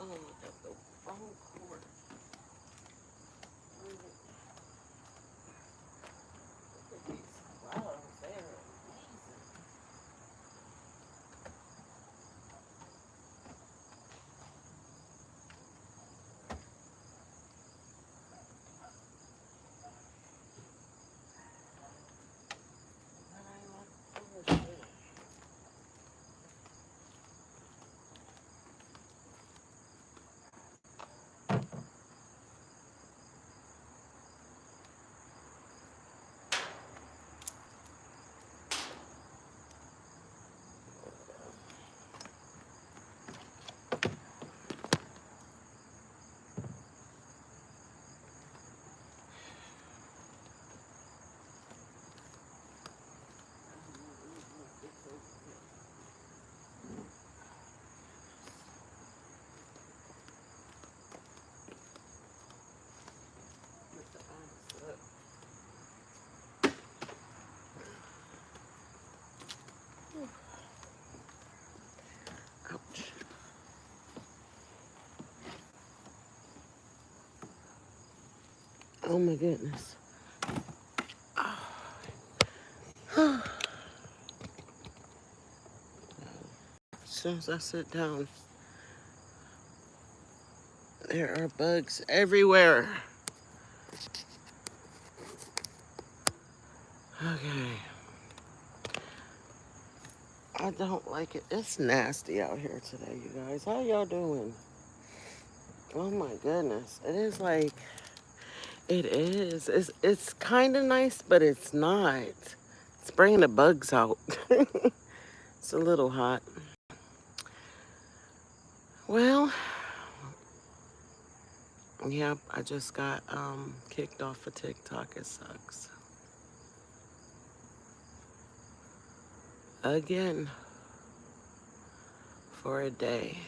look at the wrong cord. Look at these clouds. They are amazing. And I like over here. Ouch. Oh my goodness. As soon as I sit down, there are bugs everywhere. Okay. I don't like it. It's nasty out here today, you guys. How y'all doing? Oh my goodness. It is like, it is. It's kind of nice, but it's not. It's bringing the bugs out. It's a little hot. Well, yeah, I just got kicked off of TikTok. It sucks. Again. For a day.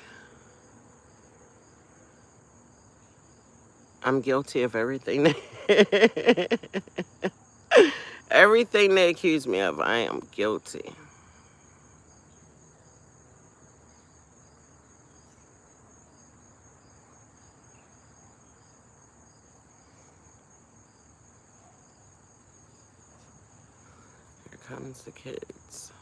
I'm guilty of everything. Everything they accuse me of, I am guilty. Here comes the kids.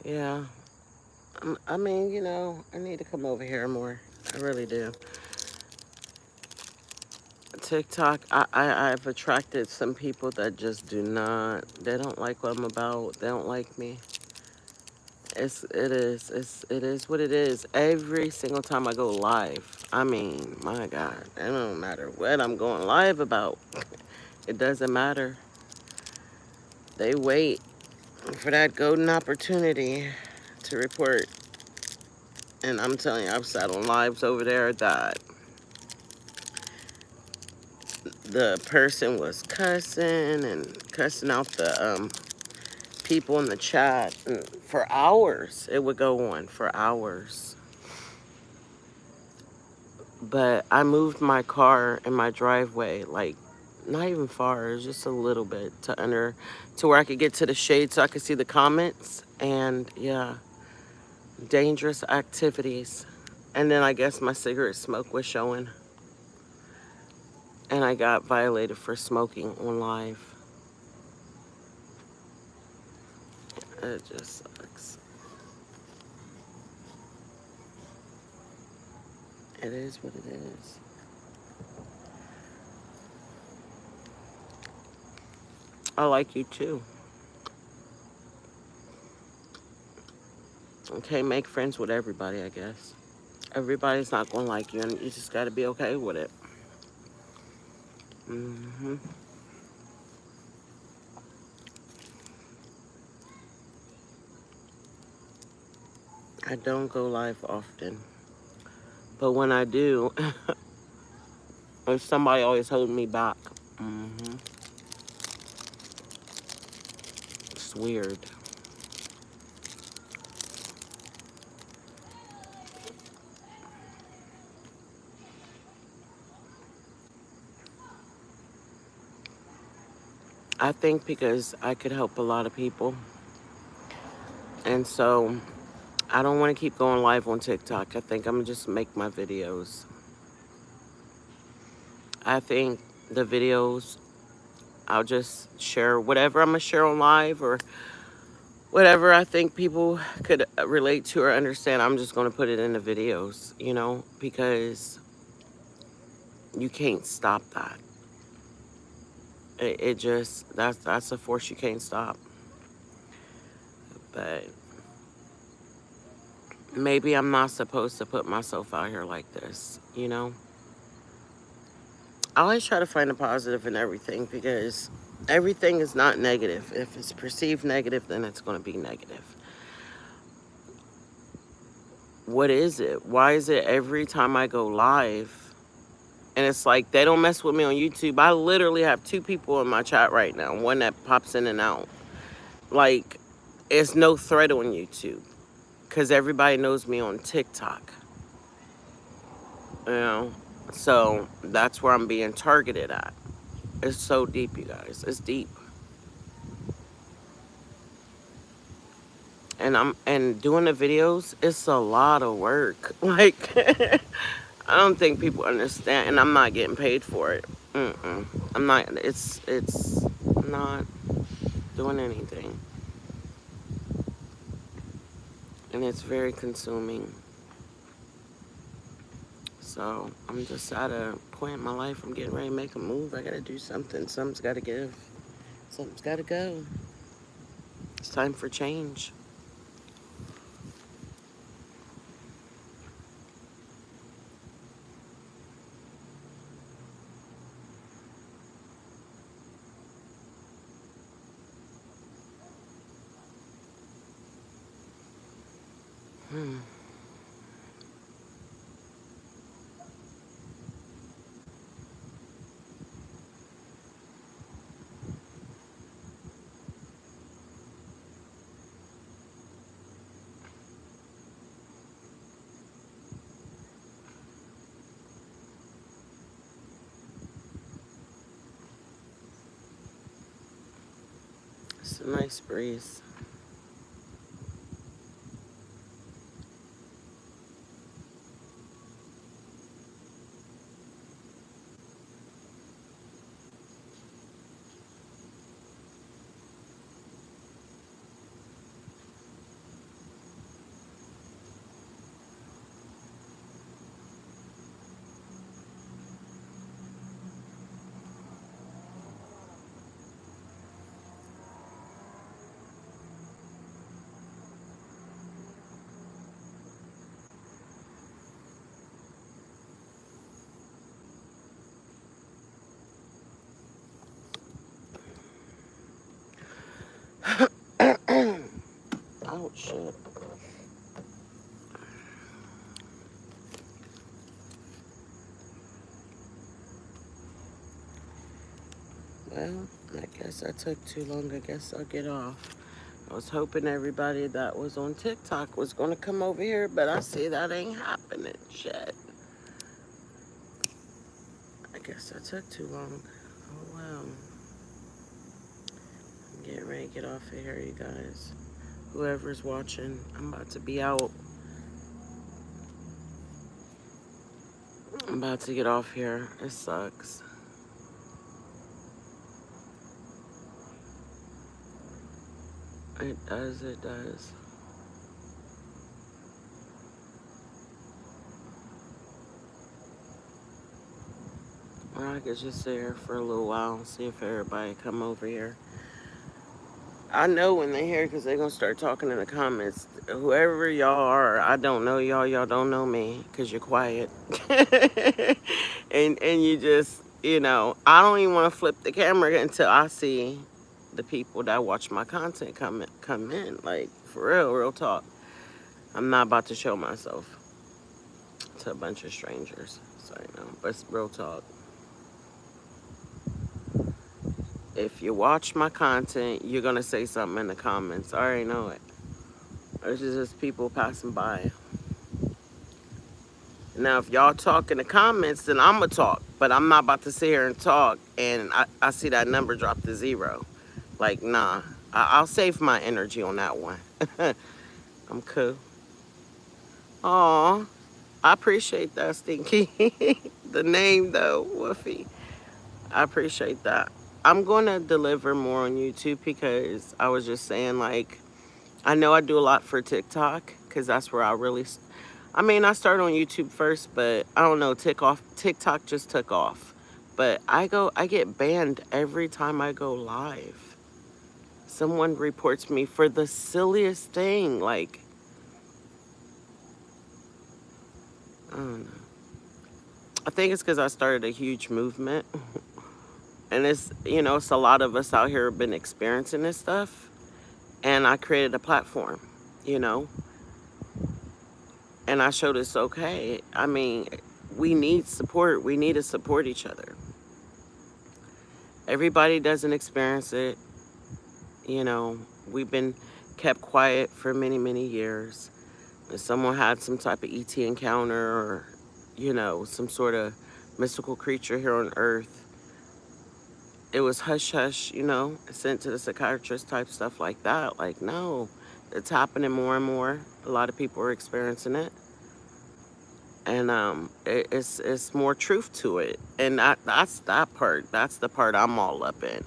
Yeah. I mean, you know, I need to come over here more. I really do. TikTok, I've attracted some people that just do not, they don't like what I'm about. They don't like me. It is what it is. Every single time I go live, I mean, my God, it don't matter what I'm going live about. It doesn't matter. They wait for that golden opportunity to report. And I'm telling you, I've sat on lives over there that the person was cussing and cussing out the people in the chat. And for hours, it would go on for hours. But I moved my car in my driveway, like, not even far, it was just a little bit to where I could get to the shade so I could see the comments. And yeah, dangerous activities. And then I guess my cigarette smoke was showing. And I got violated for smoking on live. It just sucks. It is what it is. I like you too. Okay, make friends with everybody, I guess. Everybody's not going to like you, and you just got to be okay with it. I don't go live often. But when I do, there's somebody always holding me back. It's weird. I think because I could help a lot of people. And so I don't want to keep going live on TikTok. I think I'm going to just make my videos. I think the videos, I'll just share whatever I'm going to share on live, or whatever I think people could relate to or understand. I'm just going to put it in the videos, you know, because you can't stop that. It just, that's a force you can't stop. But maybe I'm not supposed to put myself out here like this, you know? I always try to find a positive in everything, because everything is not negative. If it's perceived negative, then it's going to be negative. What is it? Why is it every time I go live, and it's like they don't mess with me on YouTube? I literally have 2 people in my chat right now, one that pops in and out. Like, it's no threat on YouTube, because everybody knows me on TikTok. You know? So that's where I'm being targeted at. It's so deep, you guys. It's deep. And doing the videos, it's a lot of work. Like, I don't think people understand, and I'm not getting paid for it. I'm not. It's not doing anything, and it's very consuming. So I'm just at a point in my life. I'm getting ready to make a move. I gotta do something. Something's gotta give. Something's gotta go. It's time for change. It's a nice breeze. Oh shit. Well, I guess I took too long. I guess I'll get off. I was hoping everybody that was on TikTok was going to come over here, but I see that ain't happening. Shit. I guess I took too long. Oh, well. I'm getting ready to get off of here, you guys. Whoever's watching, I'm about to be out. I'm about to get off here. It sucks. It does, it does. Or I could just sit here for a little while and see if everybody come over here. I know when they hear, because they're going to start talking in the comments. Whoever y'all are, I don't know y'all. Y'all don't know me, because you're quiet. and you just, you know, I don't even want to flip the camera until I see the people that watch my content come in. Like, for real talk. I'm not about to show myself to a bunch of strangers. So, you know, but it's real talk. If you watch my content, you're going to say something in the comments. I already know it. There's just people passing by. Now, if y'all talk in the comments, then I'm going to talk. But I'm not about to sit here and talk, and I see that number drop to 0. Like, nah. I'll save my energy on that one. I'm cool. Aw, I appreciate that, Stinky. The name, though, Woofy. I appreciate that. I'm going to deliver more on YouTube because I was just saying, like, I know I do a lot for TikTok because that's where I really, I mean, I started on YouTube first, but I don't know, TikTok just took off. But I get banned every time I go live. Someone reports me for the silliest thing. Like, I don't know. I think it's because I started a huge movement. And it's a lot of us out here have been experiencing this stuff. And I created a platform, you know, and I showed it's okay. I mean, we need support. We need to support each other. Everybody doesn't experience it. You know, we've been kept quiet for many, many years. If someone had some type of ET encounter or, some sort of mystical creature here on Earth, it was hush hush, sent to the psychiatrist type stuff like that. Like, no, it's happening more and more. A lot of people are experiencing it. And it's more truth to it. And that's that part. That's the part I'm all up in.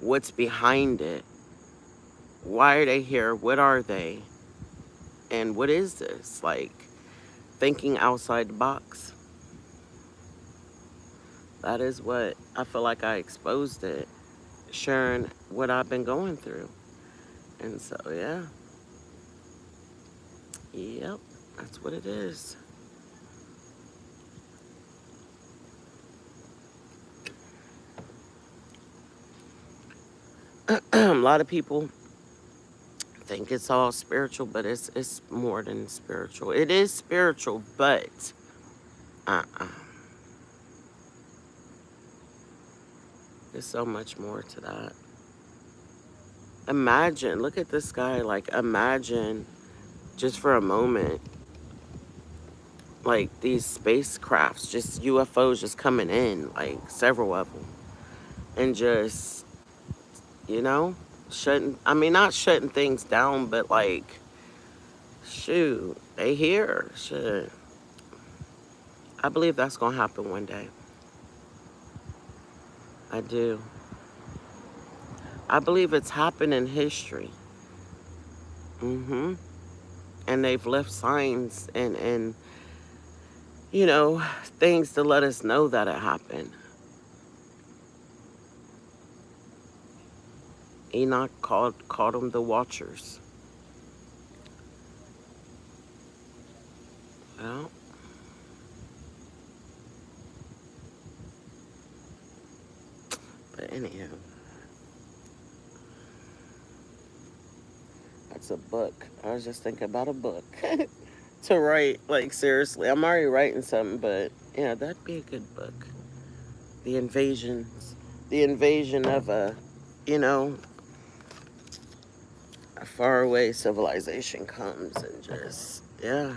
What's behind it? Why are they here? What are they? And what is this? Like, thinking outside the box. That is what I feel like I exposed it, sharing what I've been going through. And so, yeah. Yep, that's what it is. A lot of people think it's all spiritual, but it's more than spiritual. It is spiritual, but uh-uh. There's so much more to that. Imagine, look at this guy, like imagine just for a moment, like these spacecrafts, just UFOs just coming in, like several of them, and just, you know, not shutting things down, but like, shoot, they here, shit. I believe that's gonna happen one day. I do. I believe it's happened in history. Mm-hmm. And they've left signs and things to let us know that it happened. Enoch called them the Watchers. Well, but anyhow, that's a book. I was just thinking about a book to write. Like, seriously, I'm already writing something, but yeah, that'd be a good book. The invasions, the invasion of you know, a faraway civilization comes and just, yeah,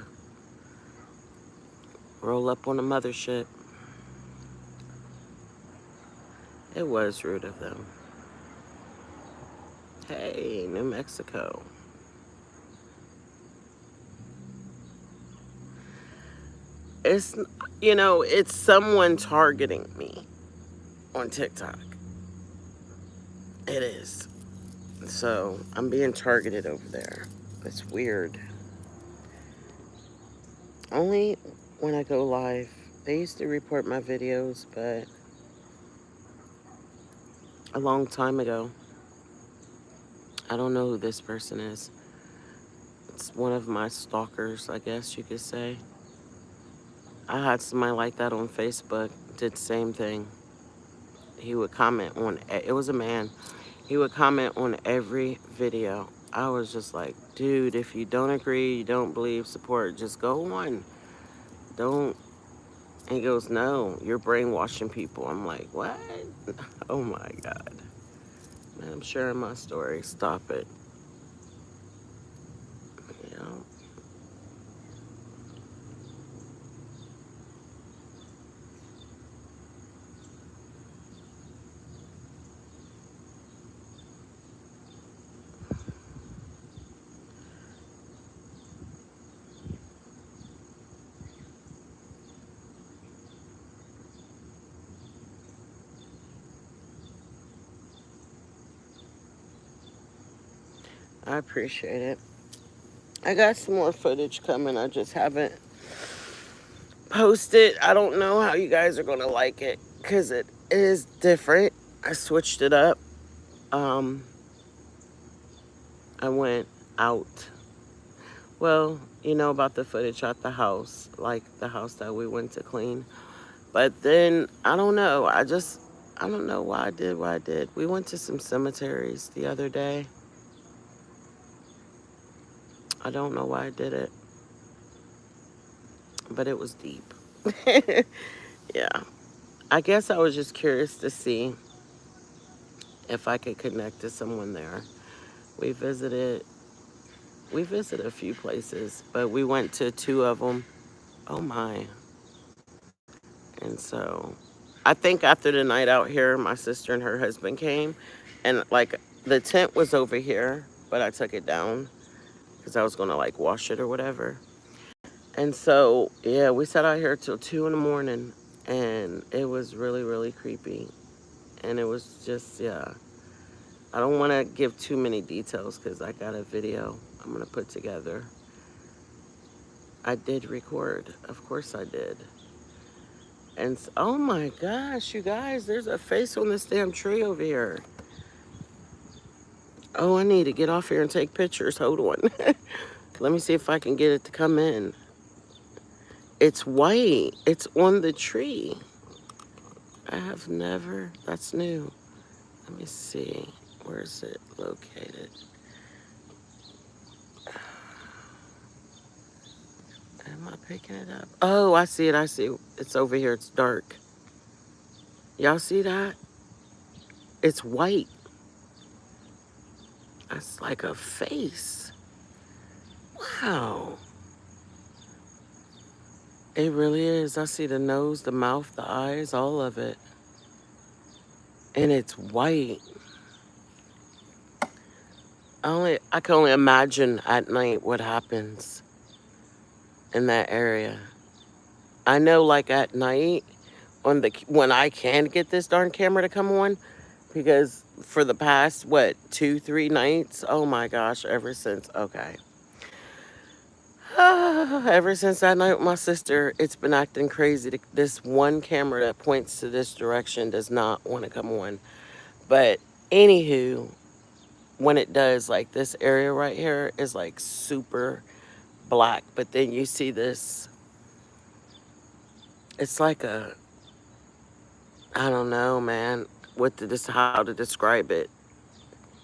roll up on a mothership. It was rude of them. Hey, New Mexico. It's someone targeting me on TikTok. It is. So I'm being targeted over there. It's weird. Only when I go live. They used to report my videos, but a long time ago. I don't know who this person is. It's one of my stalkers, I guess you could say. I had somebody like that on Facebook, did the same thing. He would comment on, it was a man. He would comment on every video. I was just like, dude, if you don't agree, you don't believe, support, just go on. Don't. And he goes, no, you're brainwashing people. I'm like, what? Oh my God. Man, I'm sharing my story. Stop it. You know? I appreciate it. I got some more footage coming. I just haven't posted. I don't know how you guys are gonna like it because it is different. I switched it up. Um, I went out. Well, you know about the footage at the house, like the house that we went to clean. But then I don't know. I don't know why I did what I did. We went to some cemeteries the other day. I don't know why I did it, but it was deep. Yeah. I guess I was just curious to see if I could connect to someone there. We visited we visited a few places, but we went to two of them. Oh my. And so I think after the night out here, my sister and her husband came, and like the tent was over here, but I took it down because I was going to like wash it or whatever. And so, yeah, we sat out here till 2 in the morning, and it was really, really creepy. And it was just, yeah. I don't want to give too many details because I got a video I'm going to put together. I did record. Of course I did. And oh my gosh, you guys, there's a face on this damn tree over here. Oh, I need to get off here and take pictures. Hold on. Let me see if I can get it to come in. It's white. It's on the tree. I have never, that's new. Let me see. Where is it located? Am I picking it up? Oh, I see it. I see it. It's over here. It's dark. Y'all see that? It's white. That's like a face. Wow. It really is. I see the nose, the mouth, the eyes, all of it. And it's white. I can only imagine at night what happens in that area. I know like at night when I can get this darn camera to come on, because for the past, what, 2, 3 nights? Oh my gosh, ever since, okay. Ever since that night with my sister, it's been acting crazy. This one camera that points to this direction does not want to come on. But anywho, when it does, like this area right here is like super black. But then you see this, it's like a, I don't know, man, how to describe it.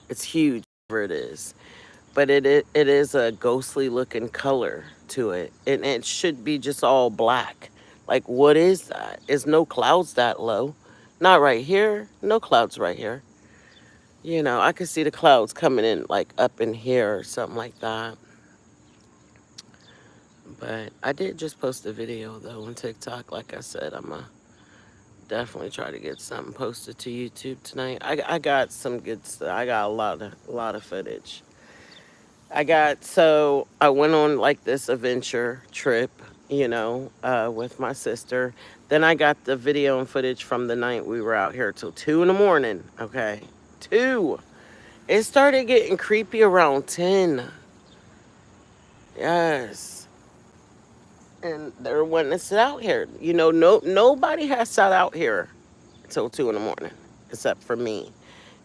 It's huge, whatever it is. But it is a ghostly looking color to it. And it should be just all black. Like, what is that? Is no clouds that low? Not right here. No clouds right here. You know, I could see the clouds coming in like up in here or something like that. But I did just post a video though on TikTok. Like I said, I'm going to definitely try to get something posted to YouTube tonight. I got some good stuff. I got a lot of footage. So I went on like this adventure trip, with my sister. Then I got the video and footage from the night we were out here till 2 in the morning. Okay. 2. It started getting creepy around 10. Yes. And they're wanting to sit out here. Nobody has sat out here till 2 in the morning, except for me.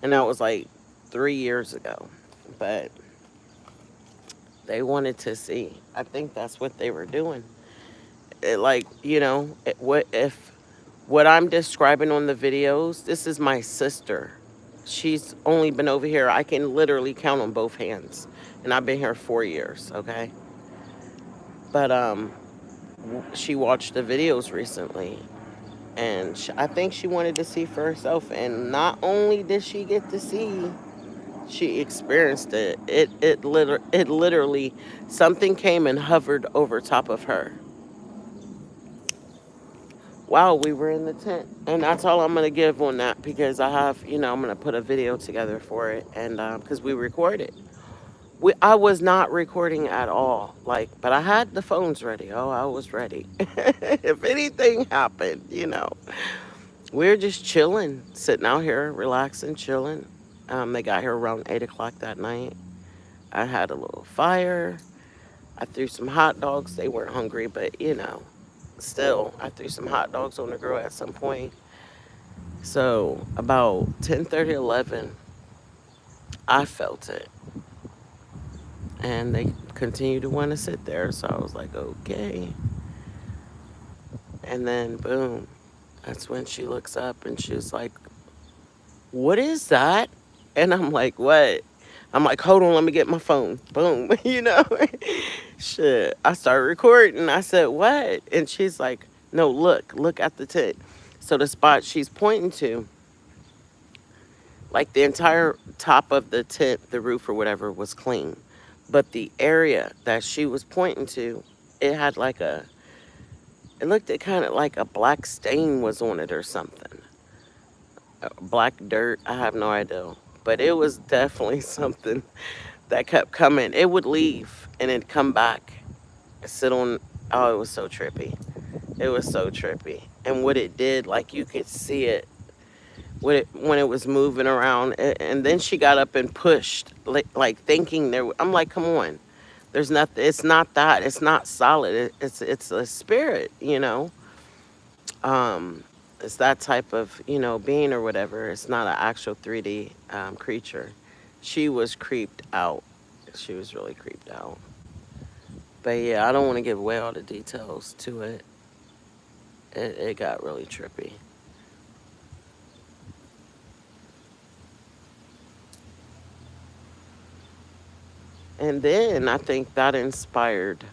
And that was like 3 years ago. But they wanted to see. I think that's what they were doing. What I'm describing on the videos, this is my sister. She's only been over here, I can literally count on both hands. And I've been here 4 years, okay? But she watched the videos recently. And I think she wanted to see for herself. And not only did she get to see, she experienced it. It literally, something came and hovered over top of her while we were in the tent. And that's all I'm going to give on that, because I have, I'm going to put a video together for it. And because we recorded. I was not recording at all. But I had the phones ready. Oh, I was ready. If anything happened, we're just chilling, sitting out here, relaxing, chilling. They got here around 8 o'clock that night. I had a little fire. I threw some hot dogs. They weren't hungry, but still, I threw some hot dogs on the grill at some point. So about 10:30, 11, I felt it. And they continued to want to sit there. So I was like, okay. And then, boom, that's when she looks up and she's like, what is that? And I'm like, what? I'm like, hold on, let me get my phone. Boom, Shit. I started recording. I said, what? And she's like, no, look at the tent. So the spot she's pointing to, like the entire top of the tent, the roof or whatever, was clean. But the area that she was pointing to, it had like it looked at kind of like a black stain was on it or something. Black dirt, I have no idea. But it was definitely something that kept coming. It would leave and it'd come back, sit on. Oh, it was so trippy. It was so trippy. And what it did, like you could see it when it was moving around. And then she got up and pushed, like thinking there. I'm like, come on. There's nothing. It's not that. It's not solid. It's a spirit. Um, it's that type of being or whatever. It's not an actual 3D creature. She was creeped out. She was really creeped out. But yeah, I don't want to give away all the details to it. It got really trippy. And then I think that inspired.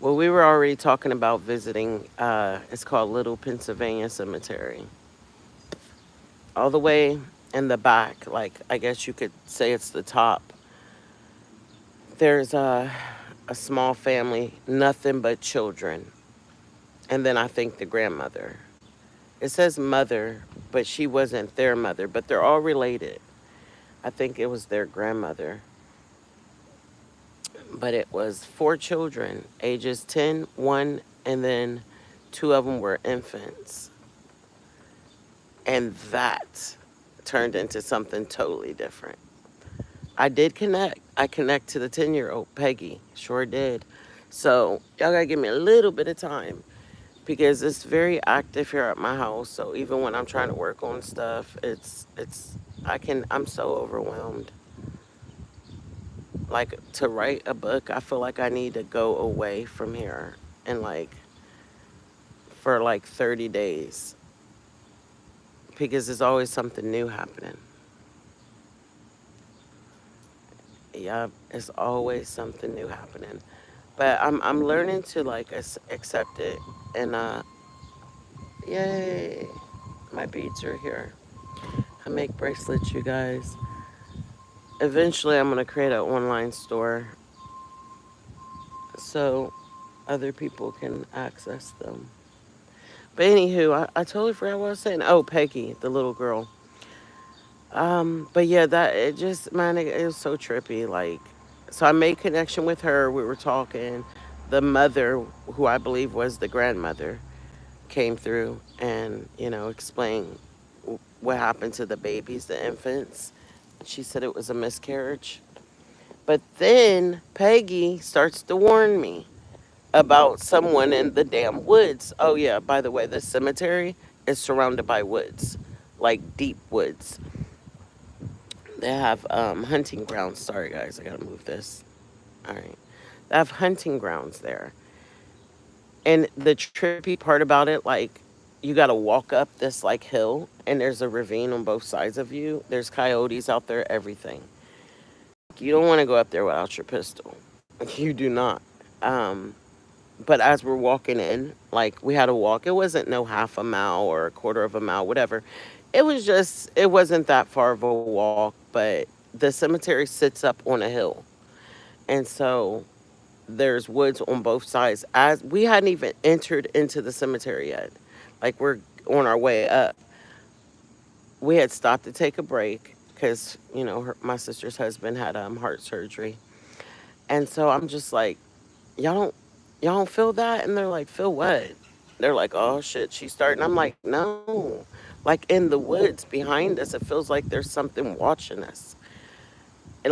Well, we were already talking about visiting. It's called Little Pennsylvania Cemetery. All the way in the back, like I guess you could say it's the top. There's a small family, nothing but children. And then I think the grandmother. It says mother, but she wasn't their mother, but they're all related. I think it was their grandmother. But it was four children, ages 10, 1, and then two of them were infants. And that turned into something totally different. I did connect. I connect to the 10-year-old Peggy. Sure did. So y'all gotta give me a little bit of time because it's very active here at my house. So even when I'm trying to work on stuff, I'm so overwhelmed. Like to write a book, I feel like I need to go away from here and for like 30 days because there's always something new happening. Yeah, it's always something new happening. But I'm learning to like accept it and yay, my beads are here. I make bracelets, you guys. Eventually, I'm gonna create an online store so other people can access them. But anywho, I totally forgot what I was saying. Oh, Peggy, the little girl. But yeah, that it just man, it was so trippy. Like, so I made connection with her. We were talking. The mother, who I believe was the grandmother, came through and explained what happened to the babies, the infants. She said it was a miscarriage. But then Peggy starts to warn me about someone in the damn woods. Oh yeah, by the way, the cemetery is surrounded by woods, like deep woods. They have hunting grounds. Sorry guys, I gotta move this. All right, they have hunting grounds there, and the trippy part about it, like you gotta walk up this like hill, and there's a ravine on both sides of you. There's coyotes out there, everything. You don't want to go up there without your pistol. You do not. Um, but as we're walking in, like we had to walk. It wasn't no half a mile or a quarter of a mile, whatever. It wasn't that far of a walk, but the cemetery sits up on a hill. And so there's woods on both sides. As we hadn't even entered into the cemetery yet. Like we're on our way up. We had stopped to take a break because, my sister's husband had heart surgery. And so I'm just like, y'all don't y'all don't feel that? And they're like, feel what? They're like, oh shit, she's starting. I'm like, no. Like in the woods behind us, it feels like there's something watching us.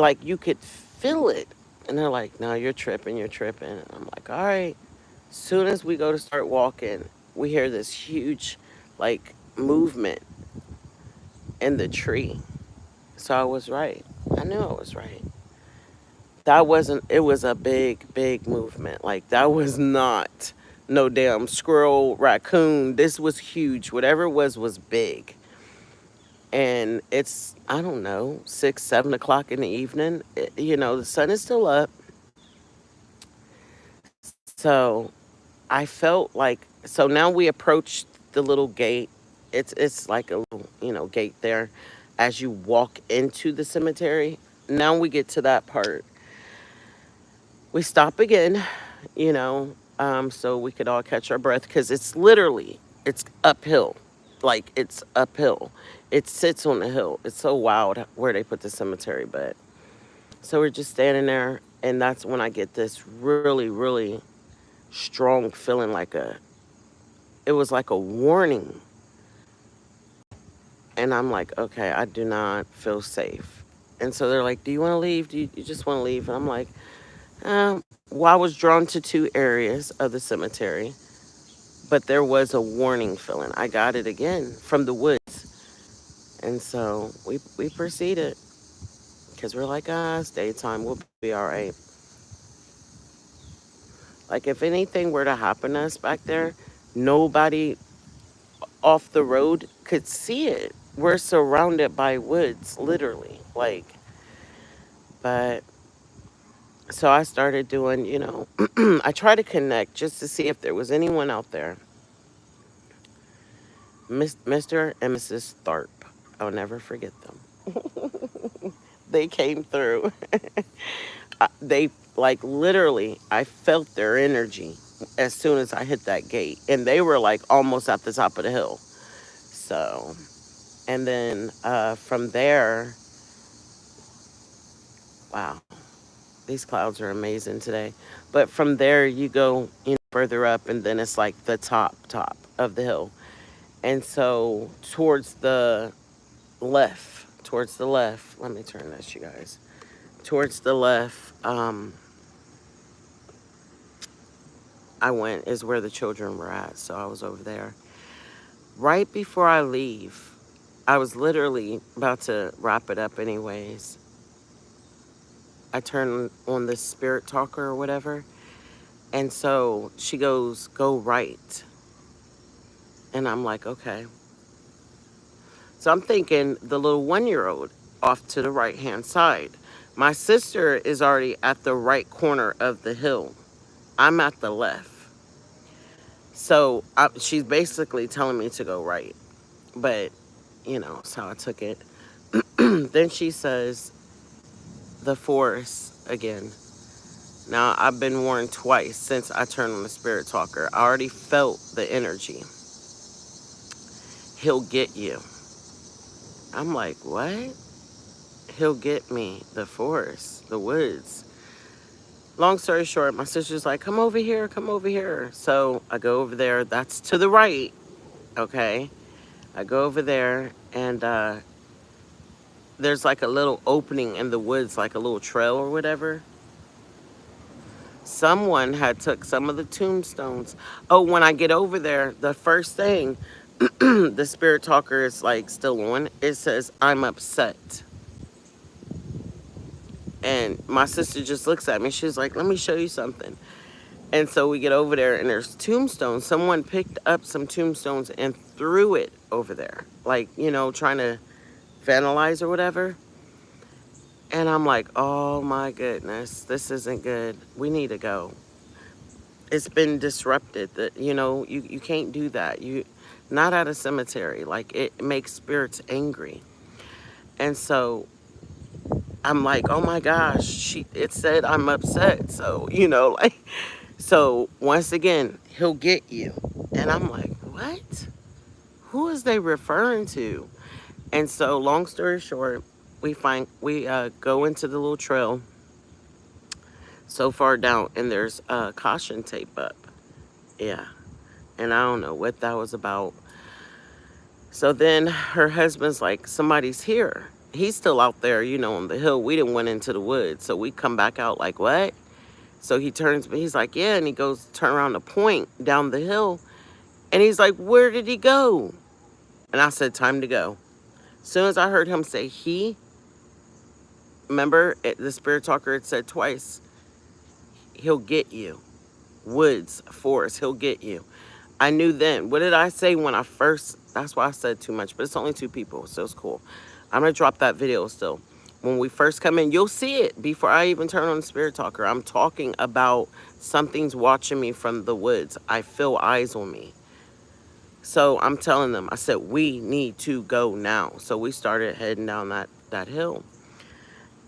like you could feel it. And they're like, no, you're tripping, you're tripping. And I'm like, all right. Soon as we go to start walking, we hear this huge, like, movement in the tree. So I was right. I knew I was right. That wasn't, it was a big, big movement. Like, that was not no damn squirrel, raccoon. This was huge. Whatever it was big. And it's, I don't know, 6, 7 o'clock in the evening. The sun is still up. So I felt like, so now we approached the little gate. It's like a little, gate there as you walk into the cemetery. Now we get to that part. We stop again, so we could all catch our breath because it's uphill. Like, it's uphill. It sits on the hill. It's so wild where they put the cemetery, but so we're just standing there, and that's when I get this really, really strong feeling, it was like a warning. And I'm like, okay, I do not feel safe. And so they're like, do you want to leave? Do you just want to leave? And I'm like, well, I was drawn to two areas of the cemetery, but there was a warning feeling. I got it again from the woods. And so we proceeded because we're like, it's daytime. We'll be all right. Like, if anything were to happen to us back there, nobody off the road could see it. We're surrounded by woods, literally. Like, but so I started doing, I try to connect just to see if there was anyone out there. Mr. and Mrs. Tharp. I'll never forget them. They came through. They, like, literally, I felt their energy as soon as I hit that gate. And they were, like, almost at the top of the hill. So, and then from there, wow, these clouds are amazing today. But from there, you go, further up, and then it's like the top of the hill. And so towards the left, let me turn this, you guys. Towards the left, I went is where the children were at. So I was over there. Right before I leave, I was literally about to wrap it up anyways. I turn on the spirit talker or whatever. And so she goes, go right. And I'm like, okay. So I'm thinking the little 1-year-old off to the right-hand side. My sister is already at the right corner of the hill. I'm at the left. So she's basically telling me to go right. But, that's how I took it. Then she says, the forest again. Now, I've been warned twice since I turned on the spirit talker. I already felt the energy. He'll get you. I'm like, what? He'll get me. The forest, the woods. Long story short, my sister's like, come over here, come over here. So I go over there. That's to the right. Okay. I go over there, and there's like a little opening in the woods, like a little trail or whatever. Someone had took some of the tombstones. Oh, when I get over there, the first thing, the spirit talker is like still on. It says, I'm upset. And my sister just looks at me. She's like, let me show you something. And so we get over there, and there's tombstones. Someone picked up some tombstones and threw it over there. Like, trying to vandalize or whatever. And I'm like, oh my goodness, this isn't good. We need to go. It's been disrupted. That you can't do that. You not at a cemetery. Like, it makes spirits angry. And so I'm like, oh my gosh, it said I'm upset. So, like, so once again, he'll get you. And I'm like, what? Who is they referring to? And so, long story short, we go into the little trail so far down, and there's caution tape up. Yeah. And I don't know what that was about. So then her husband's like, somebody's here. he's still out there, you know, on the hill. We didn't went into the woods. So we come back out like, what? So he turns, he's like, yeah. And he goes, turn around the point down the hill. And he's like, where did he go? And I said, time to go. As soon as I heard him say he, remember, the spirit talker had said twice, he'll get you. Woods, forest, he'll get you. I knew then. What did I say when I first, that's why I said too much, but it's only 2 people, so it's cool. I'm going to drop that video still. When we first come in, you'll see it before I even turn on the spirit talker. I'm talking about something's watching me from the woods. I feel eyes on me. So I'm telling them, I said, we need to go now. So we started heading down that hill.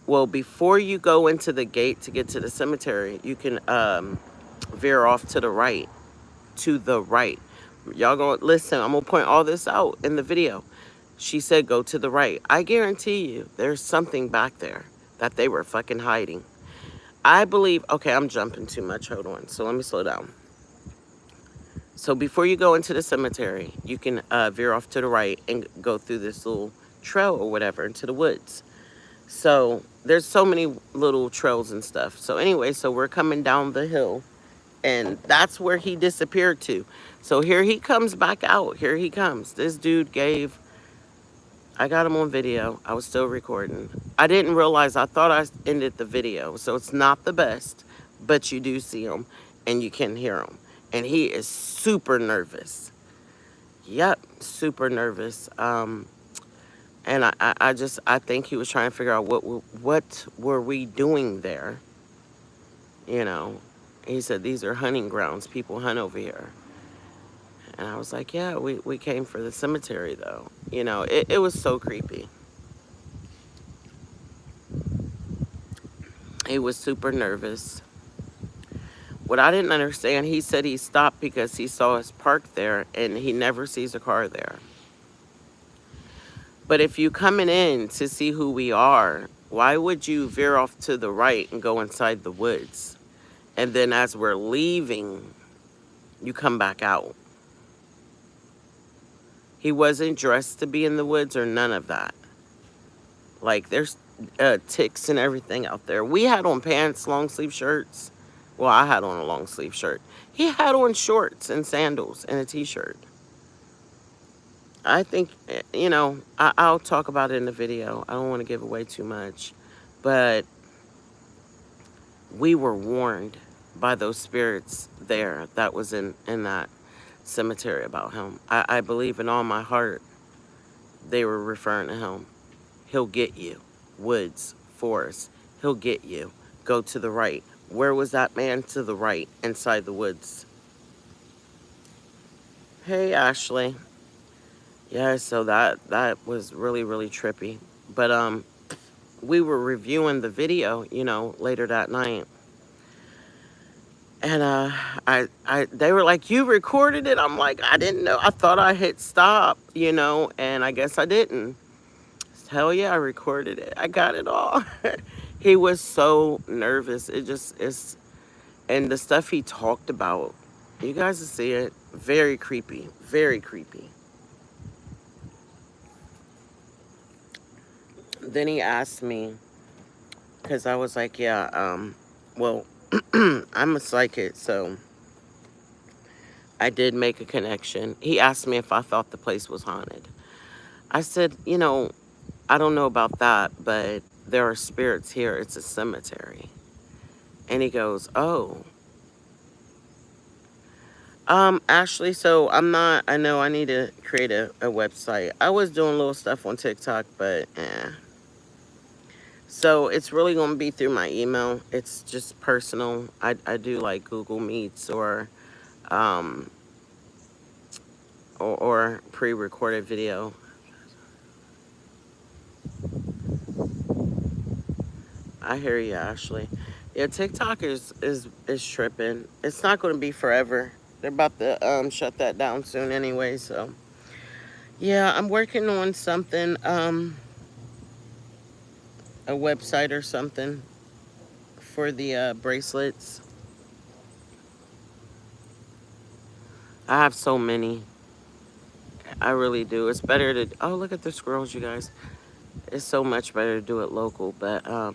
Well, before you go into the gate to get to the cemetery, you can veer off to the right. To the right. Y'all gonna listen, I'm gonna point all this out in the video. She said go to the right. I guarantee you there's something back there that they were fucking hiding. I believe, okay, I'm jumping too much, hold on. So let me slow down. So before you go into the cemetery, you can veer off to the right and go through this little trail or whatever into the woods. So there's so many little trails and stuff. So anyway, so we're coming down the hill. And that's where he disappeared to. So here he comes back out. Here he comes. This dude gave, I got him on video. I was still recording. I didn't realize, I thought I ended the video. So it's not the best, but you do see him and you can hear him. And he is super nervous. Yep, super nervous. And I think he was trying to figure out what were we doing there, you know. He said, these are hunting grounds. People hunt over here. And I was like, yeah, we came for the cemetery, though. You know, it was so creepy. He was super nervous. What I didn't understand, he said he stopped because he saw us parked there, and he never sees a car there. But if you coming in to see who we are, why would you veer off to the right and go inside the woods? And then as we're leaving, you come back out. He wasn't dressed to be in the woods or none of that. Like, there's ticks and everything out there. We had on pants, long sleeve shirts. Well, I had on a long sleeve shirt. He had on shorts and sandals and a t-shirt. I think, you know, I'll talk about it in the video. I don't want to give away too much. But we were warned by those spirits there that was in that cemetery about him. I believe in all my heart they were referring to him. He'll get you. Woods, forest, he'll get you. Go to the right. Where was that man to the right inside the woods? Hey, Ashley. Yeah, so that was really, really trippy. But we were reviewing the video, you know, later that night. And they were like, you recorded it? I'm like, I didn't know. I thought I hit stop, you know, and I guess I didn't. Hell yeah, I recorded it. I got it all. He was so nervous. It just is. And the stuff he talked about, you guys will see it. Very creepy. Very creepy. Then he asked me, because I was like, yeah, well, I'm a psychic, so I did make a connection. He asked me if I thought the place was haunted. I said, you know, I don't know about that, but there are spirits here. It's a cemetery. And he goes, oh. Ashley, so I know I need to create a website. I was doing little stuff on TikTok, but So it's really going to be through my email. It's just personal. I do like Google Meets or pre-recorded video. I hear you, Ashley. Yeah, TikTok is tripping. It's not going to be forever. They're about to shut that down soon anyway. So yeah, I'm working on something, a website or something for the bracelets. I have so many. I really do. It's better to, oh, look at the squirrels, you guys. It's so much better to do it local, but I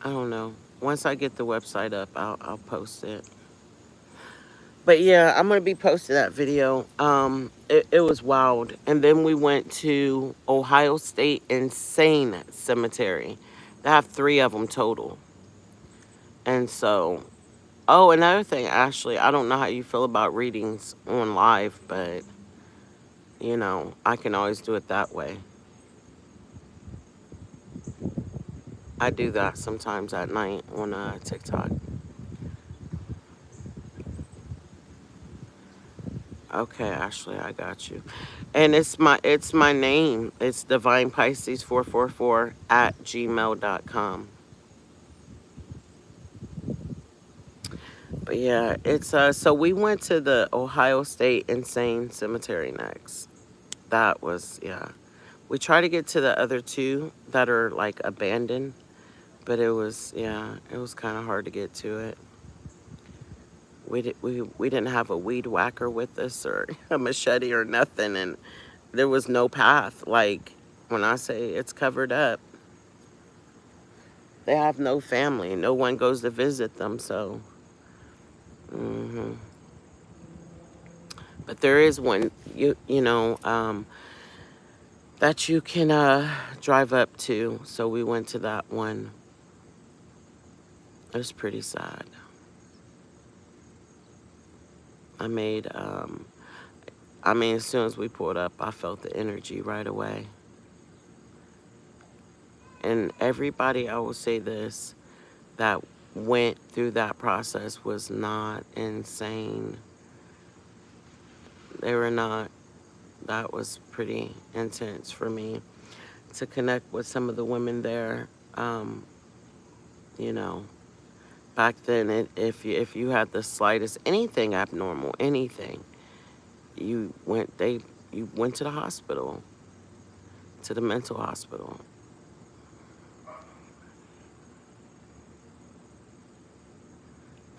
don't know. Once I get the website up, I'll post it. But yeah, I'm gonna be posting that video. It was wild, and then we went to Ohio State Insane Cemetery. They have 3 of them total, and so. Oh, another thing, Ashley, I don't know how you feel about readings on live, but I can always do it that way. I do that sometimes at night on TikTok. Okay, Ashley, I got you. And it's my name. It's Divine Pisces 444 at gmail.com. But yeah, it's so we went to the Ohio State Insane Cemetery next. That was, yeah. We try to get to the other 2 that are like abandoned, but it was, yeah, it was kind of hard to get to it. We didn't have a weed whacker with us or a machete or nothing, and there was no path. Like, when I say it's covered up, they have no family. No one goes to visit them, so. hmm But there is one, that you can drive up to. So we went to that one. It was pretty sad. I made, as soon as we pulled up, I felt the energy right away. And everybody, I will say this, that went through that process was not insane. They were not. That was pretty intense for me to connect with some of the women there. Um, you know, back then, if you had the slightest anything abnormal, anything, you went they you went to the hospital, to the mental hospital.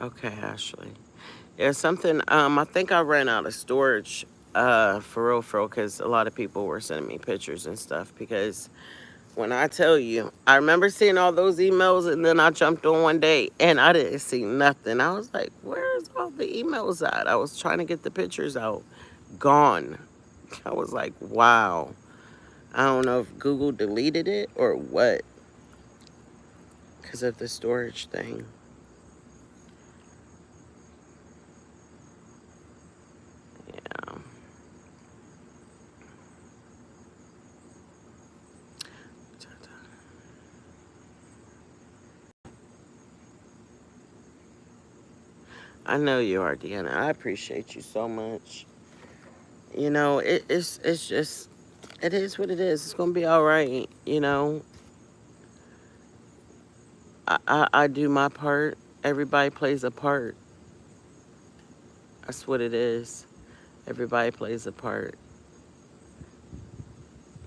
Okay, Ashley. Yeah, something. I think I ran out of storage. For real, because a lot of people were sending me pictures and stuff. Because when I tell you, I remember seeing all those emails, and then I jumped on one day and I didn't see nothing. I was like, "Where's all the emails at?" I was trying to get the pictures out, gone. I was like, "Wow." I don't know if Google deleted it or what, because of the storage thing. Yeah. I know you are, Deanna. I appreciate you so much. It's just, it is what it is. It's gonna be all right. I do my part. Everybody plays a part. That's what it is. Everybody plays a part.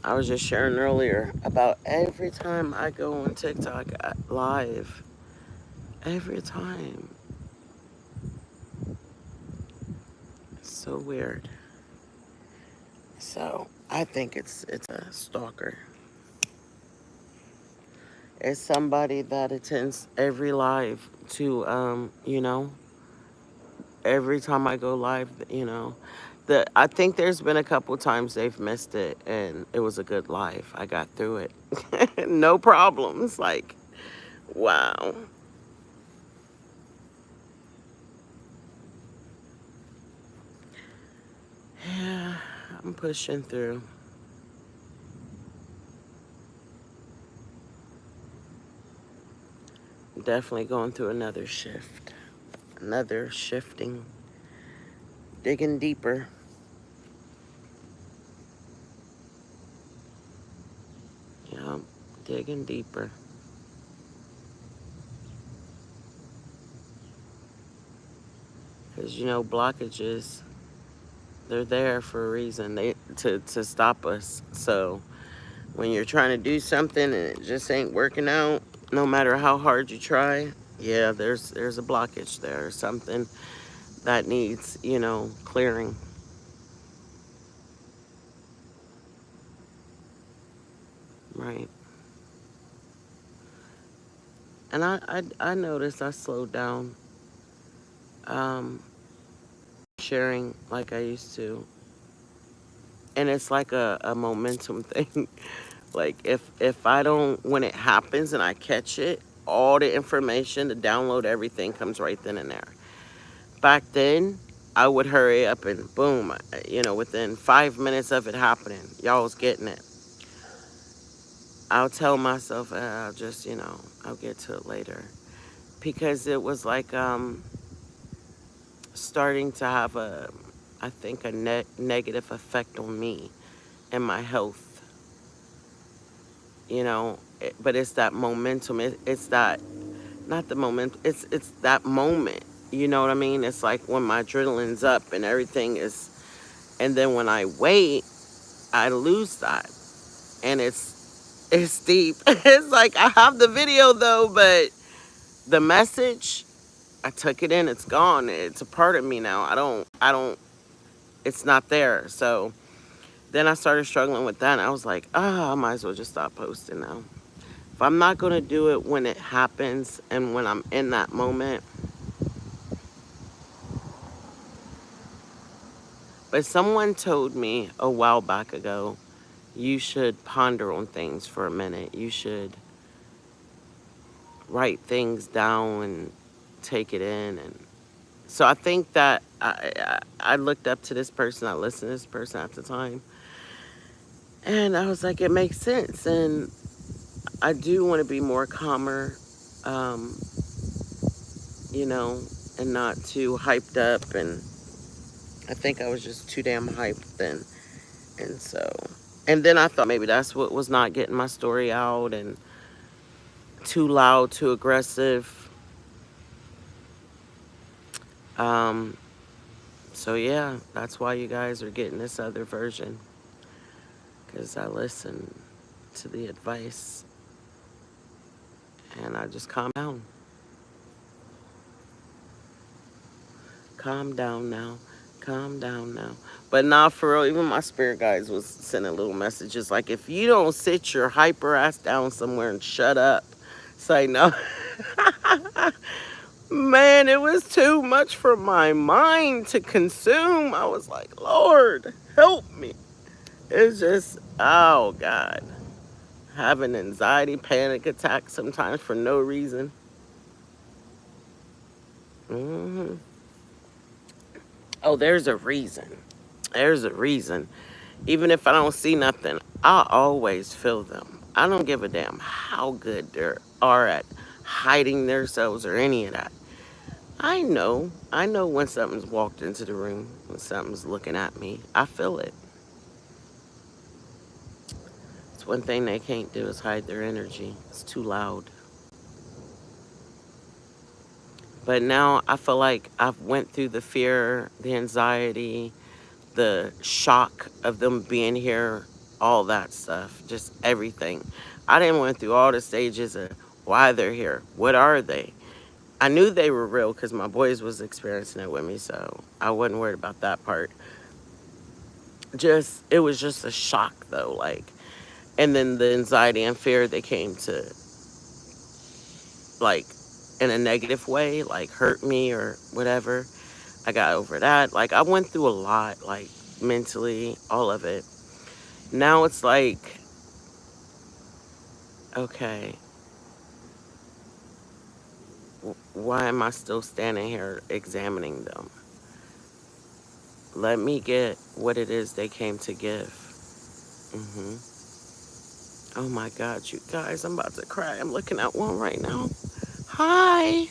I was just sharing earlier about every time I go on TikTok live, every time. It's so weird. So I think it's a stalker. It's somebody that attends every live to every time I go live, I think there's been a couple times they've missed it, and it was a good live. I got through it. No problems. Like, wow. Yeah, I'm pushing through. Definitely going through another shift. Another shifting. Digging deeper. Yeah, digging deeper. Because, blockages, they're there for a reason. To stop us. So when you're trying to do something and it just ain't working out, no matter how hard you try, yeah, there's a blockage there, or something that needs, clearing. Right. And I noticed I slowed down um, sharing like I used to. And it's like a momentum thing. Like if I don't, when it happens and I catch it, all the information to download everything comes right then and there. Back then, I would hurry up and boom, within 5 minutes of it happening, y'all was getting it. I'll tell myself, I'll just, I'll get to it later. Because it was like starting to have I think, a negative effect on me and my health. But it's that momentum. It's that, not the moment, it's that moment. You know what I mean? It's like when my adrenaline's up and everything is, and then when I wait, I lose that. And it's deep. It's like I have the video though, but the message, I took it in, it's gone. It's a part of me now. I don't it's not there. So then I started struggling with that and I was like, I might as well just stop posting now. If I'm not gonna do it when it happens and when I'm in that moment. But someone told me a while back ago, you should ponder on things for a minute. You should write things down and take it in. And so I think that I looked up to this person. I listened to this person at the time. And I was like, it makes sense. And I do want to be more calmer, um, and not too hyped up. And I think I was just too damn hyped then. And so, and then I thought maybe that's what was not getting my story out, and too loud, too aggressive. Um, so yeah, that's why you guys are getting this other version, because I listened to the advice and I just calmed down. Calm down now. Calm down now. But nah, for real, even my spirit guides was sending little messages like, if you don't sit your hyper ass down somewhere and shut up, say no. Man, it was too much for my mind to consume. I was like, Lord, help me. It's just, oh God. Having anxiety, panic attacks sometimes for no reason. hmm Oh, there's a reason. There's a reason. Even if I don't see nothing, I always feel them. I don't give a damn how good they are at hiding themselves or any of that. I know. I know when something's walked into the room, when something's looking at me. I feel it. It's one thing they can't do is hide their energy. It's too loud. But now I feel like I've went through the fear, the anxiety, the shock of them being here, all that stuff, just everything. I didn't went through all the stages of why they're here. What are they? I knew they were real because my boys was experiencing it with me, so I wasn't worried about that part. It was just a shock though, like, and then the anxiety and fear, they came to, like, in a negative way, like hurt me or whatever. I got over that. Like, I went through a lot, like, mentally, all of it. Now it's like, okay, why am I still standing here examining them? Let me get what it is they came to give. hmm Oh my God, you guys, I'm about to cry. I'm looking at one right now. Hi.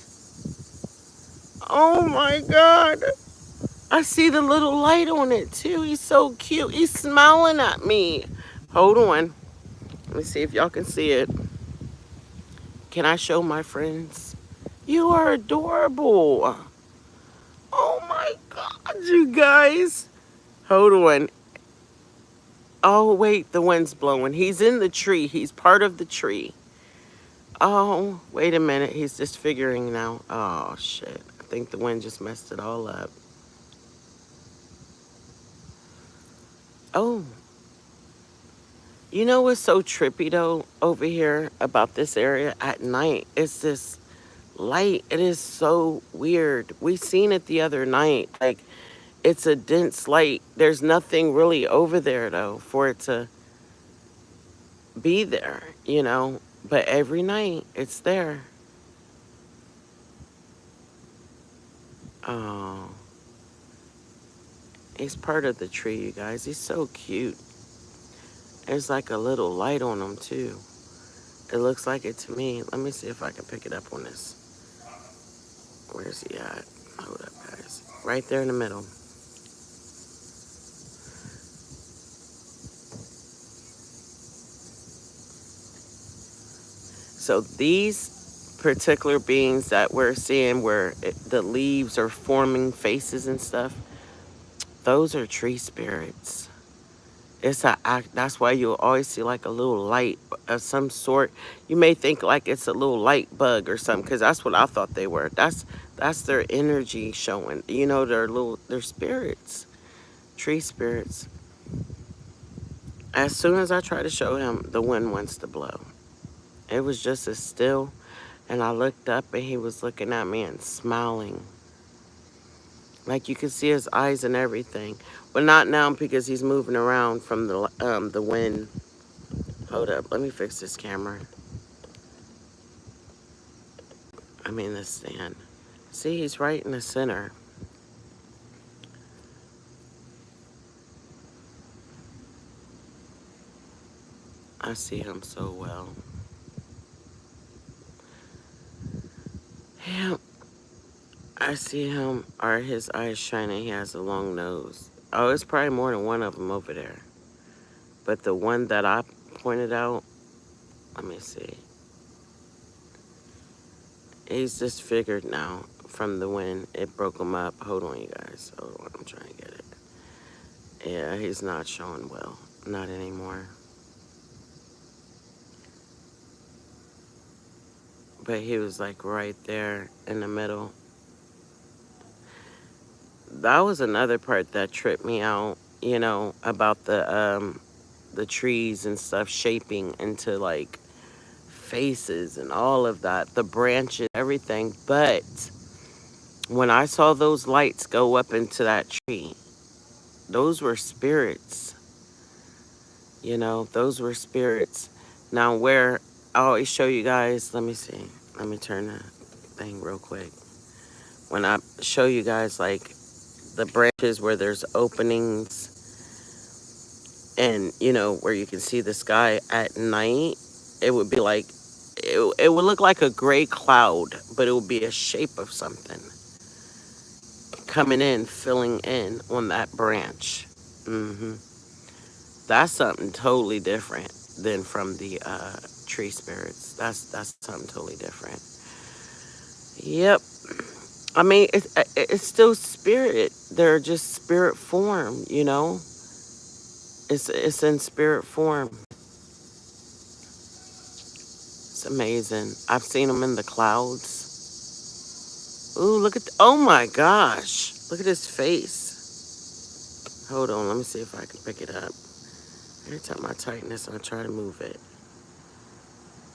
Oh my God. I see the little light on it too. He's so cute. He's smiling at me. Hold on. Let me see if y'all can see it. Can I show my friends? You are adorable. Oh my God, you guys. Hold on. Oh, wait, the wind's blowing. He's in the tree. He's part of the tree. Oh, wait a minute. He's disfiguring now. Oh, shit. I think the wind just messed it all up. Oh, You know what's so trippy though over here about this area at night? It's this light. It is so weird. We seen it the other night. Like, it's a dense light. There's nothing really over there though for it to be there, you know? But every night it's there. Oh, he's part of the tree, you guys. He's so cute. There's like a little light on him too. It looks like it to me. Let me see if I can pick it up on this. Where's he at? Hold up, guys. Right there in the middle. So these particular beings that we're seeing where the leaves are forming faces and stuff, those are tree spirits. It's a act. That's why you'll always see like a little light of some sort. You may think like it's a little light bug or something, because that's what I thought they were. That's their energy showing. You know, their spirits, tree spirits. As soon as I try to show him, the wind wants to blow. It was just as still, and I looked up and he was looking at me and smiling. Like you could see his eyes and everything. But not now because he's moving around from the wind. Hold up, let me fix this camera. I mean this stand. See, he's right in the center. I see him so well. Yeah, I see him. Are his eyes shining? He has a long nose. Oh, it's probably more than one of them over there. But the one that I pointed out, let me see. He's disfigured now from the wind. It broke him up. Hold on, you guys. Hold on, I'm trying to get it. Yeah, he's not showing well. Not anymore. But he was like right there in the middle. That was another part that tripped me out, you know, about the trees and stuff shaping into like faces and all of that, the branches, everything. But when I saw those lights go up into that tree, those were spirits. You know, those were spirits. Now, where I always show you guys, let me see. Let me turn the thing real quick. When I show you guys, like, the branches where there's openings and, you know, where you can see the sky at night, it would be like, it would look like a gray cloud, but it would be a shape of something coming in, filling in on that branch. hmm That's something totally different than from the tree spirits. That's something totally different. Yep. I mean, it's still spirit. They're just spirit form, you know? It's in spirit form. It's amazing. I've seen them in the clouds. Ooh, look at oh my gosh. Look at his face. Hold on, let me see if I can pick it up. Every time I tighten this, I try to move it.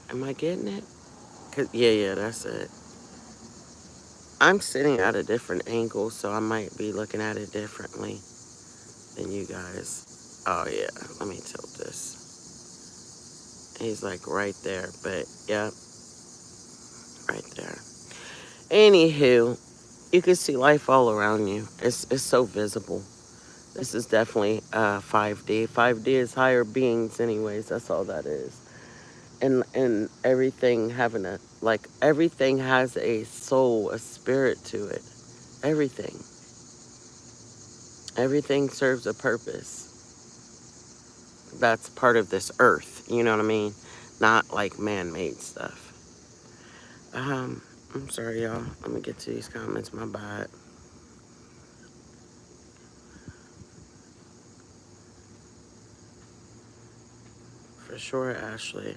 Am I getting it? Yeah, that's it. I'm sitting at a different angle, so I might be looking at it differently than you guys. Oh, yeah. Let me tilt this. He's like right there, but yeah, right there. Anywho, you can see life all around you. It's so visible. This is definitely 5D. 5D is higher beings anyways. That's all that is. And everything having everything has a soul, a spirit to it. Everything. Everything serves a purpose. That's part of this earth, you know what I mean? Not like man-made stuff. I'm sorry, y'all. Let me get to these comments. My bad. For sure, Ashley.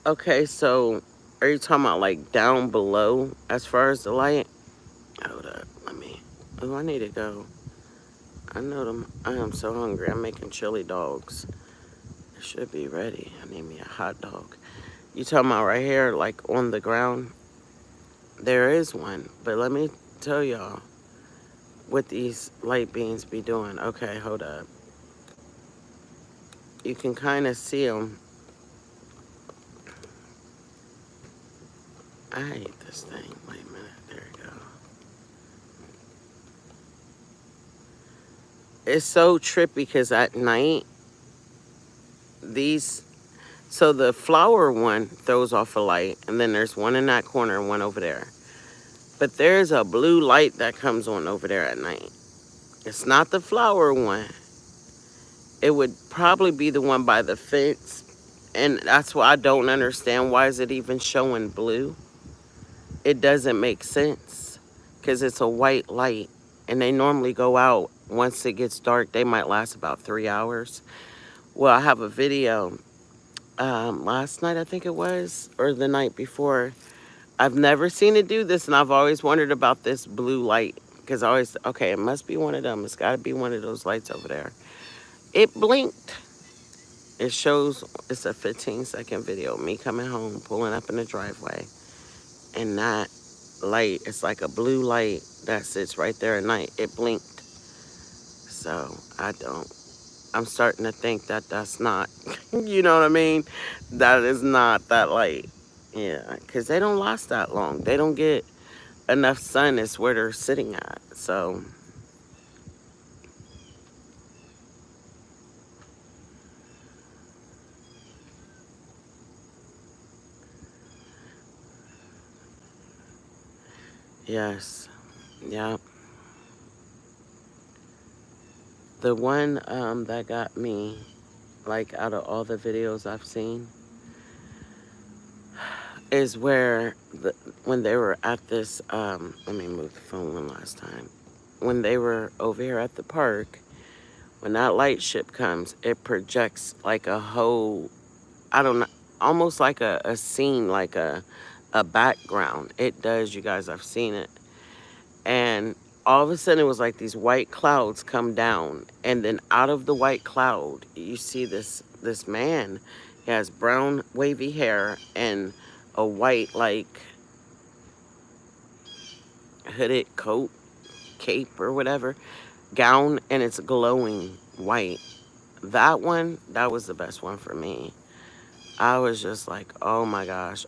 Okay, so are you talking about like down below as far as the light? Hold up, let me Oh, I need to go. I know them. I am so hungry. I'm making chili dogs. It should be ready. I need me a hot dog. You talking about right here, like on the ground? There is one. But let me tell y'all what these light beings be doing. Okay, hold up. You can kind of see them. I hate this thing. Wait a minute. There we go. It's so trippy because at night, these... So the flower one throws off a light, and then there's one in that corner and one over there. But there's a blue light that comes on over there at night. It's not the flower one. It would probably be the one by the fence. And that's why I don't understand. Why is it even showing blue? It doesn't make sense. Because it's a white light. And they normally go out once it gets dark. They might last about 3 hours. Well, I have a video last night, I think it was, or the night before. I've never seen it do this, and I've always wondered about this blue light. Because I always, okay, it must be one of them. It's got to be one of those lights over there. It blinked. It shows, it's a 15-second video. Me coming home, pulling up in the driveway. And that light, it's like a blue light that sits right there at night. It blinked. So, I'm starting to think that that's not, you know what I mean? That is not that light. Yeah, because they don't last that long. They don't get enough sun is where they're sitting at. So, yes. Yeah. The one that got me, like, out of all the videos I've seen, is where when they were at this, let me move the phone one last time. When they were over here at the park, when that light ship comes, it projects like a whole, I don't know, almost like a scene, like a background. It does, you guys, I've seen it. And all of a sudden it was like these white clouds come down, and then out of the white cloud you see this man. He has brown wavy hair and a white, like, hooded coat, cape or whatever, gown, and it's glowing white. That one, that was the best one for me. I was just like, oh my gosh.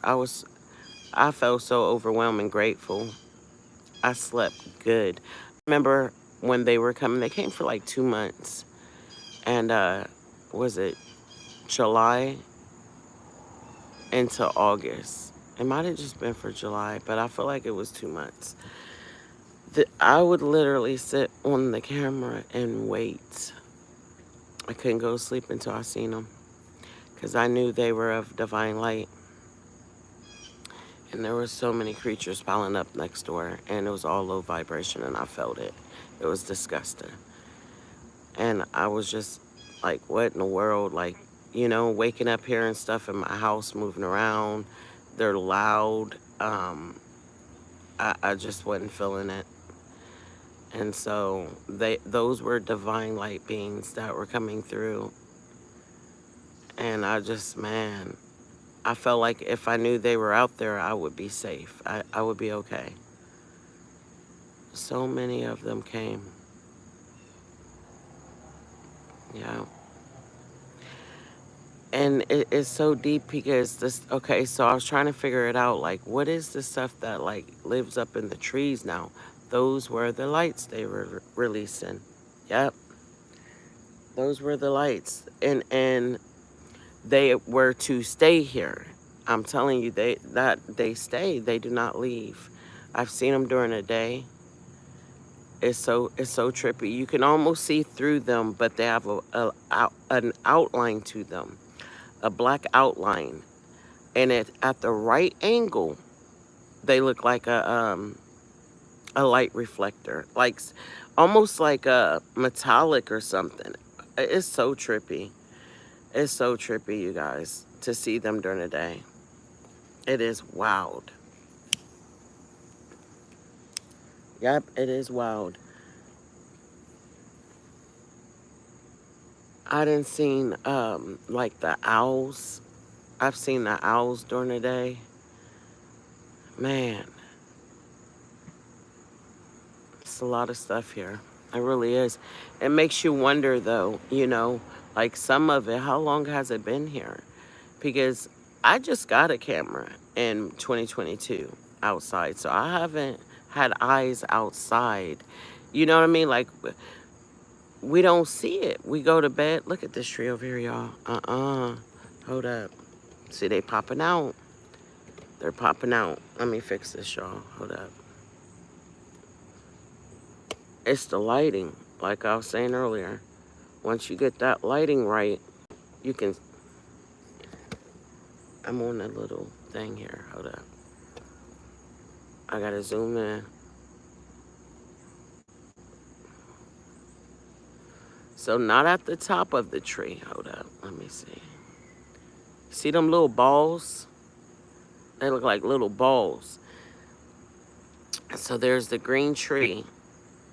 I felt so overwhelmed and grateful. I slept good. Remember when they were coming, they came for like 2 months. And was it July into August? It might have just been for July, but I feel like it was 2 months. I would literally sit on the camera and wait. I couldn't go to sleep until I seen them, because I knew they were of divine light. And there were so many creatures piling up next door, and it was all low vibration, and I felt it. It was disgusting. And I was just like, what in the world? Like, you know, waking up hearing stuff in my house moving around. They're loud. I just wasn't feeling it. And so those were divine light beings that were coming through. And I just, man, I felt like if I knew they were out there, I would be safe. I would be okay. So many of them came. Yeah. And it's so deep because this, okay, so I was trying to figure it out. Like, what is the stuff that, like, lives up in the trees now? Those were the lights they were releasing. Yep. Those were the lights. And they were to stay here. I'm telling you, they stay. They do not leave. I've seen them during the day. It's so trippy. You can almost see through them, but they have an outline to them, a black outline, and at the right angle, they look like a light reflector, like almost like a metallic or something. It's so trippy. It's so trippy, you guys, to see them during the day. It is wild. Yep, it is wild. I didn't seen like the owls. I've seen the owls during the day. Man, it's a lot of stuff here. It really is. It makes you wonder though, like some of it, how long has it been here? Because I just got a camera in 2022 outside, so I haven't had eyes outside. You know what I mean? Like, we don't see it. We go to bed. Look at this tree over here, y'all. Hold up. See, they popping out. They're popping out. Let me fix this, y'all. Hold up. It's the lighting, like I was saying earlier. Once you get that lighting right, you can... I'm on that little thing here. Hold up. I gotta zoom in. So not at the top of the tree. Hold up. Let me see. See them little balls? They look like little balls. So there's the green tree.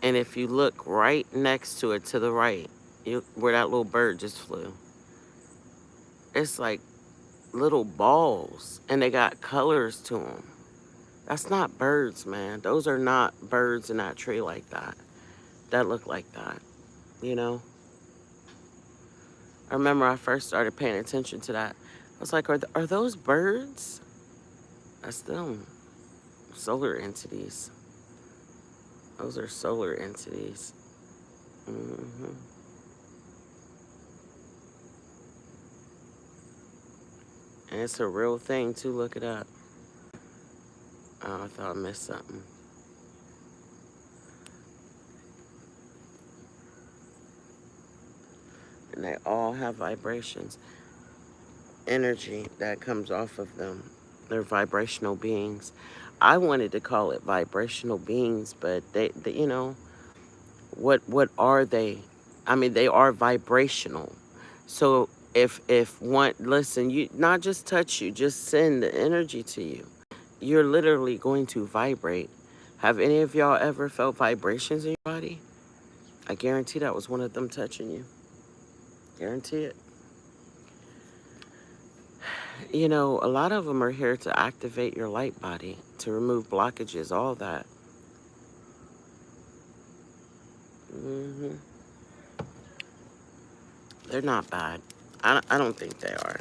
And if you look right next to it to the right, where that little bird just flew, it's like little balls. And they got colors to them. That's not birds, man. Those are not birds in that tree like that. That look like that, you know? I remember I first started paying attention to that. I was like, are those birds? That's them. Solar entities. Those are solar entities. Mm-hmm. And it's a real thing, too. Look it up. Oh, I thought I missed something. And they all have vibrations. Energy that comes off of them. They're vibrational beings. I wanted to call it vibrational beings, but they what are they? I mean, they are vibrational. So if one, listen, you not just touch you, just send the energy to you. You're literally going to vibrate. Have any of y'all ever felt vibrations in your body? I guarantee that was one of them touching you. Guarantee it. You know, a lot of them are here to activate your light body, to remove blockages, all that. Hmm. They're not bad. I don't think they are.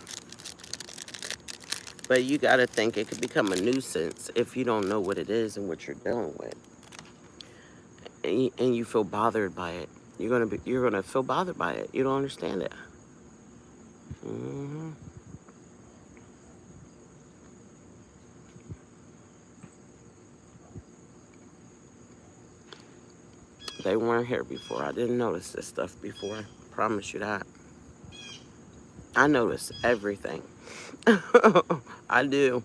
But you got to think it could become a nuisance if you don't know what it is and what you're dealing with. And you feel bothered by it. You're gonna feel bothered by it. You don't understand it. Hmm. They weren't here before. I didn't notice this stuff before. I promise you that. I notice everything. I do.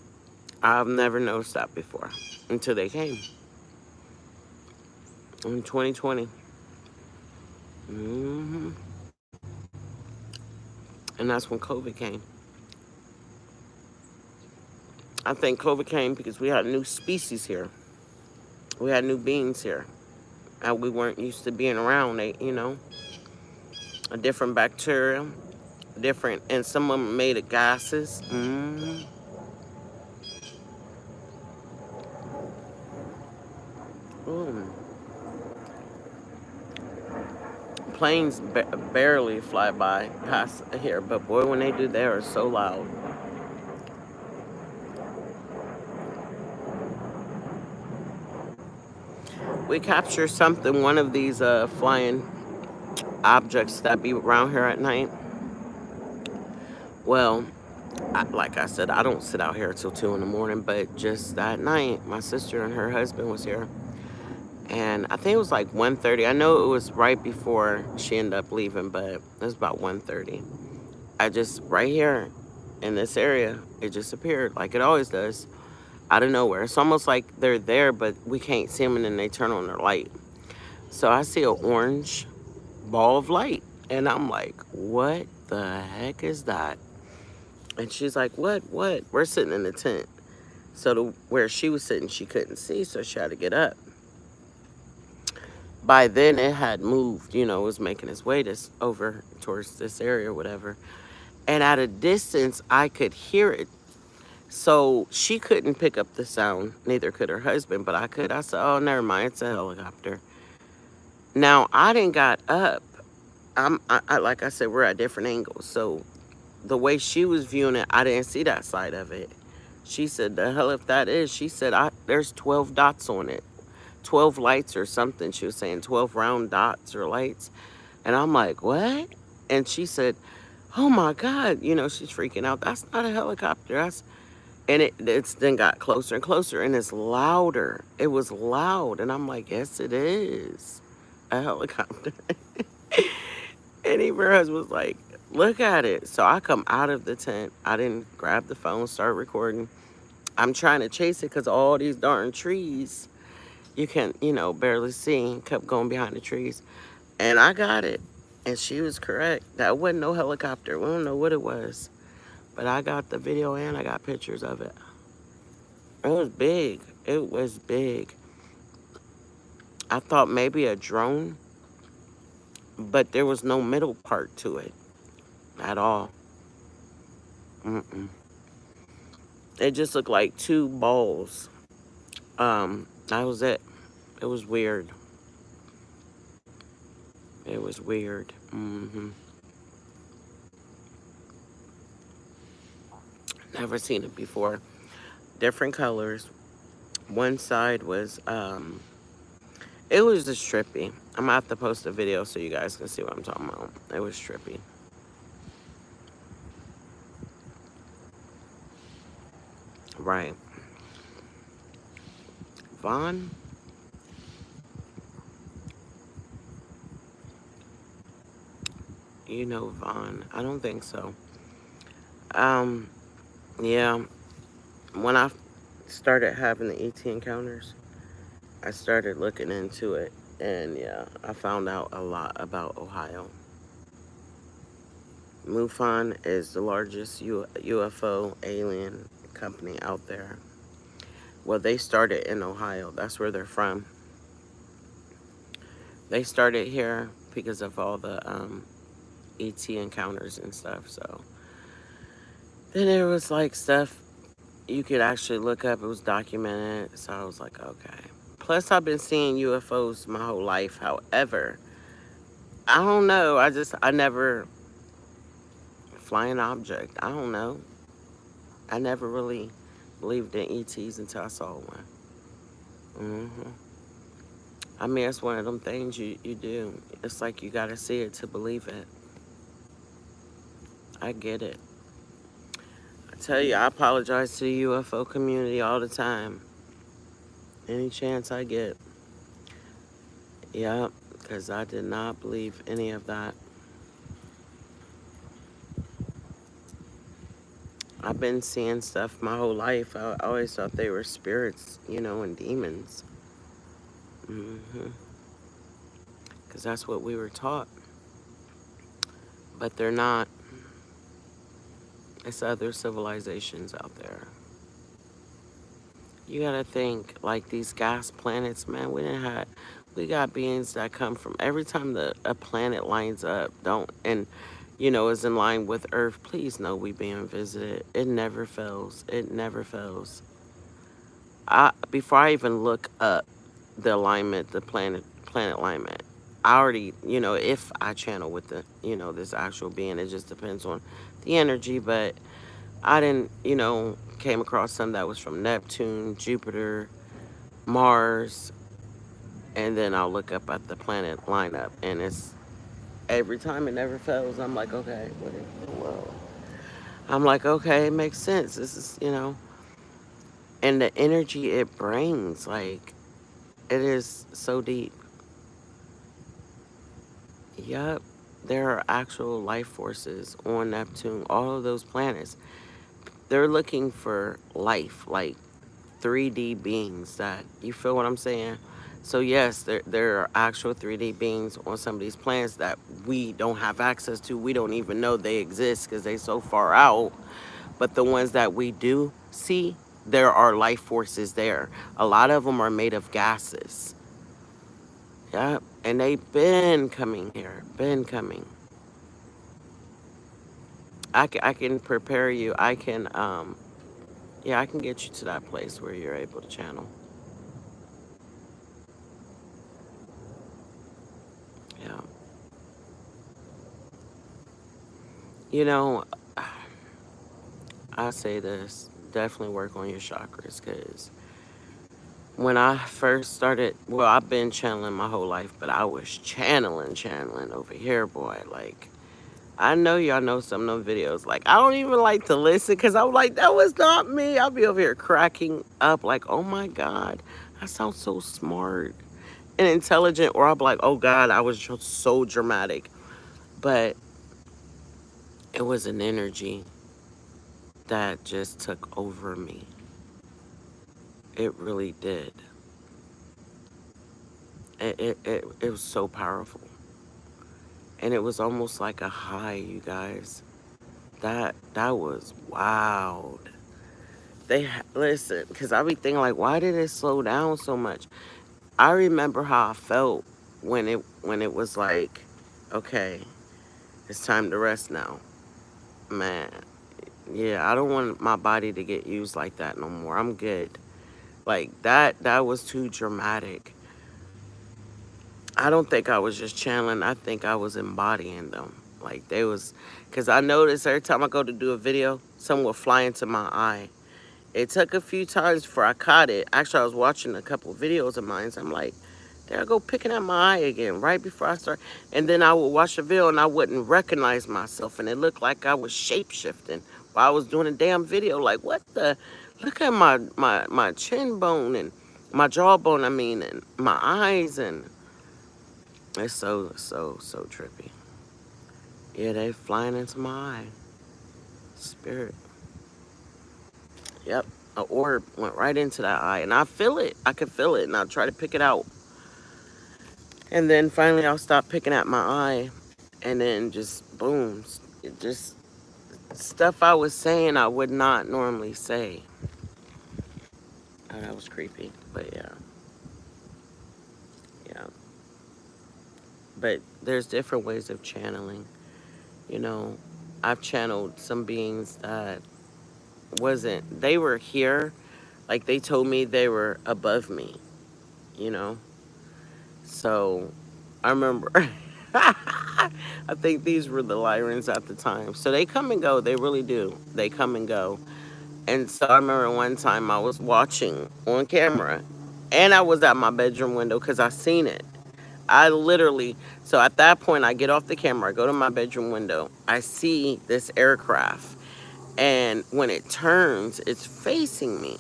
I've never noticed that before until they came in 2020. Hmm. And that's when COVID came. I think COVID came because we had new species here. We had new beings here. And we weren't used to being around. A different bacteria, different, and some of them made of gases. Mm-hmm. Ooh. Planes barely fly by past here, but boy, when they do, they are so loud. We captured something, one of these flying objects that be around here at night. Well, like I said, I don't sit out here till 2 in the morning, but just that night, my sister and her husband was here. And I think it was like 1:30. I know it was right before she ended up leaving, but it was about 1:30. I just, right here in this area, it just appeared like it always does, out of nowhere. It's almost like they're there, but we can't see them, and then they turn on their light. So I see an orange ball of light, and I'm like, what the heck is that? And she's like, what? We're sitting in the tent. So where she was sitting, she couldn't see, so she had to get up. By then it had moved, it was making its way over towards this area or whatever. And at a distance, I could hear it. So she couldn't pick up the sound, neither could her husband, but I could. I said, oh, never mind, it's a helicopter. Now, I didn't got up. Like I said, we're at different angles. So the way she was viewing it, I didn't see that side of it. She said, the hell if that is, she said, there's 12 dots on it. 12 lights or something. She was saying 12 round dots or lights. And I'm like, what? And she said, oh my God, she's freaking out. That's not a helicopter. And it's then got closer and closer and it's louder. It was loud. And I'm like, yes, it is a helicopter. And even her husband was like, look at it. So I come out of the tent. I didn't grab the phone, start recording. I'm trying to chase it because all these darn trees you can, barely see. Kept going behind the trees. And I got it. And she was correct. That wasn't no helicopter. We don't know what it was. But I got the video and I got pictures of it. It was big. It was big. I thought maybe a drone, but there was no middle part to it at all. Mm-mm. It just looked like two balls. That was it. It was weird. It was weird. Never seen it before. Different colors. One side was, it was just trippy. I'm gonna have to post a video so you guys can see what I'm talking about. It was trippy. Right. Vaughn? You know Vaughn. I don't think so. Um, yeah. When I started having the ET encounters, I started looking into it. And yeah, I found out a lot about Ohio. MUFON is the largest UFO alien company out there. Well, they started in Ohio. That's where they're from. They started here because of all the ET encounters and stuff. So then there was like stuff you could actually look up. It was documented. So I was like, okay. Plus, I've been seeing UFOs my whole life. However, I don't know. I never flying object. I don't know. I never really believed in ETs until I saw one. hmm I mean, it's one of them things you do. It's like you gotta see it to believe it. I get it. I tell you, I apologize to the UFO community all the time. Any chance I get. Yep, because I did not believe any of that. I've been seeing stuff my whole life. I always thought they were spirits, and demons. Because that's what we were taught. But they're not. It's other civilizations out there. You gotta think, like these gas planets, man, we got beings that come from every time a planet lines up, is in line with Earth, please know we being visited. It never fails. It never fails. Before I even look up the alignment, the planet alignment, I already, if I channel with this actual being, it just depends on the energy, but I didn't, came across some that was from Neptune, Jupiter, Mars, and then I'll look up at the planet lineup, and it's every time it never fails. I'm like, okay, what in the world? I'm like, okay, it makes sense. This is, and the energy it brings, like, it is so deep. Yup, there are actual life forces on Neptune, all of those planets. They're looking for life, like 3D beings that, you feel what I'm saying? So yes, there are actual 3D beings on some of these planets that we don't have access to. We don't even know they exist because they're so far out. But the ones that we do see, there are life forces there. A lot of them are made of gases. Yeah, and they been coming here, been coming. I can prepare you. I can, yeah, I can get you to that place where you're able to channel. Yeah. You know, I say this, definitely work on your chakras because when I first started, well, I've been channeling my whole life, but I was channeling over here, boy. Like, I know y'all know some of them videos. Like, I don't even like to listen because I'm like, that was not me. I'll be over here cracking up, like, oh my God, I sound so smart and intelligent. Or I'll be like, oh God, I was just so dramatic. But it was an energy that just took over me. It really did. It was so powerful. And it was almost like a high, you guys. That was wild. Listen, because I be thinking like, why did it slow down so much? I remember how I felt when it was like, okay, it's time to rest now, man. Yeah, I don't want my body to get used like that no more. I'm good. Like that was too dramatic. I don't think I was just channeling. I think I was embodying them. Like they was, because I noticed every time I go to do a video, some will fly into my eye. It took a few times before I caught it. Actually, I was watching a couple of videos of mine. So I'm like, there I go picking at my eye again right before I start. And then I would watch the video and I wouldn't recognize myself. And it looked like I was shape-shifting while I was doing a damn video. Like, what the? Look at my chin bone and my jawbone, I mean, and my eyes. And it's so trippy. Yeah, they flying into my eye. Spirit. Yep. An orb went right into that eye. And I feel it. I could feel it. And I try to pick it out. And then finally I'll stop picking at my eye. And then just boom. It just stuff I was saying I would not normally say. Oh, that was creepy. But yeah. Yeah. But there's different ways of channeling. You know, I've channeled some beings that they were here. Like they told me they were above me, you know? So I remember, I think these were the Lyrans at the time. So they come and go. They really do. They come and go. And so I remember one time I was watching on camera and I was at my bedroom window because I seen it. I literally, so at that point, I get off the camera, I go to my bedroom window, I see this aircraft. And when it turns, it's facing me.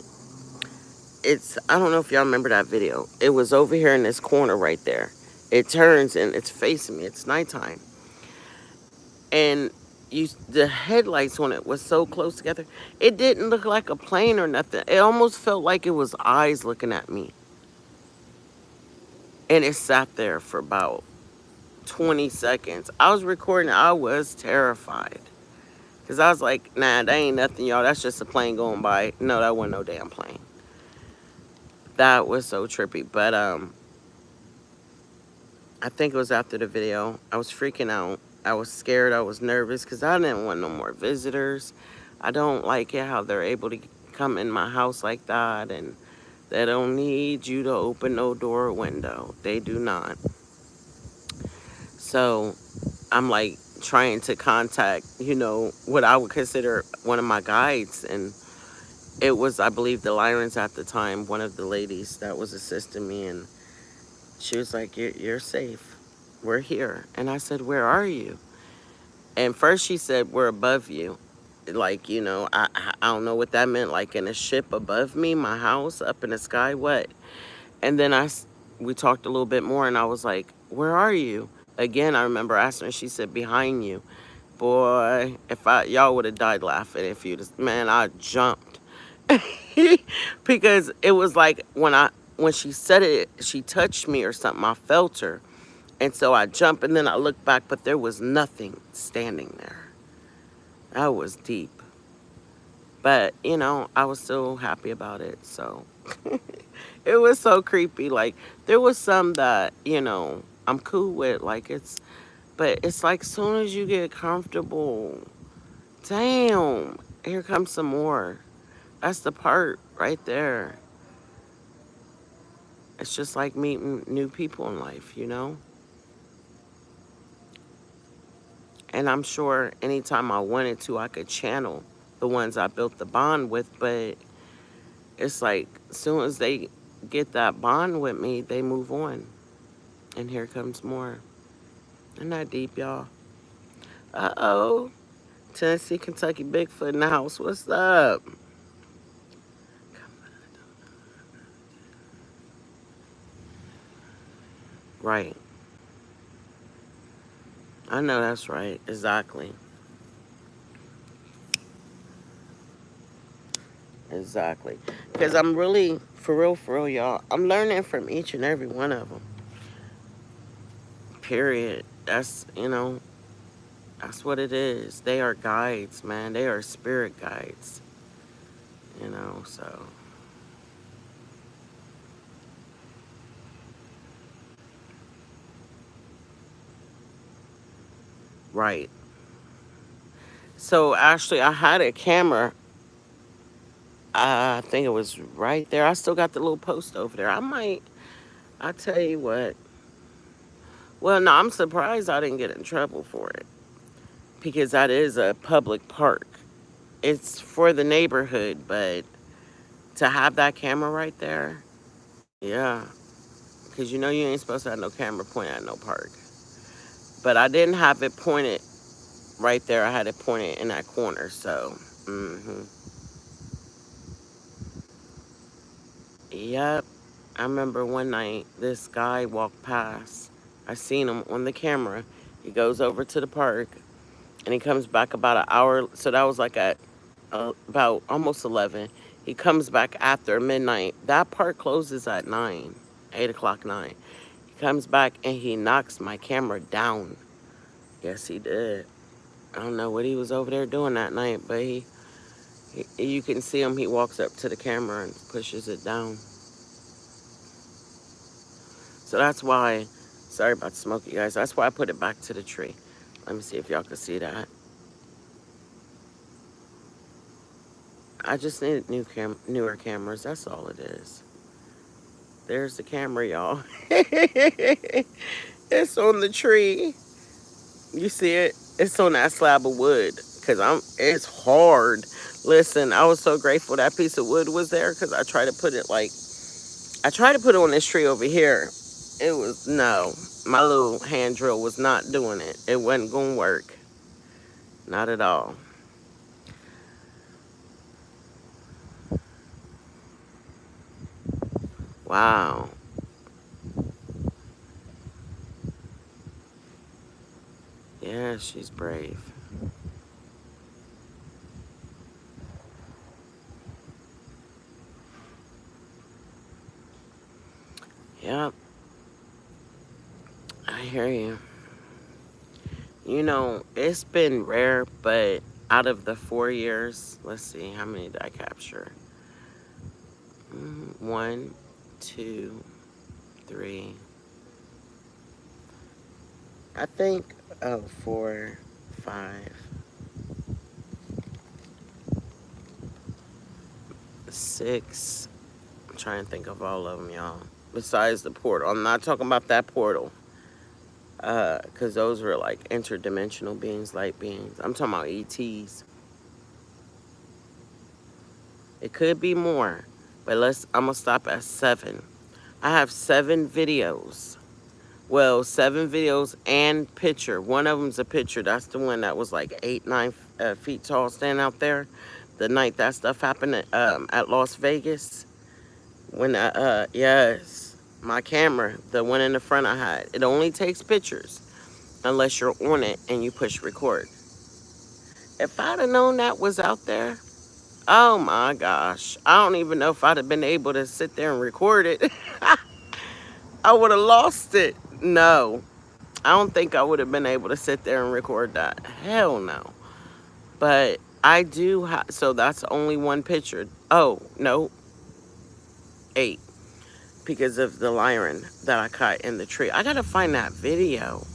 I don't know if y'all remember that video. It was over here in this corner right there. It turns and it's facing me. It's nighttime. And the headlights on it was so close together. It didn't look like a plane or nothing. It almost felt like it was eyes looking at me. And it sat there for about 20 seconds. I was recording. I was terrified. Because I was like, nah, that ain't nothing, y'all. That's just a plane going by. No, that wasn't no damn plane. That was so trippy. But I think it was after the video. I was freaking out. I was scared. I was nervous because I didn't want no more visitors. I don't like it how they're able to come in my house like that. And they don't need you to open no door or window. They do not. So I'm like trying to contact, what I would consider one of my guides. And it was, I believe, the Lyrans at the time, one of the ladies that was assisting me. And she was like, you're safe. We're here. And I said, where are you? And first she said, we're above you. Like, I don't know what that meant. Like in a ship above me, my house, up in the sky, what? And then we talked a little bit more and I was like, where are you? Again, I remember asking her, she said, behind you. Boy, if y'all would have died laughing if you just, man, I jumped. Because it was like when she said it, she touched me or something, I felt her. And so I jumped and then I looked back, but there was nothing standing there. That was deep. But, I was still happy about it, so. It was so creepy. Like, there was some that, I'm cool with. Like, but it's like, soon as you get comfortable, damn, here comes some more. That's the part right there. It's just like meeting new people in life. And I'm sure anytime I wanted to, I could channel the ones I built the bond with. But it's like, as soon as they get that bond with me, they move on. And here comes more. Isn't that deep, y'all? Uh-oh. Tennessee, Kentucky, Bigfoot in the house. What's up? Right. I know that's right. Exactly. Exactly. Because I'm really, for real, y'all, I'm learning from each and every one of them. Period. That's what it is. They are guides, man. They are spirit guides, so. Right. So, actually, I had a camera. I think it was right there. I still got the little post over there. I tell you what. Well, no, I'm surprised I didn't get in trouble for it because that is a public park. It's for the neighborhood, but to have that camera right there, yeah, because you ain't supposed to have no camera pointed at no park. But I didn't have it pointed right there. I had it pointed in that corner. So, yep. I remember one night this guy walked past. I seen him on the camera. He goes over to the park and he comes back about an hour. So that was like at about almost 11. He comes back after midnight. That park closes at 9, 8 o'clock, 9. He comes back and he knocks my camera down. Yes, he did. I don't know what he was over there doing that night, but you can see him. He walks up to the camera and pushes it down. So that's why, sorry about the smoke, you guys. That's why I put it back to the tree. Let me see if y'all can see that. I just needed newer cameras. That's all it is. There's the camera, y'all. It's on the tree. You see it? It's on that slab of wood. It's hard. Listen, I was so grateful that piece of wood was there because I tried to put it on this tree over here. No, my little hand drill was not doing it. It wasn't going to work. Not at all. Wow. Yeah, she's brave. Yep, I hear you. It's been rare, but out of the 4 years, let's see, how many did I capture? One, two, three. I think, four, five, six. I'm trying to think of all of them, y'all. Besides the portal. I'm not talking about that portal. Because those were like interdimensional beings, light beings. I'm talking about ETs. It could be more, but I'm gonna stop at 7. I have 7 videos. Well, 7 videos and picture. One of them's a picture. That's the one that was like 8, 9 feet tall, standing out there. The night that stuff happened at Las Vegas. Yes, my camera, the one in the front I had. It only takes pictures unless you're on it and you push record. If I'd have known that was out there, oh my gosh. I don't even know if I'd have been able to sit there and record it. I would have lost it. No, I don't think I would have been able to sit there and record that. Hell no. But I do have, so that's only one picture. Oh, no, 8. because of the lion that I caught in the tree. I gotta find that video,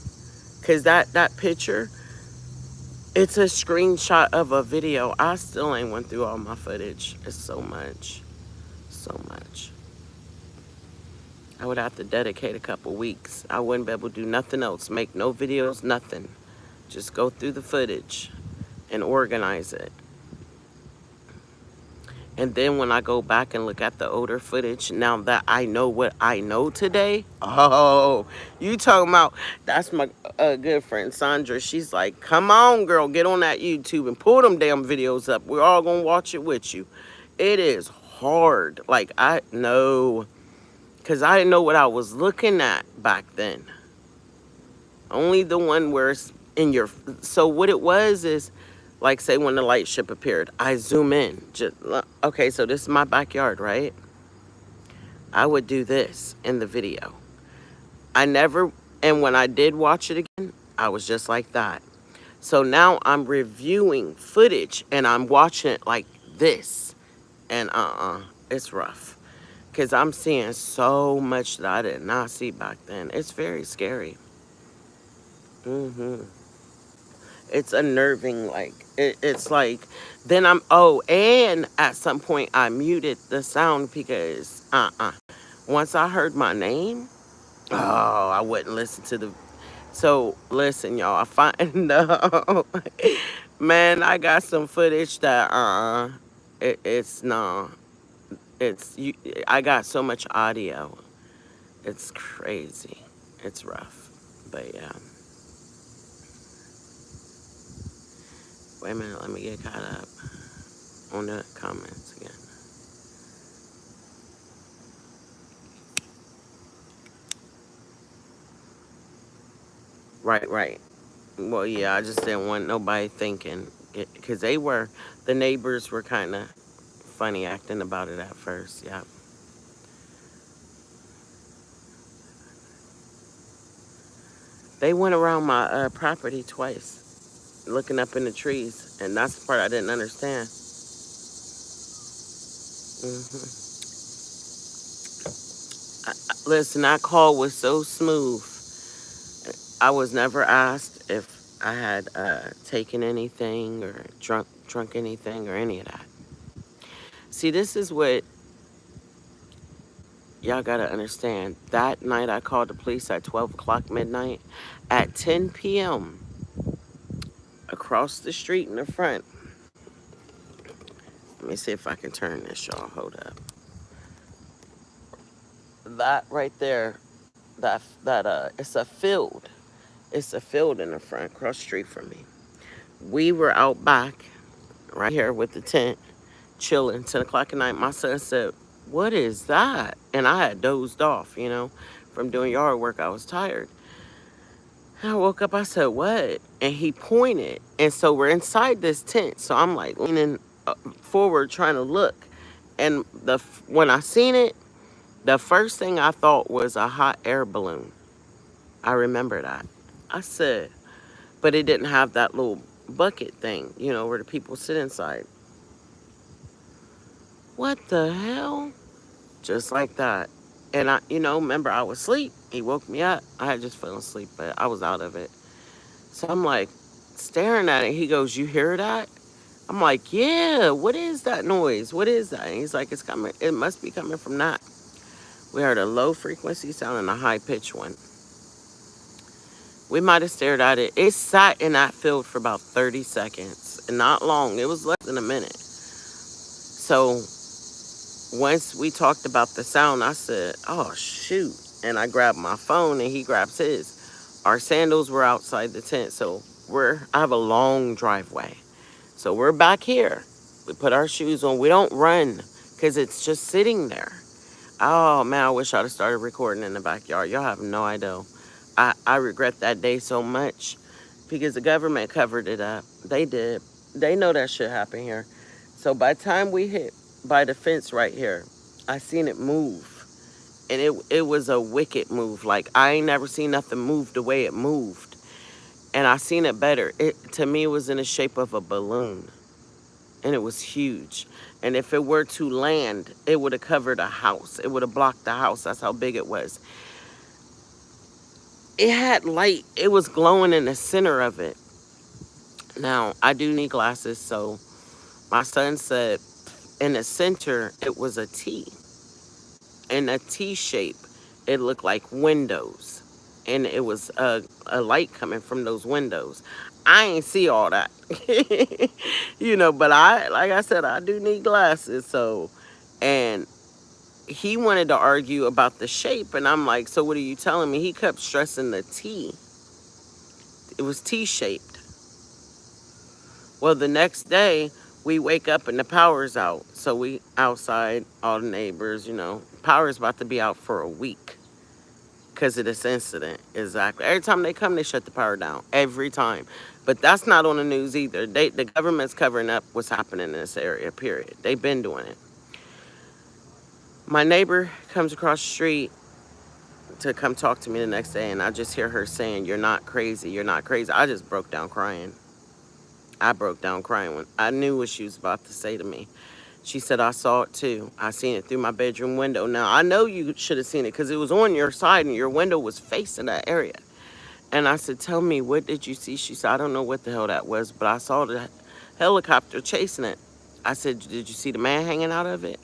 because that picture, it's a screenshot of a video. I still ain't went through all my footage. It's so much. So much. I would have to dedicate a couple weeks. I wouldn't be able to do nothing else. Make no videos, nothing. Just go through the footage and organize it. And then when I go back and look at the older footage, now that I know what I know today, oh, you talking about, that's my good friend Sandra. She's like, come on, girl, get on that YouTube and pull them damn videos up. We're all going to watch it with you. It is hard. Like, I know, because I didn't know what I was looking at back then. Only the one where it's in your, so what it was is, like, say when the light ship appeared, I zoom in. Just, okay, so this is my backyard, right? I would do this in the video. I never, and when I did watch it again, I was just like that. So now I'm reviewing footage and I'm watching it like this. And it's rough. Because I'm seeing so much that I did not see back then. It's very scary. It's unnerving, like, it's like, then and at some point I muted the sound because, once I heard my name, I wouldn't listen to the, so, listen, y'all, I find, no, man, I got some footage that, I got so much audio, it's crazy, it's rough, but yeah. Wait a minute, let me get caught up on the comments again. Right. Well, yeah, I just didn't want nobody thinking, because the neighbors were kind of funny acting about it at first, yeah. They went around my property twice, looking up in the trees, and that's the part I didn't understand. Listen, that call was so smooth. I was never asked if I had taken anything or drunk anything or any of that. See, this is what y'all gotta understand. That night I called the police at 12 o'clock midnight. At 10 p.m., across the street in the front. Let me see if I can turn this, y'all. Hold up. That right there, it's a field. It's a field in the front, across the street from me. We were out back, right here with the tent, chilling. 10 o'clock at night, my son said, what is that? And I had dozed off, from doing yard work. I was tired. And I woke up, I said, what? And he pointed. And so we're inside this tent. So I'm like leaning forward trying to look. And when I seen it, the first thing I thought was a hot air balloon. I remember that. I said, but it didn't have that little bucket thing, where the people sit inside. What the hell? Just like that. And I, remember I was asleep. He woke me up. I had just fallen asleep, but I was out of it. So I'm like staring at it. He goes, you hear that? I'm like, yeah, what is that noise? What is that? And he's like, it's coming. It must be coming from that. We heard a low frequency sound and a high pitch one. We might have stared at it. It sat in that field for about 30 seconds. Not long. It was less than a minute. So once we talked about the sound, I said, oh, shoot. And I grabbed my phone and he grabs his. Our sandals were outside the tent. So I have a long driveway. So we're back here. We put our shoes on. We don't run because it's just sitting there. Oh, man, I wish I'd have started recording in the backyard. Y'all have no idea. I regret that day so much because the government covered it up. They did. They know that shit happened here. So by the time we hit by the fence right here, I seen it move. And it was a wicked move. Like, I ain't never seen nothing move the way it moved. And I seen it better. To me, it was in the shape of a balloon. and it was huge. And if it were to land, it would have covered a house. It would have blocked the house. That's how big it was. It had light. It was glowing in the center of it. Now, I do need glasses, so my son said in the center, it was a T. In a T shape, it looked like windows. And it was a light coming from those windows. I ain't see all that. But like I said, I do need glasses. So, and he wanted to argue about the shape. And I'm like, so what are you telling me? He kept stressing the T. It was T shaped. Well, the next day, we wake up and the power's out. So we outside, all the neighbors, power's about to be out for a week because of this incident. Exactly. Every time they come, they shut the power down. Every time. But that's not on the news either. The government's covering up what's happening in this area, period. They've been doing it. My neighbor comes across the street to come talk to me the next day, and I just hear her saying, "You're not crazy. You're not crazy." I just broke down crying. I broke down crying when I knew what she was about to say to me. She said, "I saw it too. I seen it through my bedroom window." Now, I know you should have seen it because it was on your side and your window was facing that area. And I said, "Tell me, what did you see?" She said, "I don't know what the hell that was, but I saw the helicopter chasing it." I said, "Did you see the man hanging out of it?"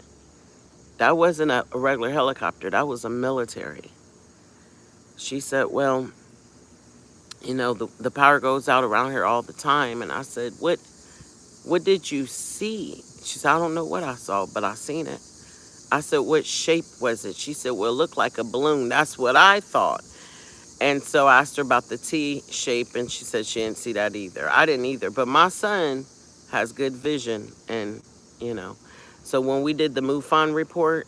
That wasn't a regular helicopter. That was a military. She said, "Well, the power goes out around here all the time." And I said, What did you see?" She said, "I don't know what I saw, but I seen it." I said, "What shape was it?" She said, "Well, it looked like a balloon." That's what I thought. And so I asked her about the T shape, and she said she didn't see that either. I didn't either. But my son has good vision, and, you know. So when we did the MUFON report,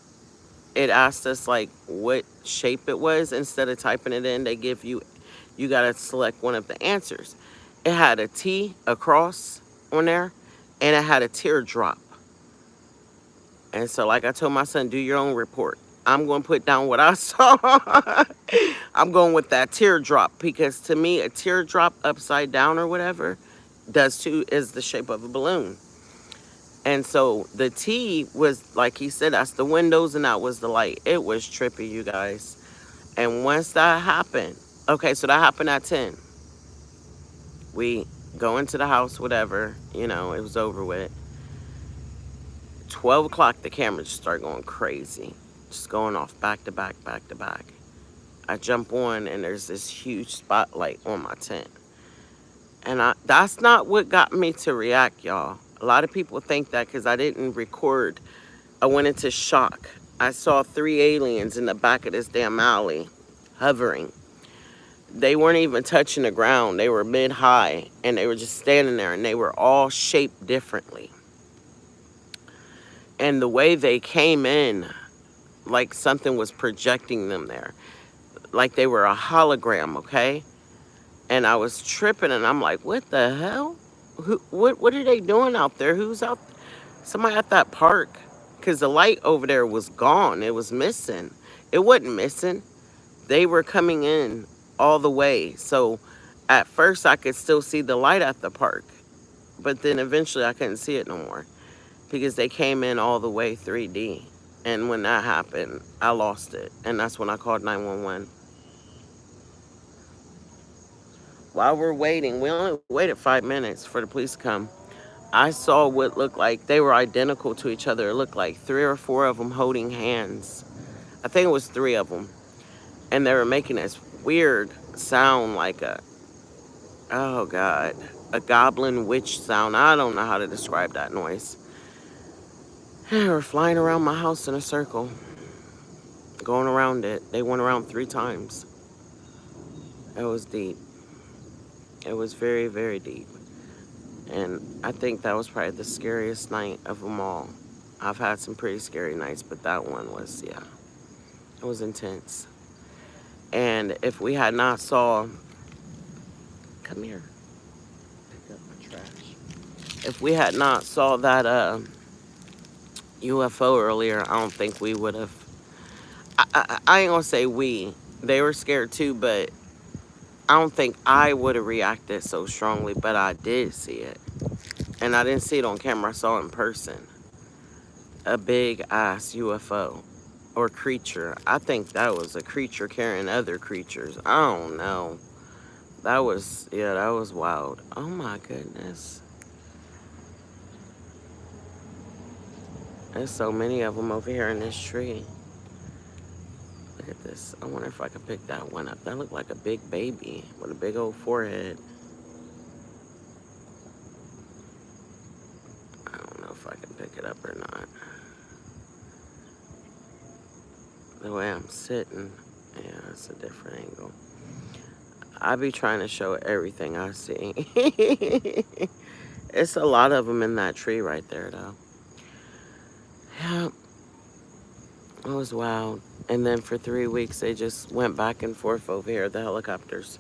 it asked us, like, what shape it was. Instead of typing it in, they give you got to select one of the answers. It had a T, a cross on there, and it had a teardrop. And so, like I told my son, do your own report. I'm going to put down what I saw. I'm going with that teardrop because to me, a teardrop upside down or whatever is the shape of a balloon. And so the T was, like he said, that's the windows and that was the light. It was trippy, you guys. And once that happened, okay, so that happened at 10. We go into the house, whatever, it was over with. 12 o'clock, the cameras just start going crazy. Just going off back to back, back to back. I jump on and there's this huge spotlight on my tent. And that's not what got me to react, y'all. A lot of people think that because I didn't record, I went into shock. I saw 3 aliens in the back of this damn alley, hovering. They weren't even touching the ground. They were mid-high, and they were just standing there, and they were all shaped differently. And the way they came in, like something was projecting them there. Like they were a hologram, okay? And I was tripping, and I'm like, what the hell? What are they doing out there? Who's out there? Somebody at that park? Because the light over there was gone. It was missing. It wasn't missing. They were coming in all the way. So at first I could still see the light at the park. But then eventually I couldn't see it no more. Because they came in all the way 3D. And when that happened, I lost it. And that's when I called 911. While we're waiting, we only waited 5 minutes for the police to come. I saw what looked like they were identical to each other. It looked like 3 or 4 of them holding hands. I think it was 3 of them. And they were making this weird sound like oh God, a goblin witch sound. I don't know how to describe that noise. They were flying around my house in a circle, going around it. They went around 3 times. It was deep. It was very, very deep. And I think that was probably the scariest night of them all. I've had some pretty scary nights, but that one was, yeah, it was intense. And if we had not saw, come here, pick up my trash. If we had not saw that UFO earlier, I don't think we would have. I ain't gonna say we. They were scared too, but I don't think I would have reacted so strongly. But I did see it. And I didn't see it on camera. I saw it in person. A big ass UFO or creature. I think that was a creature carrying other creatures. I don't know. That was, yeah, that was wild. Oh my goodness. There's so many of them over here in this tree. Look at this. I wonder if I could pick that one up. That looked like a big baby with a big old forehead. I don't know if I can pick it up or not. The way I'm sitting, yeah, it's a different angle. I be trying to show everything I see. It's a lot of them in that tree right there, though. Yeah, it was wild. And then for 3 weeks, they just went back and forth over here, the helicopters.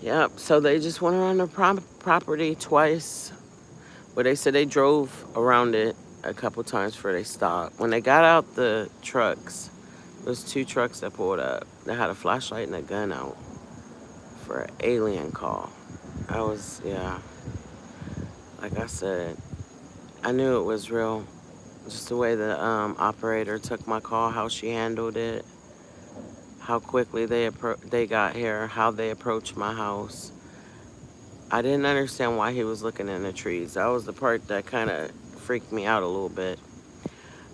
Yep, so they just went around the property twice. But they said they drove around it a couple times before they stopped. When they got out the trucks, there was 2 trucks that pulled up. They had a flashlight and a gun out for an alien call. I was, yeah, like I said, I knew it was real. Just the way the operator took my call, how she handled it, how quickly they got here, how they approached my house. I didn't understand why he was looking in the trees. That was the part that kind of freaked me out a little bit.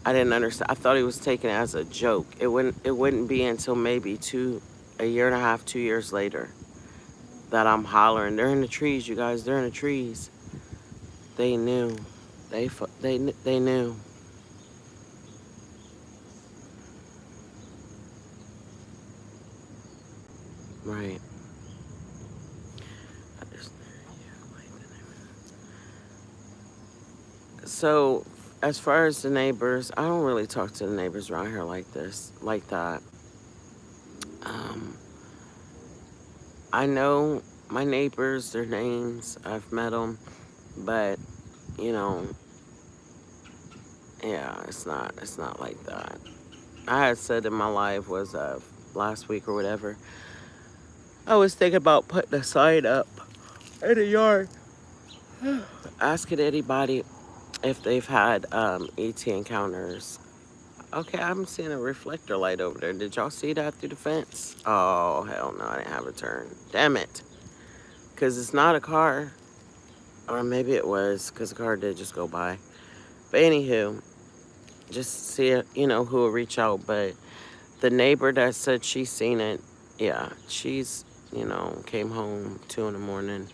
I didn't understand. I thought he was taking it as a joke. It wouldn't be until maybe a year and a half, 2 years later that I'm hollering, "They're in the trees, you guys. They're in the trees." They knew. They knew. Right. So, as far as the neighbors, I don't really talk to the neighbors around here like that. Um, I know my neighbors, their names, I've met them, but you know, yeah, it's not like that. I had said in my life was last week or whatever, I was thinking about putting a sign up in the yard, asking anybody if they've had ET encounters. Okay, I'm seeing a reflector light over there. Did y'all see that through the fence? Oh, hell no, I didn't have a turn. Damn it. Because it's not a car. Or maybe it was, because the car did just go by. But anywho, just see it, who will reach out. But the neighbor that said she's seen it, yeah, she's, came home 2 in the morning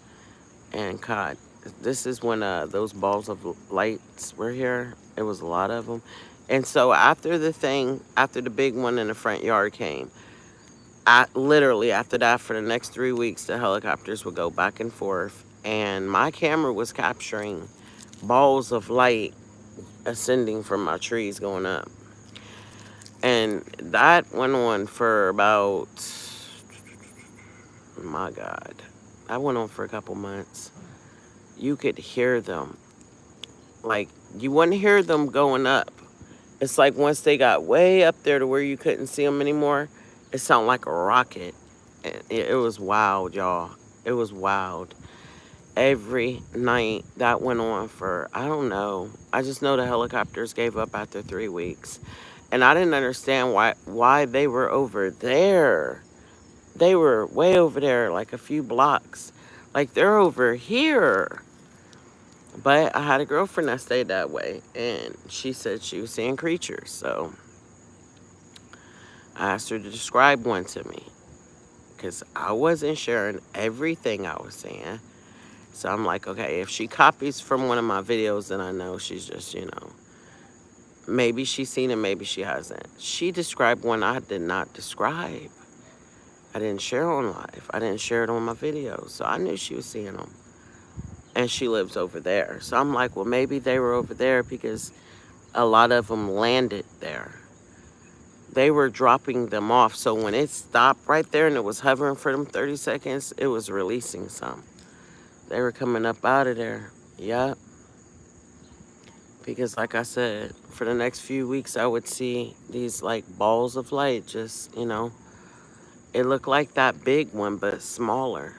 and caught. This is when those balls of lights were here. It was a lot of them. And so after the big one in the front yard came, literally after that, for the next 3 weeks, the helicopters would go back and forth. And my camera was capturing balls of light ascending from my trees going up. And that went on for about, my God, that went on for a couple months. You could hear them. Like, you wouldn't hear them going up. It's like once they got way up there to where you couldn't see them anymore, it sounded like a rocket. It was wild, y'all. It was wild. Every night that went on for, I don't know. I just know the helicopters gave up after 3 weeks. And I didn't understand why they were over there. They were way over there, like a few blocks. Like, they're over here. But I had a girlfriend that stayed that way, and she said she was seeing creatures. So I asked her to describe one to me, because I wasn't sharing everything I was seeing. So I'm like, okay, if she copies from one of my videos, then I know she's just, maybe she's seen it, maybe she hasn't. She described one I did not describe. I didn't share on live. I didn't share it on my videos. So I knew she was seeing them. And she lives over there. So I'm like, well, maybe they were over there because a lot of them landed there. They were dropping them off. So when it stopped right there and it was hovering for them 30 seconds, it was releasing some. They were coming up out of there. Yep. Because like I said, for the next few weeks, I would see these like balls of light just, it looked like that big one, but smaller.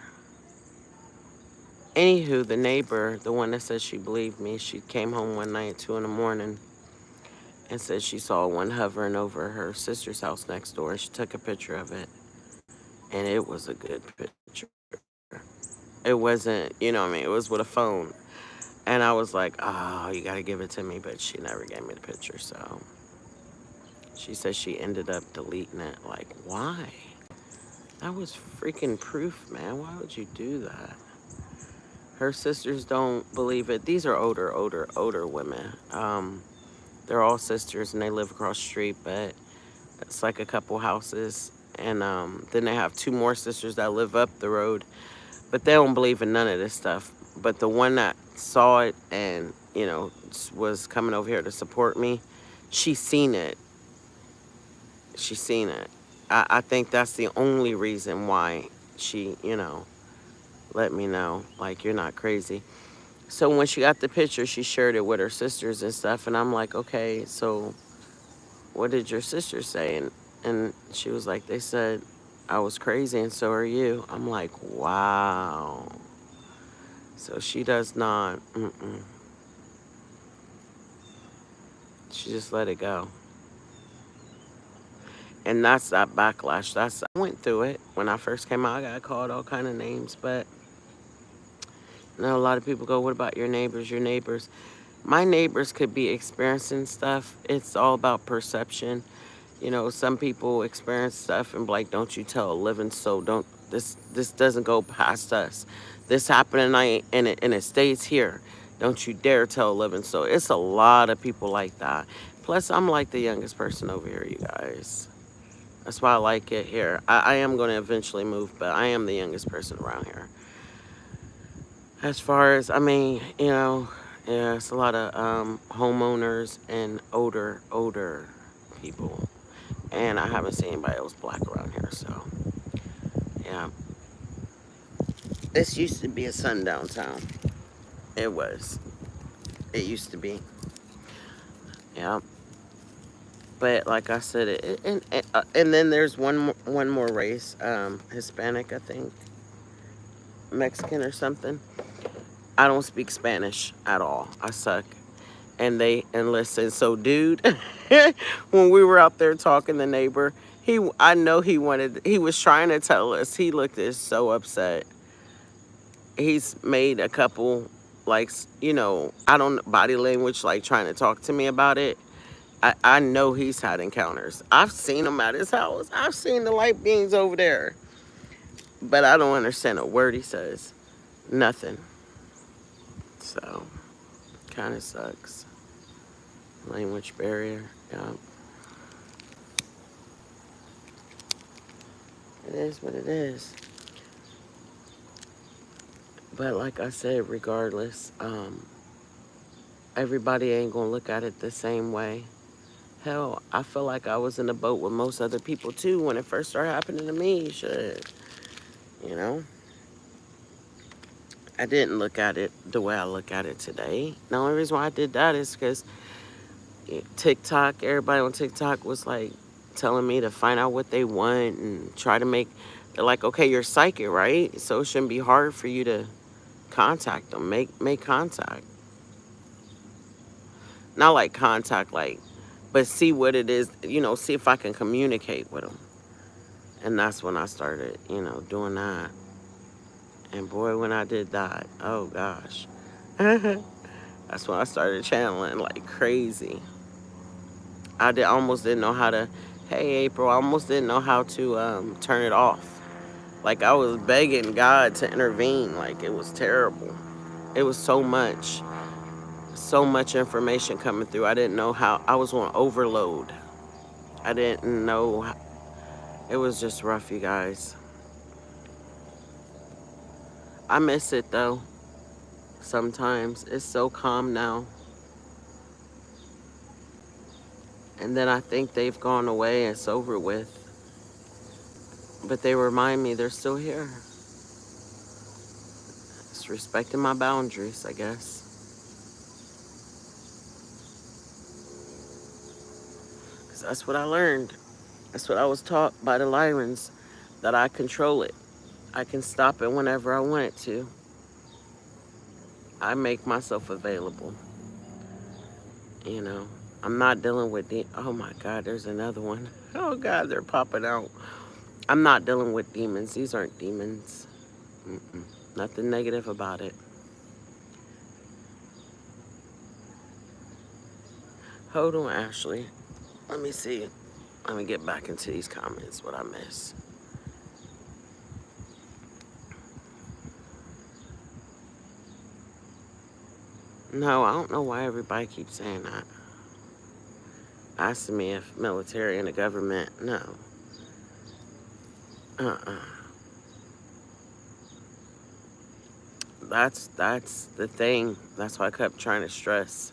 Anywho, the neighbor, the one that said she believed me, she came home one night at 2 in the morning and said she saw one hovering over her sister's house next door. And she took a picture of it, and it was a good picture. It wasn't, it was with a phone. And I was like, oh, you got to give it to me. But she never gave me the picture. So she said she ended up deleting it. Like, why? That was freaking proof, man. Why would you do that? Her sisters don't believe it. These are older women. They're all sisters and they live across the street, but it's like a couple houses. And then they have two more sisters that live up the road, but they don't believe in none of this stuff. But the one that saw it and, was coming over here to support me, she's seen it. She's seen it. I think that's the only reason why she, let me know, like, you're not crazy. So when she got the picture, she shared it with her sisters and stuff. And I'm like, okay, so what did your sisters say? And she was like, they said I was crazy and so are you. I'm like, wow. So she does not, she just let it go. And that's that backlash. I went through it. When I first came out, I got called all kind of names. But a lot of people go, what about your neighbors? Your neighbors. My neighbors could be experiencing stuff. It's all about perception. Some people experience stuff and be like, don't you tell a living soul. This doesn't go past us. This happened tonight and it stays here. Don't you dare tell a living soul. It's a lot of people like that. Plus, I'm like the youngest person over here, you guys. That's why I like it here. I am going to eventually move, but I am the youngest person around here. As far as, yeah, it's a lot of homeowners and older people. And I haven't seen anybody else black around here, so, yeah. This used to be a sundown town. It was. It used to be. Yeah. But like I said, and then there's one more race, Hispanic, I think, Mexican or something. I don't speak Spanish at all. I suck. And listen, so dude, when we were out there talking, the neighbor, I know he was trying to tell us. He looked so upset. He's made a couple, like, body language, like trying to talk to me about it. I know he's had encounters. I've seen him at his house. I've seen the light beings over there. But I don't understand a word he says. Nothing. So, kind of sucks. Language barrier. Yeah. It is what it is. But like I said, regardless, everybody ain't gonna look at it the same way. Hell, I feel like I was in a boat with most other people too when it first started happening to me. Shit, you know? I didn't look at it the way I look at it today. The only reason why I did that is because TikTok, everybody on TikTok was like telling me to find out what they want and try to they're like, okay, you're psychic, right? So it shouldn't be hard for you to contact them, make contact. Not like contact, but see what it is, see if I can communicate with them. And that's when I started, doing that. And boy, when I did that, oh gosh. That's when I started channeling like crazy. Almost didn't know how to, hey April, I almost didn't know how to turn it off. Like I was begging God to intervene. Like it was terrible. It was so much information coming through. I didn't know how, I was on overload. I didn't know, it was just rough, you guys. I miss it though. Sometimes it's so calm now. And then I think they've gone away, it's over with. But they remind me they're still here. It's respecting my boundaries, I guess. 'Cause that's what I learned. That's what I was taught by the Lyrans, that I control it. I can stop it whenever I want it to. I make myself available. You know, I'm not dealing with oh my God, there's another one. Oh God, they're popping out. I'm not dealing with demons. These aren't demons. Mm-mm. Nothing negative about it. Hold on, Ashley. Let me see. Let me get back into these comments, what I missed. No, I don't know why everybody keeps saying that. Asking me if military and the government, no. Uh-uh. That's the thing. That's why I kept trying to stress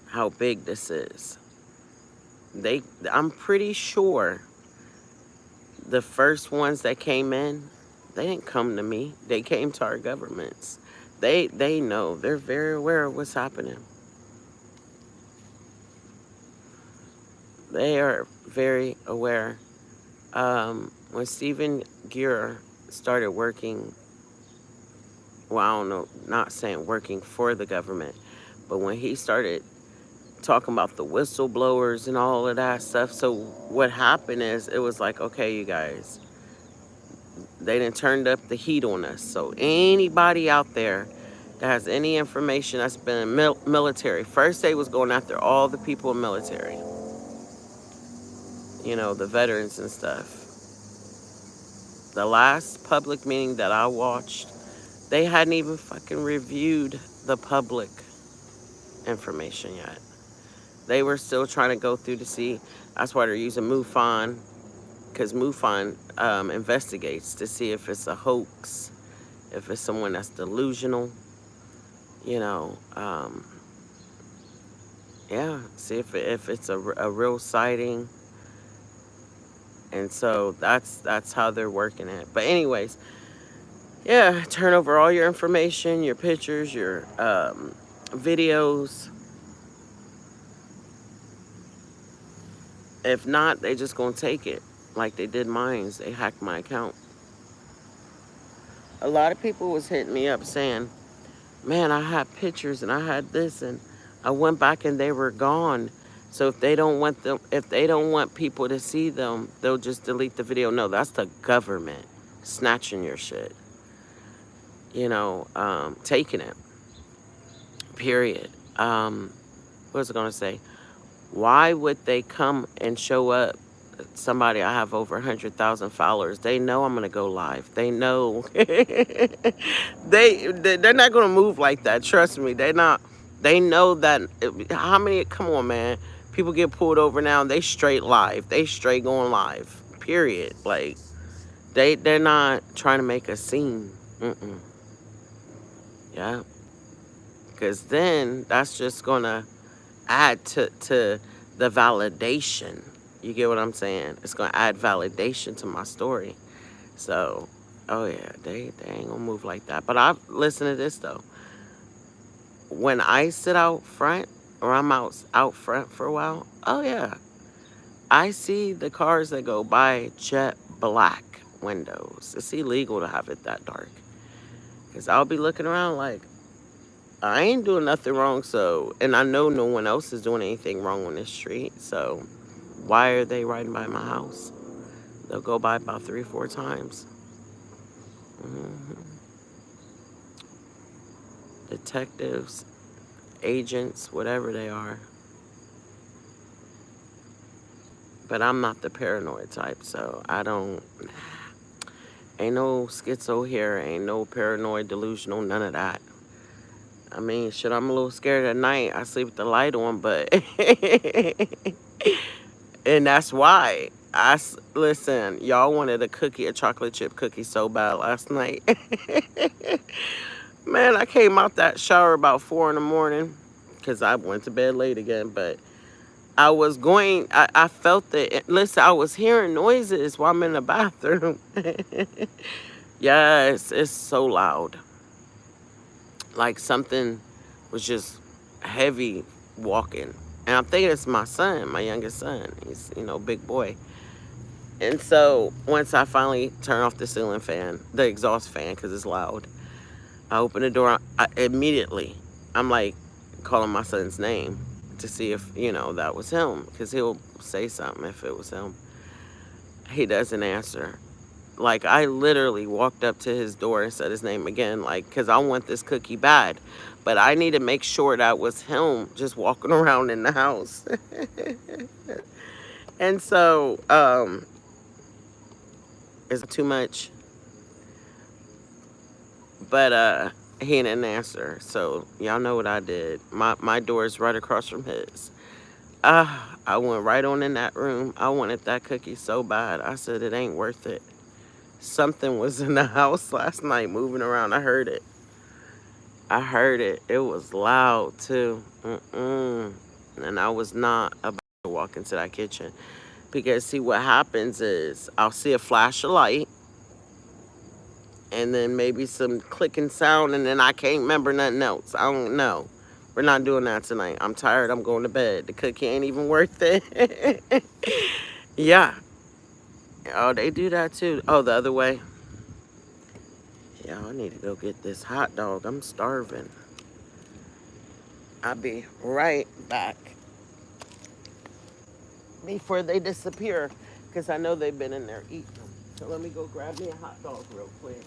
how big this is. I'm pretty sure the first ones that came in, they didn't come to me. They came to our governments. They know. They're very aware of what's happening. They are very aware. When Stephen Gear started working, well, I don't know, not saying working for the government, but when he started talking about the whistleblowers and all of that stuff, so what happened is it was like, okay, you guys, they done turned up the heat on us. So anybody out there that has any information that's been in military, first they was going after all the people in military, you know, the veterans and stuff. The last public meeting that I watched, they hadn't even fucking reviewed the public information yet. They were still trying to go through to see. That's why they're using MUFON, because MUFON investigates to see if it's a hoax, if it's someone that's delusional, you know. Yeah, see if it's a real sighting. And so that's how they're working it. But anyways, yeah, turn over all your information, your pictures, your videos. If not, they just gonna take it like they did mine. They hacked my account. A lot of people was hitting me up saying, man, I had pictures and I had this, and I went back and they were gone. So if they don't want them, if they don't want people to see them, they'll just delete the video. No, that's the government snatching your shit. You know, taking it. Period. What was I gonna say? Why would they come and show up? Somebody, I have over 100,000 followers. They know I'm gonna go live. They know. They're not gonna move like that. Trust me. They're not. They know that. How many? Come on, man. People get pulled over now. And they straight live. They straight going live. Period. Like they're not trying to make a scene. Mm-mm. Yeah. Because then that's just gonna add to the validation. You get what I'm saying? It's gonna add validation to my story. So, oh yeah, they ain't gonna move like that. But listen to this though. When I sit out front, or I'm out front for a while, oh yeah, I see the cars that go by jet black windows. It's illegal to have it that dark. Cause I'll be looking around like, I ain't doing nothing wrong, so, and I know no one else is doing anything wrong on this street, so why are they riding by my house? They'll go by about 3 or 4 times. Mm-hmm. Detectives, agents, whatever they are. But I'm not the paranoid type, so I don't, ain't no schizo here, ain't no paranoid, delusional, none of that. I mean, shit, I'm a little scared at night. I sleep with the light on, but... and that's why. Listen, y'all wanted a chocolate chip cookie so bad last night. Man, I came out that shower about 4 in the morning because I went to bed late again, but I was going, I felt it. Listen, I was hearing noises while I'm in the bathroom. Yes, it's so loud. Like something was just heavy walking. And I'm thinking it's my son, my youngest son. He's, big boy. And so once I finally turn off the ceiling fan, the exhaust fan, because it's loud, I open the door. Immediately, I'm like calling my son's name to see if, that was him, because he'll say something if it was him. He doesn't answer. Like, I literally walked up to his door and said his name again, like, because I want this cookie bad. But I need to make sure that was him just walking around in the house. And so, it's not too much, but he didn't answer. So, y'all know what I did. My door is right across from his. I went right on in that room. I wanted that cookie so bad. I said, it ain't worth it. Something was in the house last night moving around. I heard it. I heard it. It was loud too. And I was not about to walk into that kitchen. Because see, what happens is I'll see a flash of light and then maybe some clicking sound, and then I can't remember nothing else. I don't know. We're not doing that tonight. I'm tired. I'm going to bed. The cookie ain't even worth it. Yeah. Oh, they do that too. Oh, the other way. Yeah, I need to go get this hot dog. I'm starving. I'll be right back before they disappear, because I know they've been in there eating them. So let me go grab me a hot dog real quick.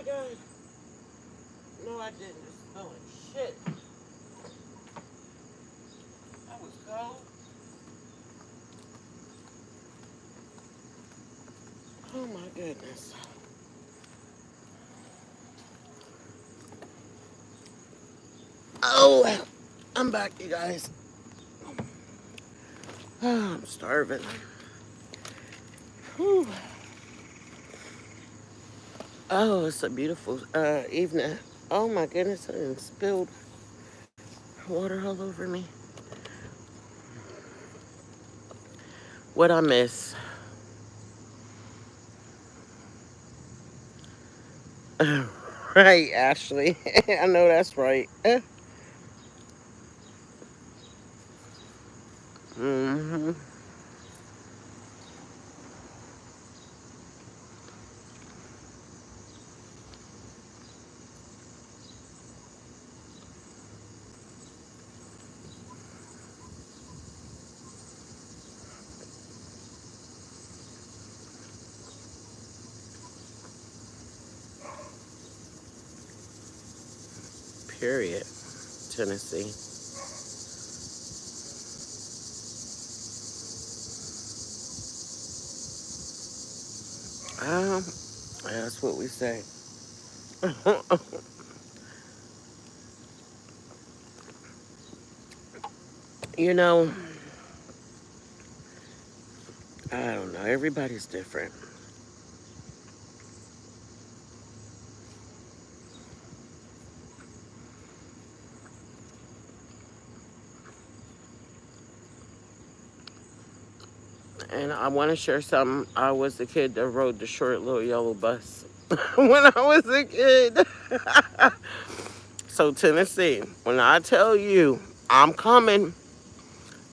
God. No, I didn't. Just smelling shit. That was cold. Oh my goodness. Oh, I'm back, you guys. Oh, I'm starving. Whew. Oh, it's a beautiful evening. Oh my goodness, I done spilled water all over me. What I miss? Right, Ashley. I know that's right. Hmm. Period. Tennessee. Um, that's what we say. You know, I don't know. Everybody's different. And I want to share something. I was the kid that rode the short little yellow bus when I was a kid. So, Tennessee, when I tell you I'm coming,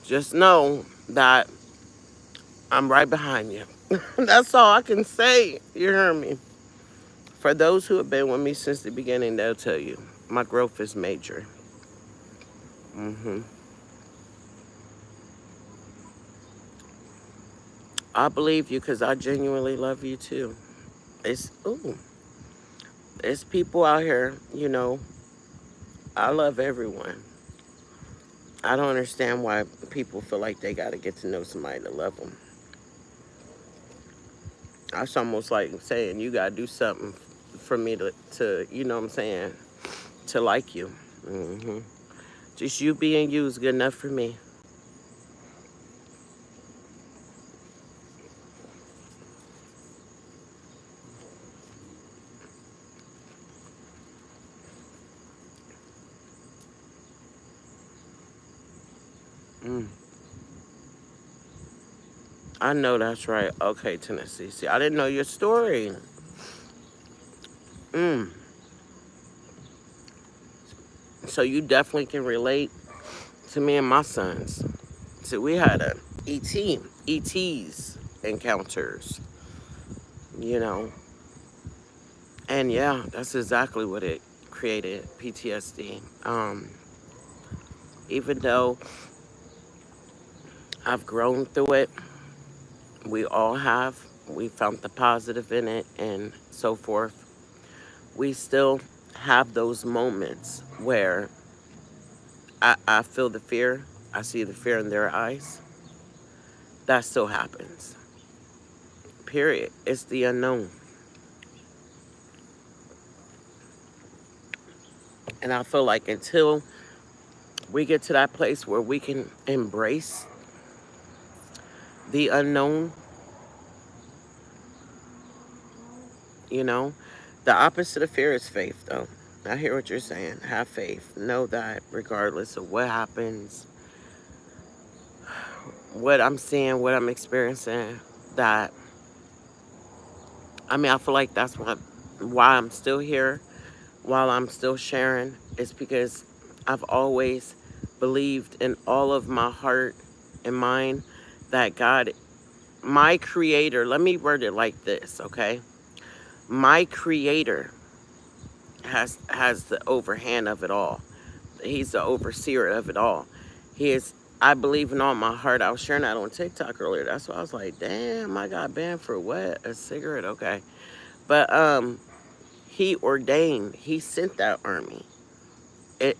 just know that I'm right behind you. That's all I can say. You hear me? For those who have been with me since the beginning, they'll tell you my growth is major. Hmm. I believe you because I genuinely love you too. Ooh, it's people out here, I love everyone. I don't understand why people feel like they got to get to know somebody to love them. That's almost like saying you got to do something for me to, you know what I'm saying, to like you. Hmm. Just you being you is good enough for me. Mm. I know that's right. Okay, Tennessee. See, I didn't know your story. Mm. So you definitely can relate to me and my sons. So we had a ETs encounters, you know. And yeah, that's exactly what it created, PTSD. Even though I've grown through it, we all have. We found the positive in it and so forth. We still have those moments where I feel the fear. I see the fear in their eyes. That still happens. Period. It's the unknown. And I feel like until we get to that place where we can embrace the unknown, you know, the opposite of fear is faith, though. I hear what you're saying. Have faith. Know that regardless of what happens, what I'm seeing, what I'm experiencing, that, I mean, I feel like that's why I'm still here, while I'm still sharing, is because I've always believed in all of my heart and mind that God, my creator, let me word it like this, okay? My creator has the overhand of it all. He's the overseer of it all. He is, I believe in all my heart. I was sharing that on TikTok earlier. That's why I was like, damn, I got banned for what? A cigarette? Okay. But He ordained, he sent that army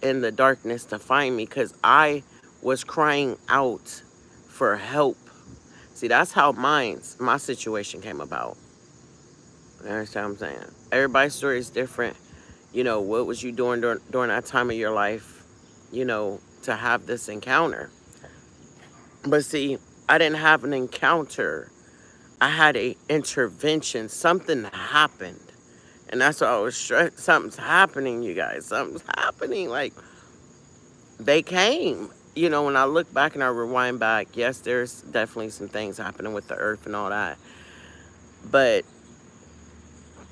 in the darkness to find me because I was crying out for help. See, that's how my situation came about. You understand what I'm saying? Everybody's story is different. You know, what was you doing during that time of your life, you know, to have this encounter? But see, I didn't have an encounter. I had a intervention. Something happened. And that's why I was stressed. Something's happening, you guys. Something's happening. Like, they came. You know, when I look back and I rewind back, yes, there's definitely some things happening with the earth and all that. But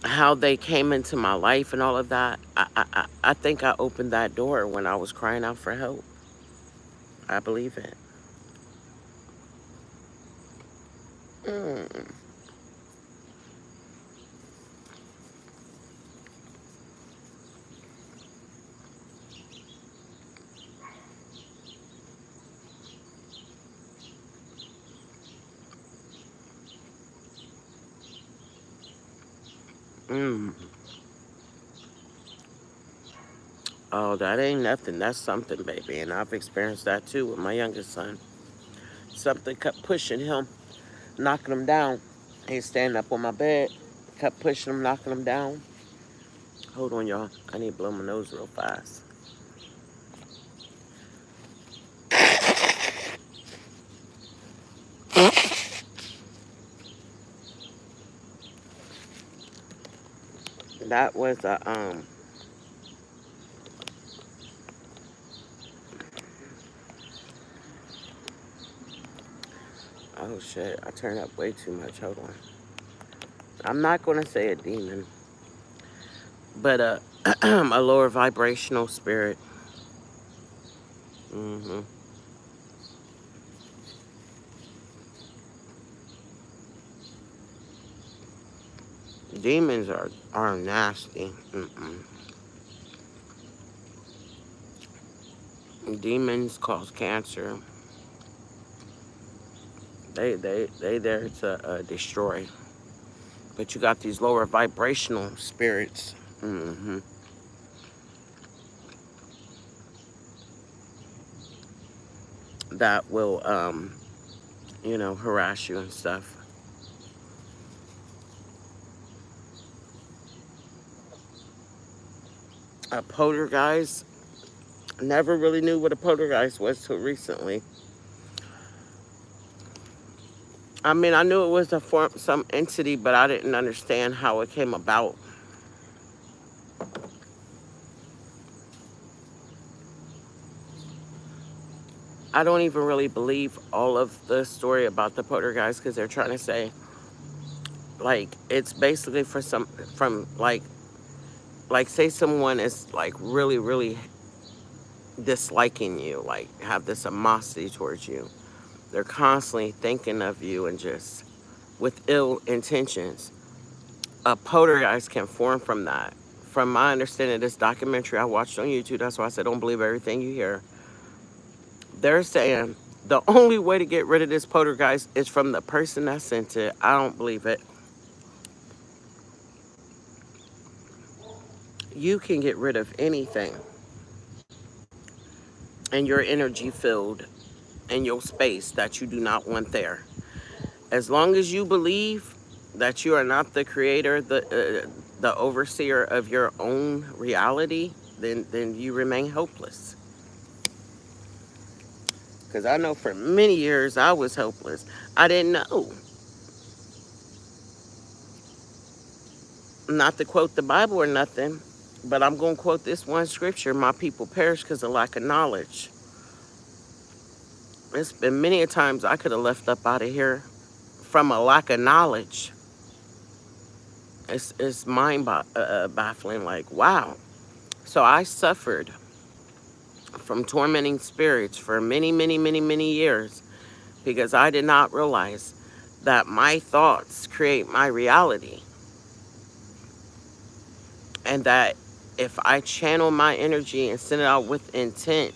how they came into my life and all of that, I think I opened that door when I was crying out for help. I believe it. Mm. Mm. Oh, that ain't nothing. That's something, baby. And I've experienced that too with my youngest son. Something kept pushing him, knocking him down. He's standing up on my bed, kept pushing him, knocking him down. Hold on, y'all. I need to blow my nose real fast. That was a. Oh shit! I turned up way too much. Hold on. I'm not gonna say a demon, but a lower vibrational spirit. Hmm. Demons are nasty. Mm-mm. Demons cause cancer. They there to destroy. But you got these lower vibrational spirits. Hmm. That will you know, harass you and stuff. A poltergeist. Never really knew what a poltergeist was till recently. I mean, I knew it was a form, some entity, but I didn't understand how it came about. I don't even really believe all of the story about the poltergeist because they're trying to say, like, it's basically for some, from like say someone is like really, really disliking you, like have this animosity towards you. They're constantly thinking of you and just with ill intentions. A poltergeist can form from that. From my understanding of this documentary I watched on YouTube, that's why I said don't believe everything you hear. They're saying the only way to get rid of this poltergeist is from the person that sent it. I don't believe it. You can get rid of anything in your energy field, in your space that you do not want there. As long as you believe that you are not the creator, the overseer of your own reality, then you remain hopeless. Because I know for many years I was hopeless. I didn't know. Not to quote the Bible or nothing, but I'm going to quote this one scripture: my people perish because of lack of knowledge. It's been many a times I could have left up out of here from a lack of knowledge. It's mind baffling. Like, wow. So I suffered from tormenting spirits for many, many, many, many years because I did not realize that my thoughts create my reality, and that if I channel my energy and send it out with intent,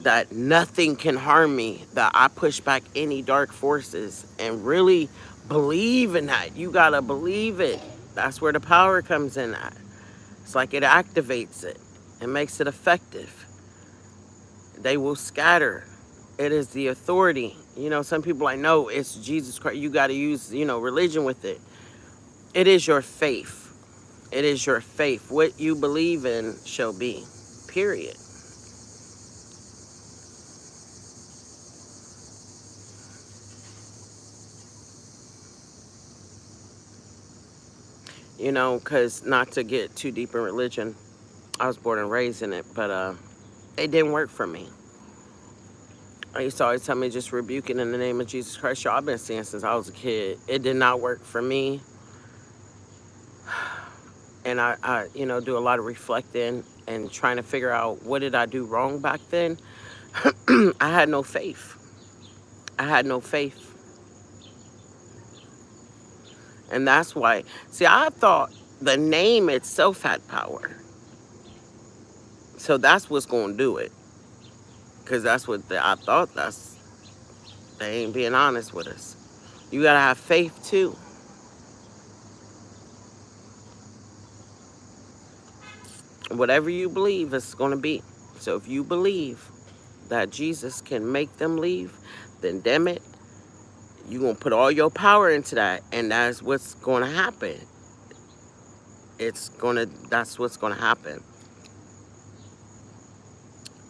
that nothing can harm me, that I push back any dark forces, and really believe in that. You gotta believe it. That's where the power comes in at. It's like it activates it and makes it effective. They will scatter. It is the authority. You know, some people like, no, it's Jesus Christ. You got to use, religion with it. It is your faith. It is your faith. What you believe in shall be. Period. Because not to get too deep in religion, I was born and raised in it, but it didn't work for me. I used to always tell me just rebuke it in the name of Jesus Christ. Y'all, I've been seeing since I was a kid. It did not work for me. And I do a lot of reflecting and trying to figure out what did I do wrong back then. I had no faith. I had no faith. And that's why, see, I thought the name itself had power. So that's what's going to do it. Because that's what I thought. They ain't being honest with us. You got to have faith too. Whatever you believe, it's going to be. So if you believe that Jesus can make them leave, then damn it, you're going to put all your power into that. And that's what's going to happen. That's what's going to happen.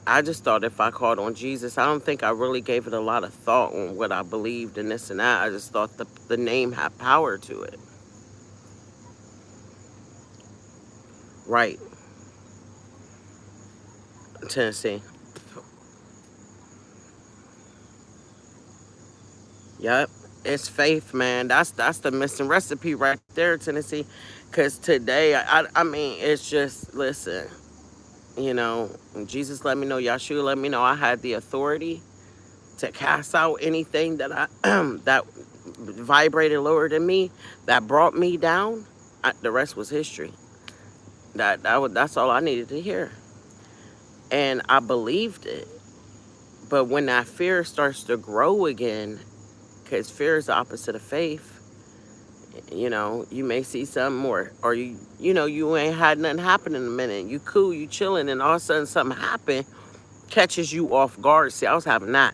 I just thought if I called on Jesus, I don't think I really gave it a lot of thought on what I believed and this and that. I just thought the name had power to it. Right. Tennessee. Yep. It's faith, man. That's the missing recipe right there, Tennessee. Because today, I mean, it's just, listen, Jesus let me know, Yahshua let me know I had the authority to cast out anything that that vibrated lower than me, that brought me down. The rest was history. That's all I needed to hear. And I believed it. But when that fear starts to grow again, because fear is the opposite of faith, you may see something more, or you ain't had nothing happen in a minute. You cool, you chilling, and all of a sudden something happen, catches you off guard. See, I was having that.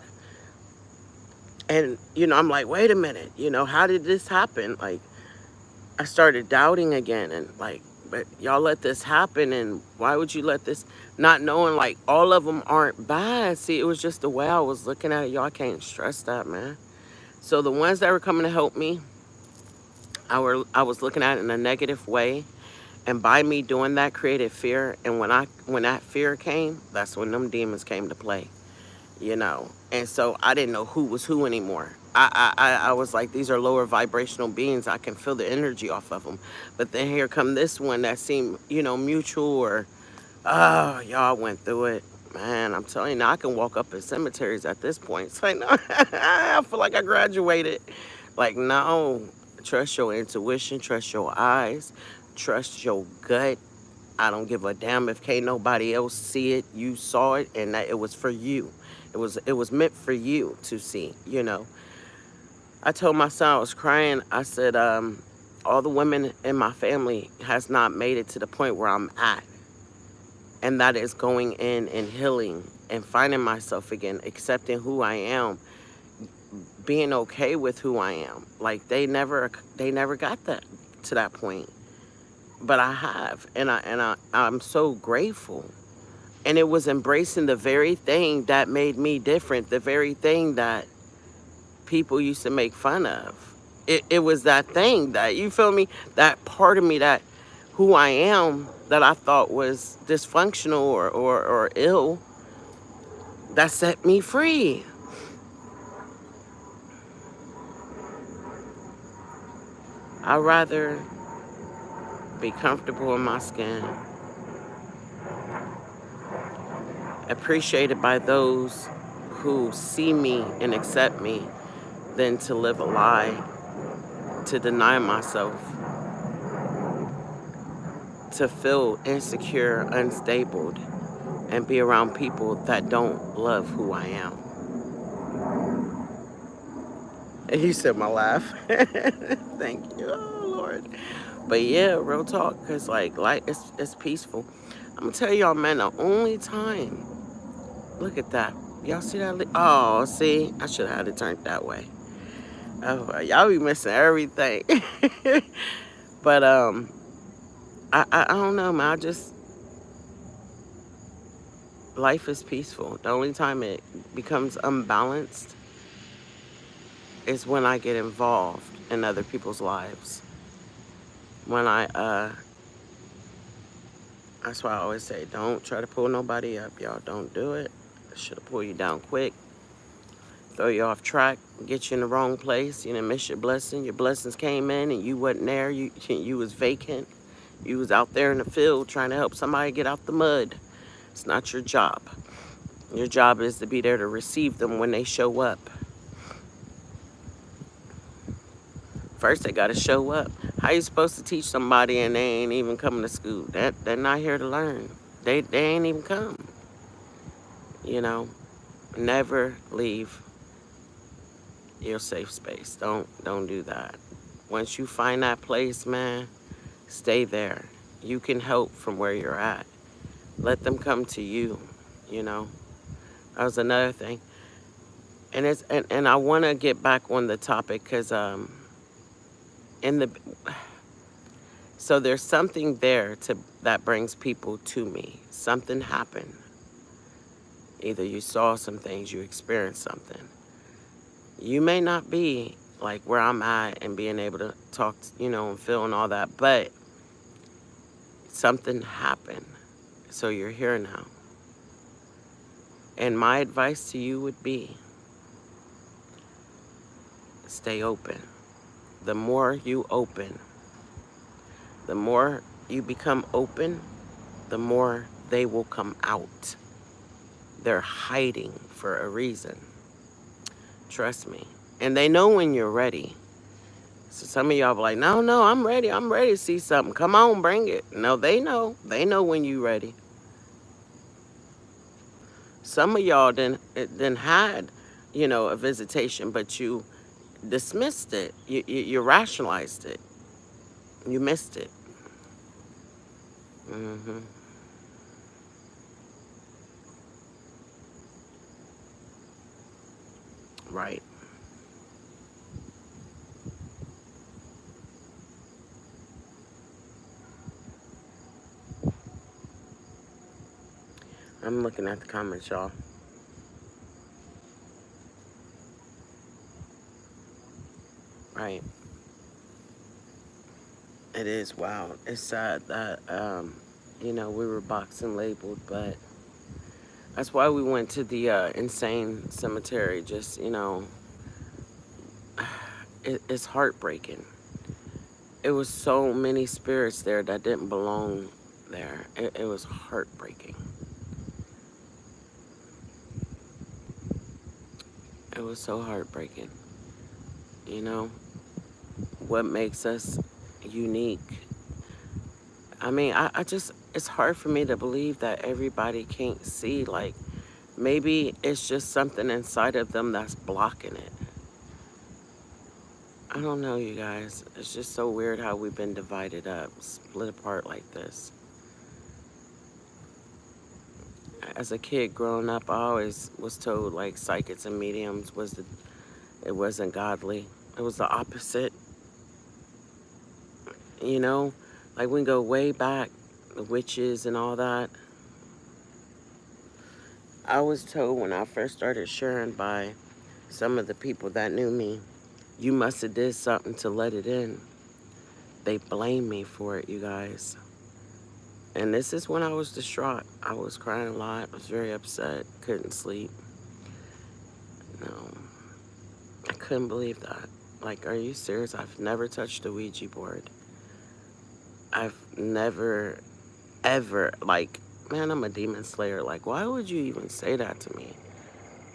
And, I'm like, wait a minute, how did this happen? Like, I started doubting again, and like, but y'all let this happen, and why would you let this, not knowing, like, all of them aren't bad. See, it was just the way I was looking at it. Y'all can't stress that, man. So the ones that were coming to help me, I was looking at it in a negative way, and by me doing that created fear. And when that fear came, that's when them demons came to play. And so I didn't know who was who anymore. I was like, these are lower vibrational beings. I can feel the energy off of them. But then here come this one that seemed, mutual, or, oh, y'all went through it. Man, I'm telling you, now I can walk up in cemeteries at this point. It's like, no, I feel like I graduated. Like, no, trust your intuition, trust your eyes, trust your gut. I don't give a damn if can't nobody else see it. You saw it, and that it was for you. It was meant for you to see, I told my son, I was crying. I said, all the women in my family has not made it to the point where I'm at. And that is going in and healing and finding myself again, accepting who I am, being okay with who I am. Like, they never got that to that point. But I have, and I'm so grateful. And it was embracing the very thing that made me different, the very thing that people used to make fun of. It was that thing that, you feel me, that part of me, that who I am, that I thought was dysfunctional or ill, that set me free. I'd rather be comfortable in my skin, appreciated by those who see me and accept me, than to live a lie, to deny myself, to feel insecure, unstable, and be around people that don't love who I am. And you said my laugh. Thank you, oh Lord. But yeah, real talk, because like it's peaceful. I'm going to tell y'all, man, the only time, look at that. Y'all see that? Oh, see? I should have had it turned that way. Oh, y'all be missing everything. But I don't know, man. I just, life is peaceful. The only time it becomes unbalanced is when I get involved in other people's lives. When that's why I always say, don't try to pull nobody up, y'all. Don't do it. Should pull you down quick, throw you off track, get you in the wrong place. You didn't miss your blessing. Your blessings came in and you wasn't there. You was vacant. You was out there in the field trying to help somebody get out the mud. It's not your job. Your job is to be there to receive them when they show up. First, they got to show up. How you supposed to teach somebody and they ain't even coming to school? They're not here to learn. They ain't even come. You know, never leave your safe space. Don't do that. Once you find that place, man, stay there. You can help from where you're at. Let them come to you. You know, that was another thing. And I want to get back on the topic because in the so there's something there that brings people to me. Something happened. Either you saw some things, you experienced something. You may not be like where I'm at and being able to talk, and feel and all that, but something happened. So you're here now. And my advice to you would be, stay open. The more you open, the more you become open, the more they will come out. They're hiding for a reason. Trust me. And they know when you're ready. So some of y'all be like, no, I'm ready. I'm ready to see something. Come on, bring it. No, they know. They know when you're ready. Some of y'all then had, a visitation, but you dismissed it. You rationalized it. You missed it. hmm Right. I'm looking at the comments, y'all. Right. It is wild. It's sad that, we were boxed and labeled, but that's why we went to the insane cemetery. Just, it's heartbreaking. It was so many spirits there that didn't belong there. It was heartbreaking. It was so heartbreaking. You know, what makes us unique? I mean, I just, it's hard for me to believe that everybody can't see. Like, maybe it's just something inside of them that's blocking it. I don't know, you guys. It's just so weird how we've been divided up, split apart like this. As a kid growing up, I always was told like psychics and mediums it wasn't godly. It was the opposite. You know, like we can go way back, the witches and all that. I was told when I first started sharing by some of the people that knew me, you must have did something to let it in. They blamed me for it, you guys. And this is when I was distraught. I was crying a lot. I was very upset. Couldn't sleep. No, I couldn't believe that. Like, are you serious? I've never touched a Ouija board. I've never, ever, like, man, I'm a demon slayer. Like, why would you even say that to me?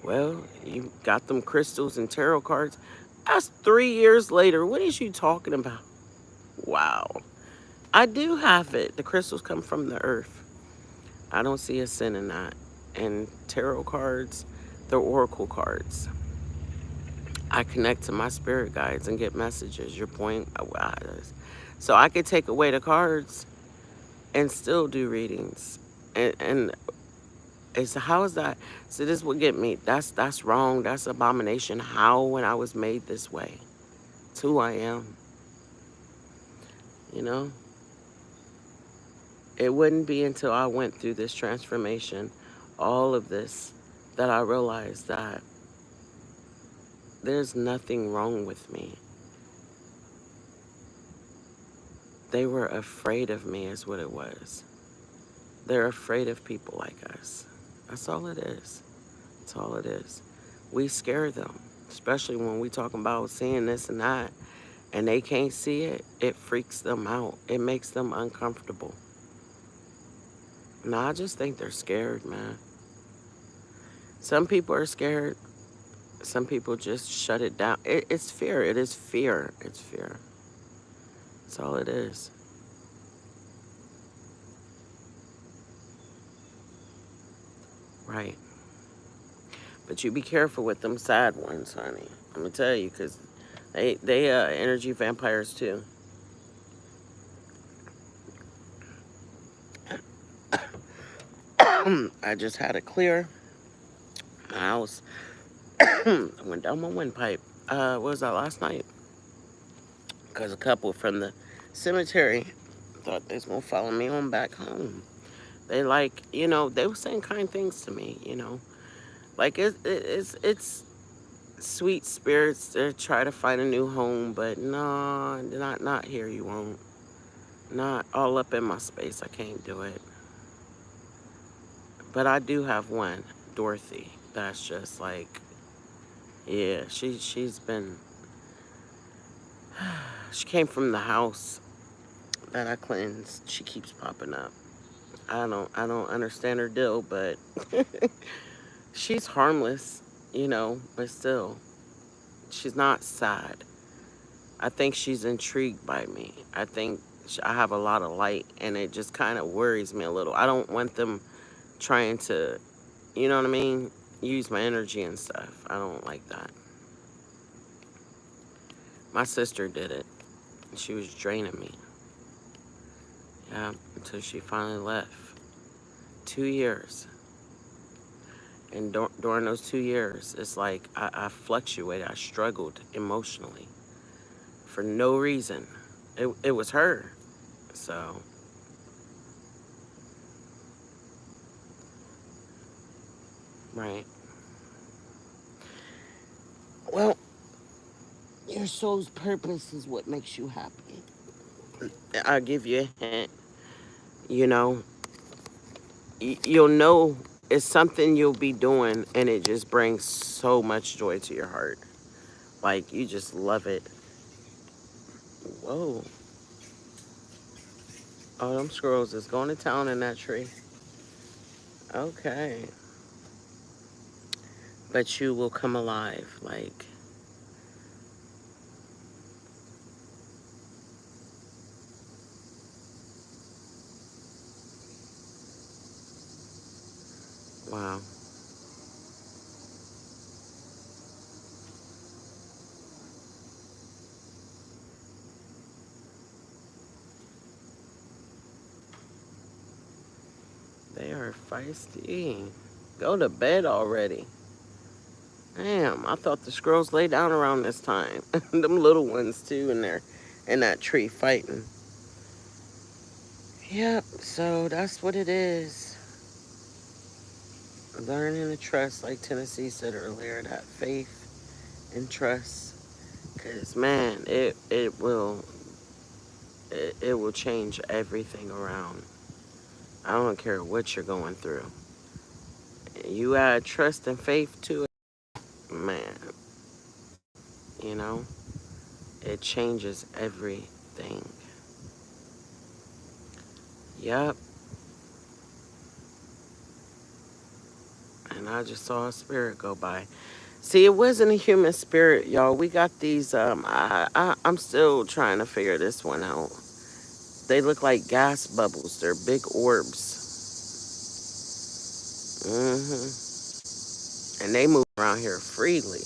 Well, you got them crystals and tarot cards. That's 3 years later. What is you talking about? Wow. I do have it. The crystals come from the earth. I don't see a sin in that. And tarot cards, they're oracle cards. I connect to my spirit guides and get messages. Your point. So I could take away the cards and still do readings. And it's how is that? So this would get me. That's wrong. That's abomination. How when I was made this way? It's who I am. You know. It wouldn't be until I went through this transformation, all of this, that I realized that there's nothing wrong with me. They were afraid of me is what it was. They're afraid of people like us. That's all it is. That's all it is. We scare them, especially when we talk about seeing this and that, and they can't see it. It freaks them out. It makes them uncomfortable. No, I just think they're scared, man. Some people are scared. Some people just shut it down. It's fear. It is fear. It's fear. That's all it is. Right. But you be careful with them sad ones, honey. I'm gonna tell you, cause they energy vampires too. I just had to clear my house. I went down my windpipe. What was that last night? Cause a couple from the cemetery thought they was gonna follow me on back home. They like, they were saying kind things to me, Like it's sweet spirits to try to find a new home, but no, not here. You won't. Not all up in my space. I can't do it. But I do have one, Dorothy. That's just like, yeah. She's been. She came from the house that I cleansed. She keeps popping up. I don't understand her deal, but she's harmless, but still, she's not sad. I think she's intrigued by me. I think I have a lot of light, and it just kind of worries me a little. I don't want them trying to, you know what I mean, use my energy and stuff. I don't like that. My sister did it. She was draining me. Yeah, until she finally left. 2 years. And during those 2 years, it's like I fluctuated. I struggled emotionally for no reason. It was her. So, right. Well, your soul's purpose is what makes you happy. I'll give you a hint. You know, you'll know it's something you'll be doing, and it just brings so much joy to your heart. Like, you just love it. Whoa. Oh, them squirrels is going to town in that tree. Okay. But you will come alive. Like, wow. They are feisty. Go to bed already. Damn, I thought the squirrels lay down around this time. Them little ones, too, in that tree fighting. Yep, so that's what it is. Learning to trust, like Tennessee said earlier, that faith and trust. Because, man, it will change everything around. I don't care what you're going through. You add trust and faith to it, man, you know, it changes everything. Yep. And I just saw a spirit go by. See, it wasn't a human spirit, y'all. We got these, I'm still trying to figure this one out. They look like gas bubbles. They're big orbs. hmm And they move around here freely.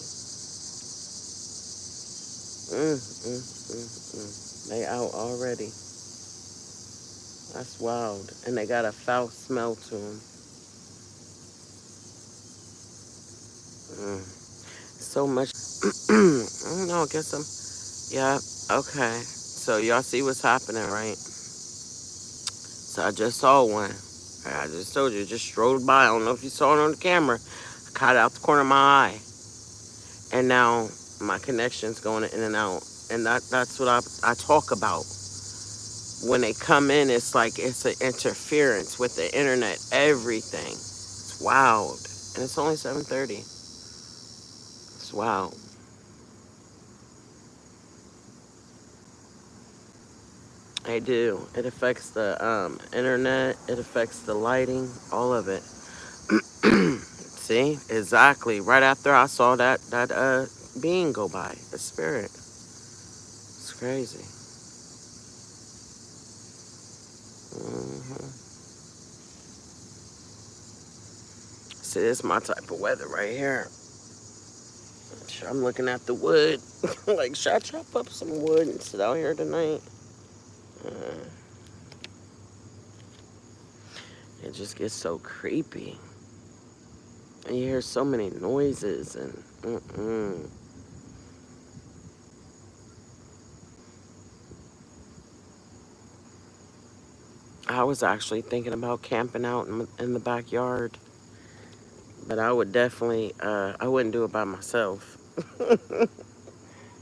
They out already. That's wild. And they got a foul smell to them. So much. I don't know. I guess I'm. Yeah. Okay. So y'all see what's happening, right? So I just saw one. I just told you. It just strode by. I don't know if you saw it on the camera. I caught it out the corner of my eye. And now my connection's going in and out. And that's what I talk about. When they come in, it's like it's an interference with the internet, everything. It's wild. And it's only 7:30. It's wild. They do. It affects the internet. It affects the lighting. All of it. See? Exactly. Right after I saw that being go by. The spirit. It's crazy. hmm See, this is my type of weather right here. I'm looking at the wood. Like, should I chop up some wood and sit out here tonight? Uh, it just gets so creepy. And you hear so many noises and I was actually thinking about camping out in the backyard, but I would definitely, I wouldn't do it by myself.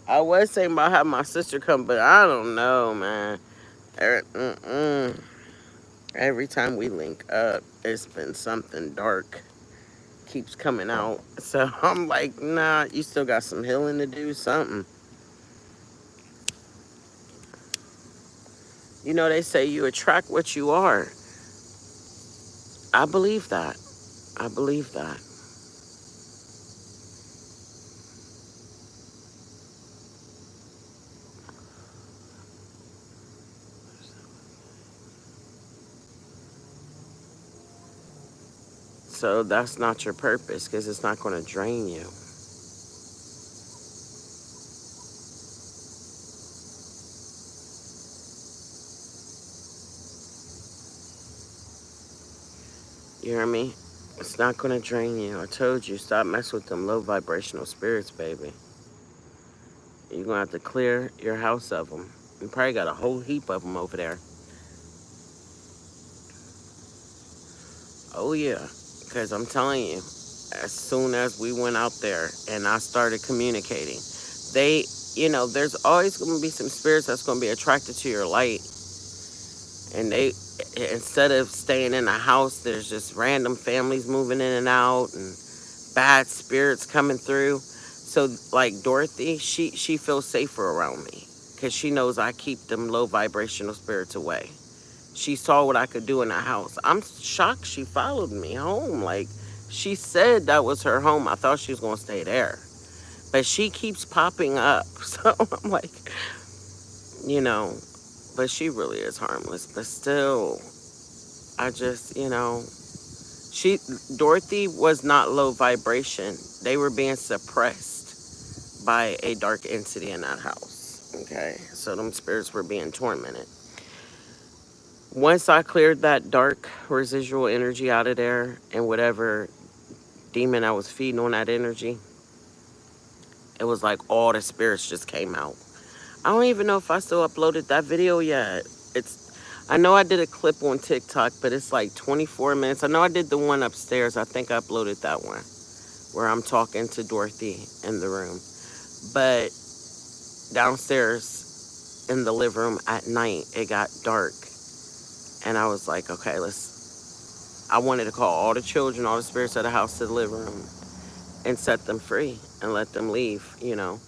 I was thinking about having my sister come, but I don't know, man. Every time we link up, it's been something dark keeps coming out. So I'm like, nah, you still got some healing to do, something. You know, they say you attract what you are. I believe that. I believe that. So that's not your purpose because it's not going to drain you. You hear me? It's not going to drain you. I told you, stop messing with them low vibrational spirits, baby. You're going to have to clear your house of them. You probably got a whole heap of them over there. Oh, yeah. Because I'm telling you, as soon as we went out there and I started communicating, they, you know, there's always going to be some spirits that's going to be attracted to your light. And they, instead of staying in a house, there's just random families moving in and out and bad spirits coming through. So, like Dorothy, she feels safer around me because she knows I keep them low vibrational spirits away. She saw what I could do in the house. I'm shocked she followed me home. Like, she said that was her home. I thought she was going to stay there. But she keeps popping up. So I'm like, you know, but she really is harmless. But still, I just, you know, she, Dorothy was not low vibration. They were being suppressed by a dark entity in that house. Okay. So them spirits were being tormented. Once I cleared that dark residual energy out of there and whatever demon I was feeding on that energy, it was like all the spirits just came out. I don't even know if I still uploaded that video yet. I know I did a clip on TikTok, but it's like 24 minutes. I know I did the one upstairs. I think I uploaded that one where I'm talking to Dorothy in the room. But downstairs in the living room at night, it got dark. And I was like, okay, I wanted to call all the children, all the spirits of the house to the living room and set them free and let them leave, you know.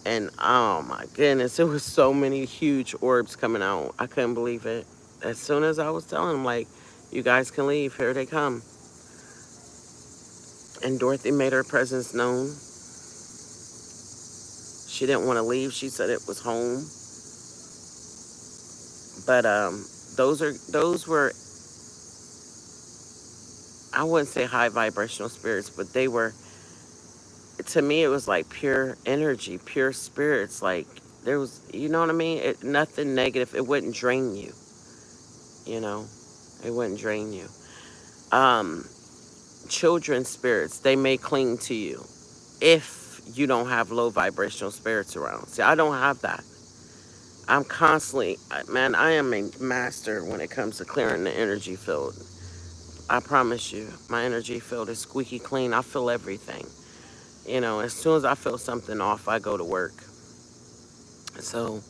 And oh my goodness, it was so many huge orbs coming out. I couldn't believe it. As soon as I was telling them, like, you guys can leave, here they come. And Dorothy made her presence known. She didn't want to leave. She said it was home. But those were, I wouldn't say high vibrational spirits, but they were, to me, it was like pure energy, pure spirits. Like there was, you know what I mean? Nothing negative. It wouldn't drain you. You know, it wouldn't drain you. Um, Children's spirits, they may cling to you if you don't have low vibrational spirits around. See, I don't have that. I'm constantly, man, I am a master when it comes to clearing the energy field. I promise you, my energy field is squeaky clean. I feel everything. You know, as soon as I feel something off, I go to work. So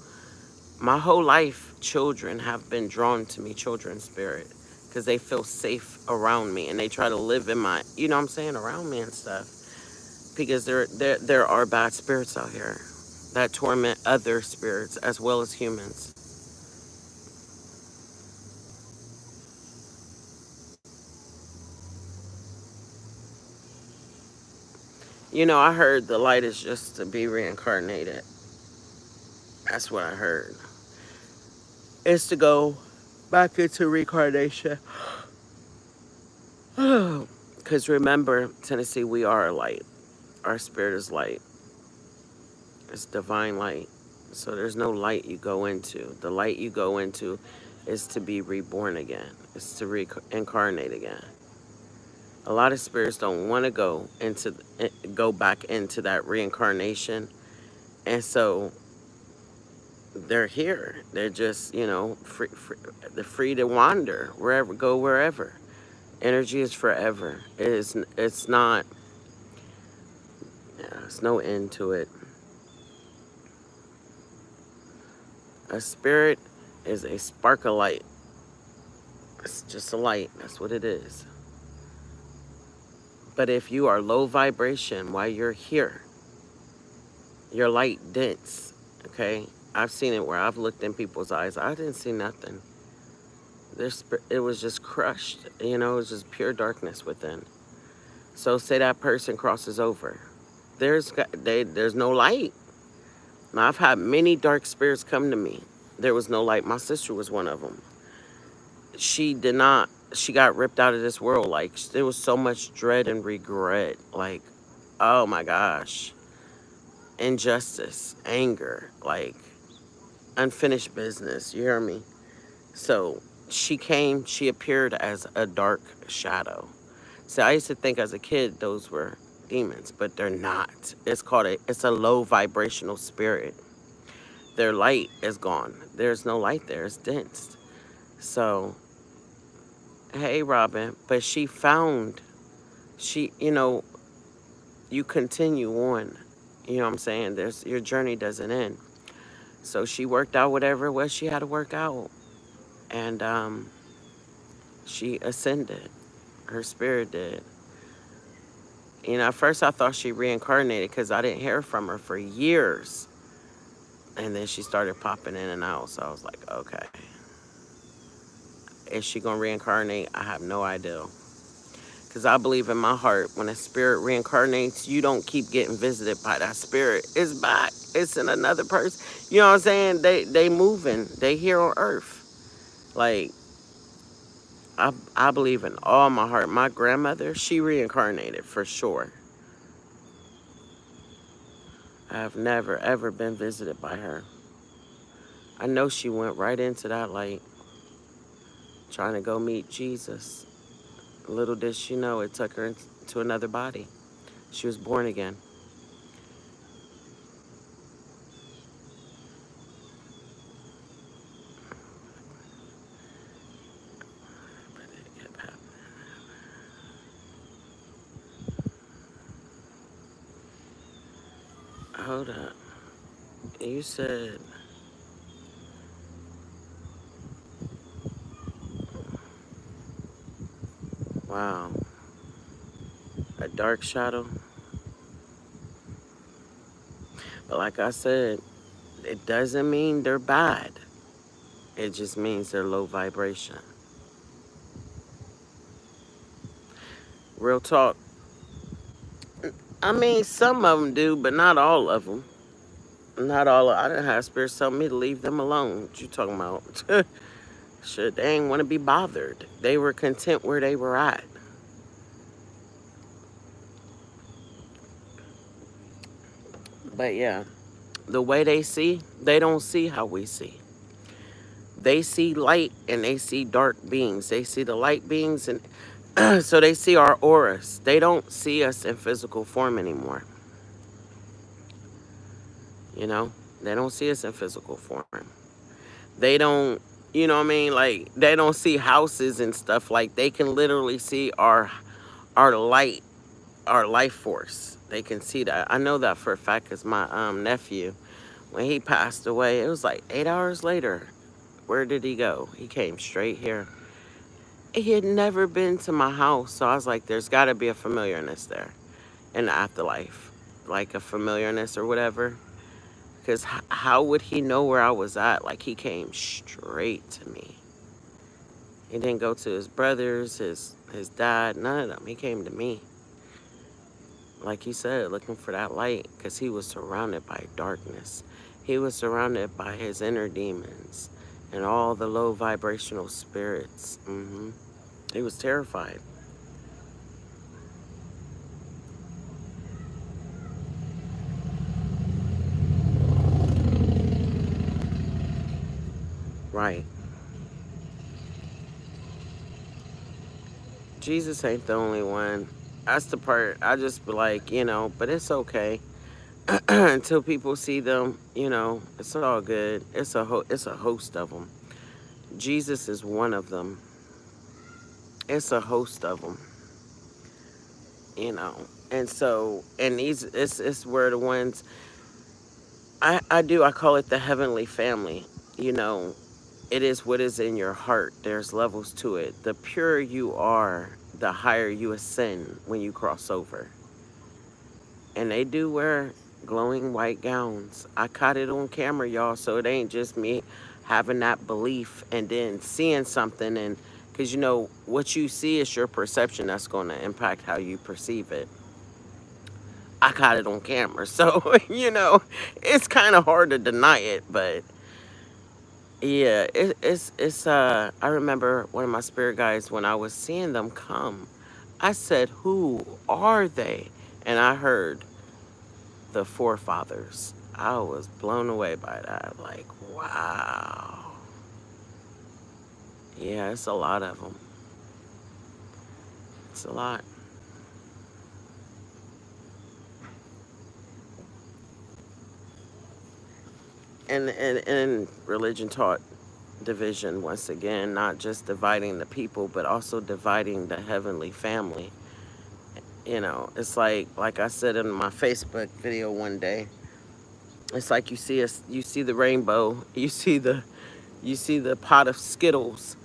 my whole life, children have been drawn to me, children's spirit, because they feel safe around me and they try to live in my, you know what I'm saying, around me and stuff. Because there are bad spirits out here that torment other spirits as well as humans. You know, I heard the light is just to be reincarnated. That's what I heard. It's to go back into reincarnation. Because remember, Tennessee, we are light. Our spirit is light. It's divine light. So there's no light you go into. The light you go into is to be reborn again. It's to reincarnate again. A lot of spirits don't want to go back into that reincarnation, and so they're here. They're just, you know, they're free to wander wherever, go wherever. Energy is forever. It's not. Yeah, there's no end to it. A spirit is a spark of light. It's just a light. That's what it is. But if you are low vibration while you're here, your light dense. Okay, I've seen it where I've looked in people's eyes. I didn't see nothing. It was just crushed. You know, it was just pure darkness within. So say that person crosses over. There's no light. Now, I've had many dark spirits come to me. There was no light. My sister was one of them. She did not, she got ripped out of this world. Like, there was so much dread and regret. Like, oh my gosh. Injustice, anger, like, unfinished business. You hear me? So she appeared as a dark shadow. So I used to think as a kid those were demons, but they're not. It's a low vibrational spirit. Their light is gone. There's no light there. It's dense. So, hey, Robin, but you know, you continue on. You know what I'm saying? Your journey doesn't end. So she worked out whatever it was she had to work out. And she ascended. Her spirit did. You know, at first I thought she reincarnated because I didn't hear from her for years. And then she started popping in and out. So I was like, okay. Is she going to reincarnate? I have no idea. Because I believe in my heart, when a spirit reincarnates, you don't keep getting visited by that spirit. It's back. It's in another person. You know what I'm saying? They moving. They here on earth. Like, I believe in all my heart. My grandmother, she reincarnated for sure. I have never, ever been visited by her. I know she went right into that light, trying to go meet Jesus. Little did she know it took her into another body. She was born again. But it kept happening. Hold up. You said, wow, a dark shadow. But like I said, it doesn't mean they're bad. It just means they're low vibration. Real talk. I mean, some of them do, but not all of them. Not all. I didn't have spirits tell me to leave them alone. What you talking about? Shit, they ain't want to be bothered. They were content where they were at. But yeah, the way they don't see how we see. They see light and they see dark beings. They see the light beings, and so they see our auras. They don't see us in physical form anymore. You know, they don't see us in physical form. They don't, you know what I mean? Like, they don't see houses and stuff. Like, they can literally see our light, our life force. They can see that. I know that for a fact because my nephew, when he passed away, it was like 8 hours later. Where did he go? He came straight here. He had never been to my house, so I was like, there's got to be a familiarness there in the afterlife, like a familiarness or whatever. Because how would he know where I was at? Like, he came straight to me. He didn't go to his brothers, his dad, none of them. He came to me. Like he said, looking for that light, because he was surrounded by darkness. He was surrounded by his inner demons and all the low vibrational spirits. He was terrified. Right. Jesus ain't the only one. That's the part I just be like, but it's okay. Until people see them, it's all good. It's a host of them. Jesus is one of them. It's a host of them, you know. And so, and it's where the ones I call it the heavenly family. You know, it is what is in your heart. There's levels to it. The purer you are, the higher you ascend when you cross over. And they do wear glowing white gowns. I caught it on camera, y'all, so it ain't just me having that belief and then seeing something. And because what you see is your perception that's going to impact how you perceive it. I caught it on camera, so it's kind of hard to deny it. But yeah, it's I remember one of my spirit guides, when I was seeing them come, I said, who are they? And I heard the forefathers. I was blown away by that. Like, wow. Yeah, it's a lot of them. It's a lot. And religion taught division once again, not just dividing the people, but also dividing the heavenly family. It's like I said in my Facebook video one day, it's like you see the rainbow, you see the pot of Skittles,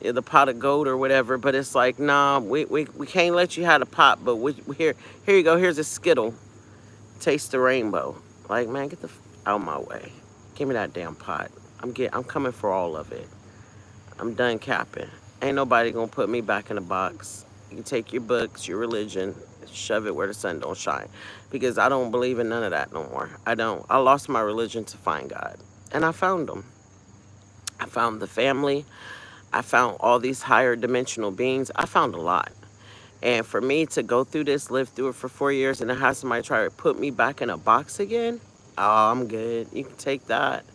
the pot of gold or whatever, but it's like, nah, we can't let you have the pot, but here you go, here's a Skittle, taste the rainbow. Like, man, get the out my way, give me that damn pot. I'm coming for all of it. I'm done capping. Ain't nobody gonna put me back in a box. You can take your books, your religion, shove it where the sun don't shine. Because I don't believe in none of that no more. I don't. I lost my religion to find God. And I found him. I found the family. I found all these higher dimensional beings. I found a lot. And for me to go through this, live through it for 4 years, and then have somebody try to put me back in a box again, oh, I'm good. You can take that.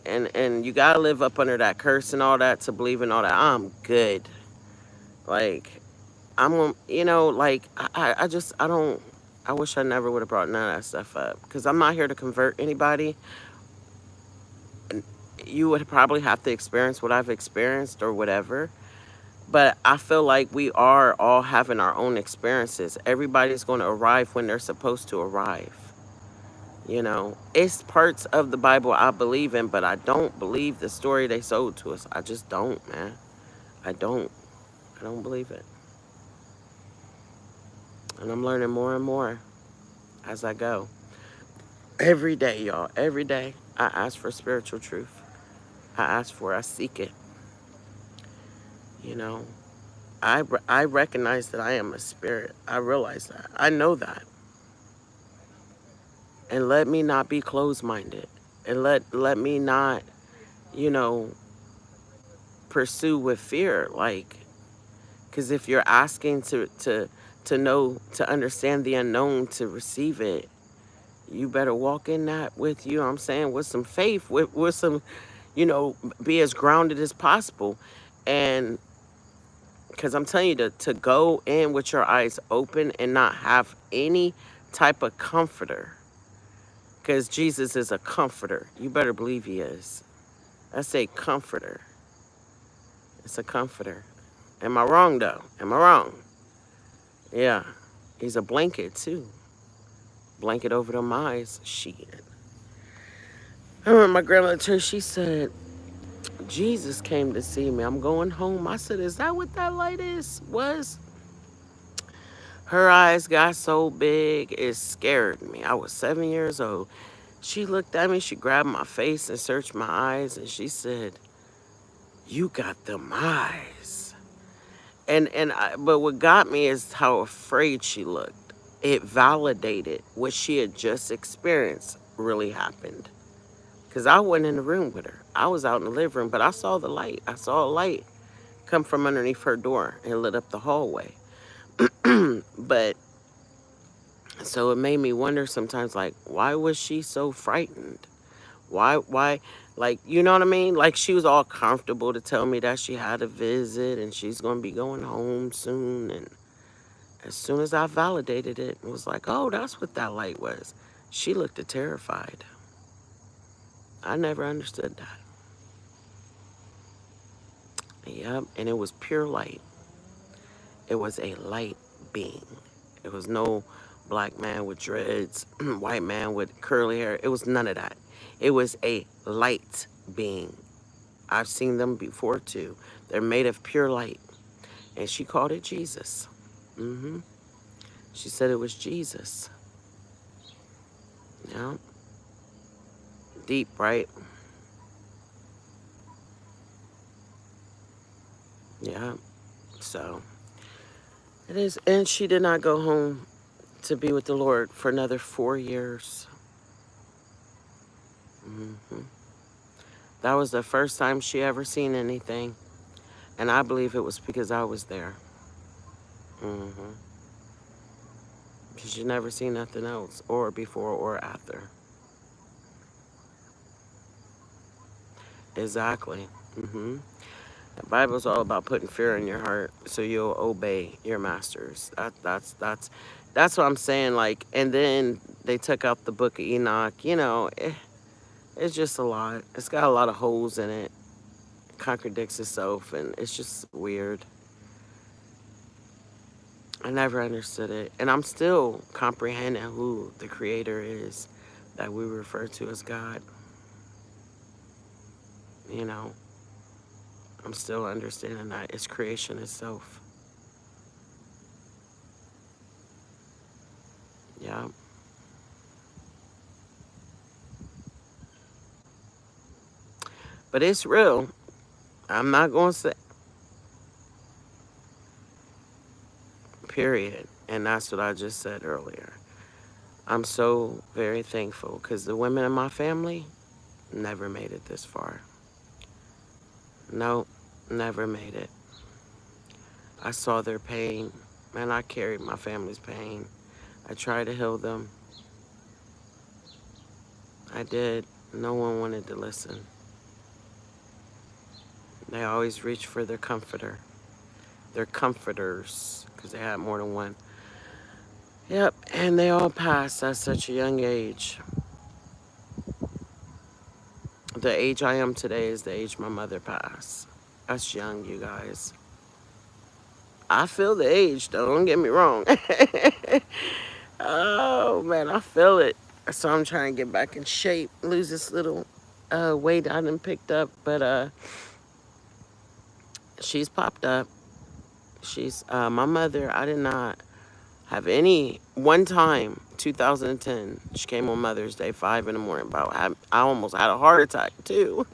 And you gotta live up under that curse and all that to believe in all that. I'm good. Like, like, I don't, I wish I never would have brought none of that stuff up. Because I'm not here to convert anybody. You would probably have to experience what I've experienced or whatever. But I feel like we are all having our own experiences. Everybody's going to arrive when they're supposed to arrive. It's parts of the Bible I believe in, but I don't believe the story they sold to us. I just don't, man. I don't. I don't believe it. And I'm learning more and more as I go. Every day, y'all. Every day, I ask for spiritual truth. I seek it. You know, I recognize that I am a spirit. I realize that. I know that. And let me not be closed-minded. And let me not, you know, pursue with fear. Like, because if you're asking to know, to understand the unknown, to receive it, You better walk in that with, you know what I'm saying, with some faith, with some, be as grounded as possible. And because I'm telling you to go in with your eyes open and not have any type of comforter. Because Jesus is a comforter. You better believe he is. I say comforter. It's a comforter. Am I wrong, though? Am I wrong? Yeah. He's a blanket, too. Blanket over them eyes. Shit. I remember my grandmother, she said, Jesus came to see me. I'm going home. I said, is that what that light was? Her eyes got so big, it scared me. I was 7 years old. She looked at me, she grabbed my face and searched my eyes, and she said, you got them eyes. But what got me is how afraid she looked. It validated what she had just experienced really happened. Because I wasn't in the room with her. I was out in the living room, but I saw the light. I saw a light come from underneath her door and lit up the hallway. But so it made me wonder sometimes, like, why was she so frightened? Why, like, you know what I mean? Like, she was all comfortable to tell me that she had a visit and she's going to be going home soon. And as soon as I validated it, it was like, oh, that's what that light was. She looked terrified. I never understood that. Yep, and it was pure light. It was a light being. It was no black man with dreads, white man with curly hair. It was none of that. It was a light being. I've seen them before too. They're made of pure light. And she called it Jesus. She said it was Jesus. Yeah. Deep, right? Yeah. So it is. And she did not go home to be with the Lord for another 4 years. That was the first time she ever seen anything. And I believe it was because I was there. Because she never seen nothing else, or before or after. Exactly. The Bible's all about putting fear in your heart so you'll obey your masters. That's what I'm saying. Like, and then they took out the book of Enoch. It's just a lot. It's got a lot of holes in it. It contradicts itself, and it's just weird. I never understood it, and I'm still comprehending who the Creator is that we refer to as God. You know, I'm still understanding that it's creation itself. Yeah. But it's real. I'm not going to say, period. And that's what I just said earlier. I'm so very thankful because the women in my family never made it this far. No, never made it. I saw their pain, and I carried my family's pain. I tried to heal them. I did. No one wanted to listen. They always reached for their comforter, their comforters, because they had more than one. Yep, and they all passed at such a young age. The age I am today is the age my mother passed. That's young, you guys. I feel the age, though. Don't get me wrong. Oh, man, I feel it. So I'm trying to get back in shape, lose this little weight I done picked up. But she's popped up. She's my mother. I did not have any. One time, 2010, she came on Mother's Day, 5 in the morning. I almost had a heart attack, too.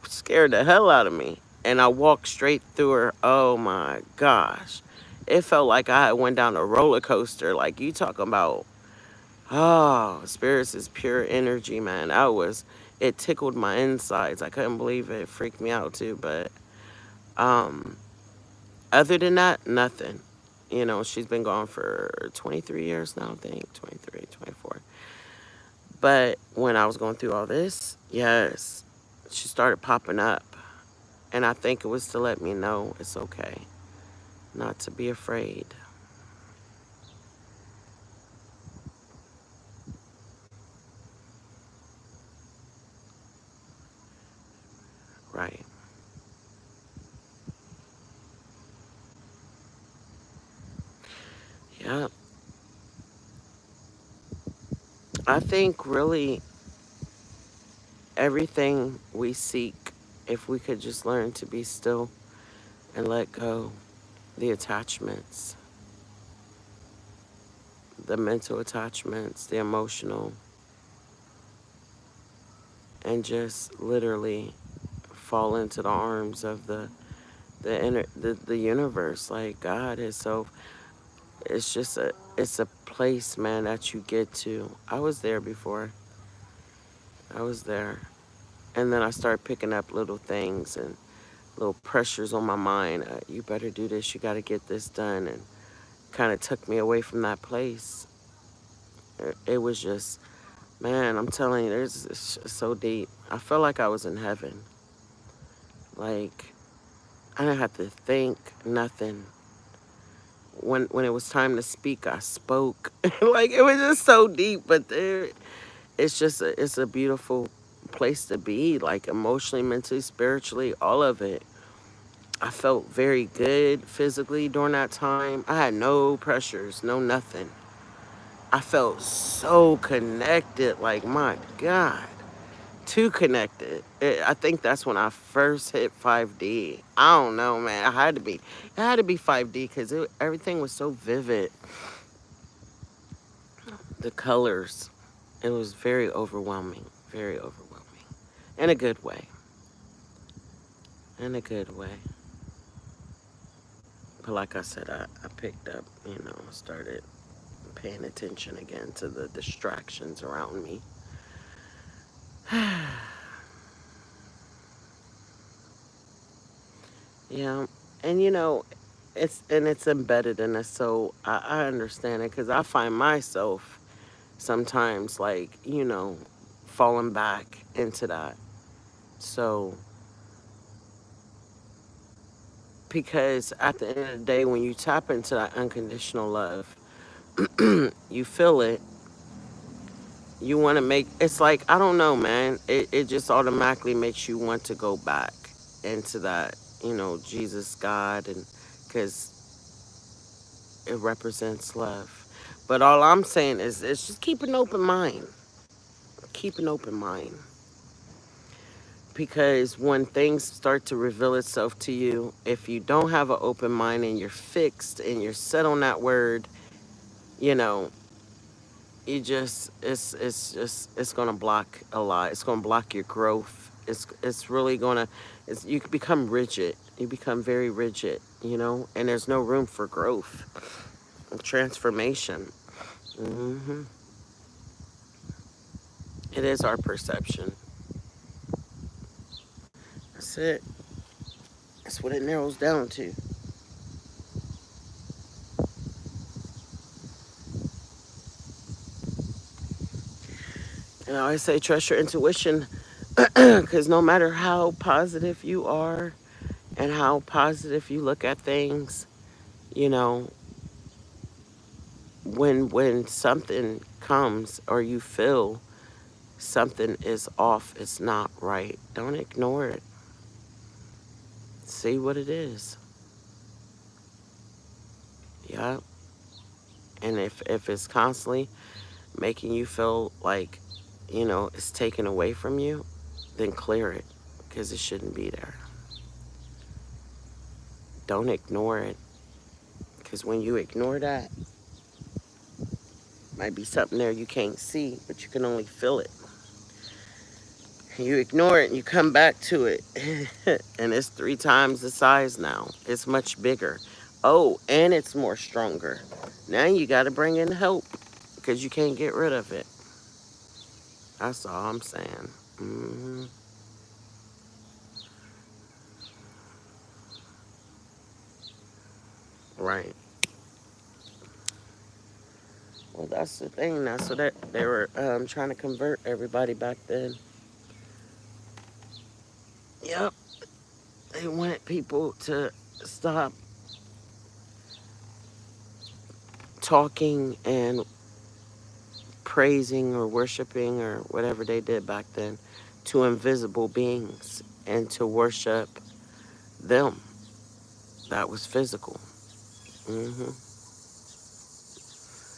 Scared the hell out of me. And I walked straight through her. Oh, my gosh. It felt like I had went down a roller coaster. Like, you talking about, oh, spirits is pure energy, man. It tickled my insides. I couldn't believe it. It freaked me out, too. But other than that, nothing. She's been gone for 23 years now, I think. 23, 24. But when I was going through all this, yes, she started popping up. And I think it was to let me know it's okay not to be afraid. Right. Yeah. I think really everything we seek, if we could just learn to be still and let go, the attachments, the mental attachments, the emotional, and just literally fall into the arms of the universe. Like God is so, it's just it's a place, man, that you get to. I was there before. I was there. And then I started picking up little things and little pressures on my mind. You better do this. You got to get this done. And kind of took me away from that place. It was just, man, I'm telling you, it's so deep. I felt like I was in heaven. Like, I didn't have to think nothing. When it was time to speak, I spoke. Like, it was just so deep. But it's just, it's a beautiful place to be. Like, emotionally, mentally, spiritually, all of it. I felt very good physically during that time. I had no pressures, no nothing. I felt so connected, like my God, too connected. I think that's when I first hit 5D. I don't know, man. It had to be 5D because everything was so vivid. The colors, it was very overwhelming, in a good way, in a good way. But like I said, I picked up, started paying attention again to the distractions around me. Yeah, and it's embedded in us, so I understand it because I find myself sometimes like falling back into that. So because at the end of the day, when you tap into that unconditional love, you feel it. You want to make it's like I don't know, man. It just automatically makes you want to go back into that, Jesus, God, and because it represents love. But all I'm saying is, it's just keep an open mind. Keep an open mind. Because when things start to reveal itself to you, if you don't have an open mind and you're fixed and you're set on that word, you know, you just it's gonna block a lot. It's gonna block your growth. It's really gonna you can become rigid. You become very rigid, and there's no room for growth, transformation. hmm It is our perception. That's it. That's what it narrows down to. And I always say trust your intuition because no matter how positive you are and how positive you look at things, you know, when something comes or you feel something is off, it's not right, don't ignore it. See what it is. Yeah. And if it's constantly making you feel like, it's taken away from you, then clear it because it shouldn't be there. Don't ignore it because when you ignore that, might be something there you can't see, but you can only feel it. You ignore it and you come back to it, and it's 3 times the size now. It's much bigger. Oh, and it's more stronger. Now you got to bring in help because you can't get rid of it. That's all I'm saying. hmm Right. Well, that's the thing. That's what they were trying to convert everybody back then. Yep. They wanted people to stop talking and praising or worshiping or whatever they did back then to invisible beings and to worship them. That was physical.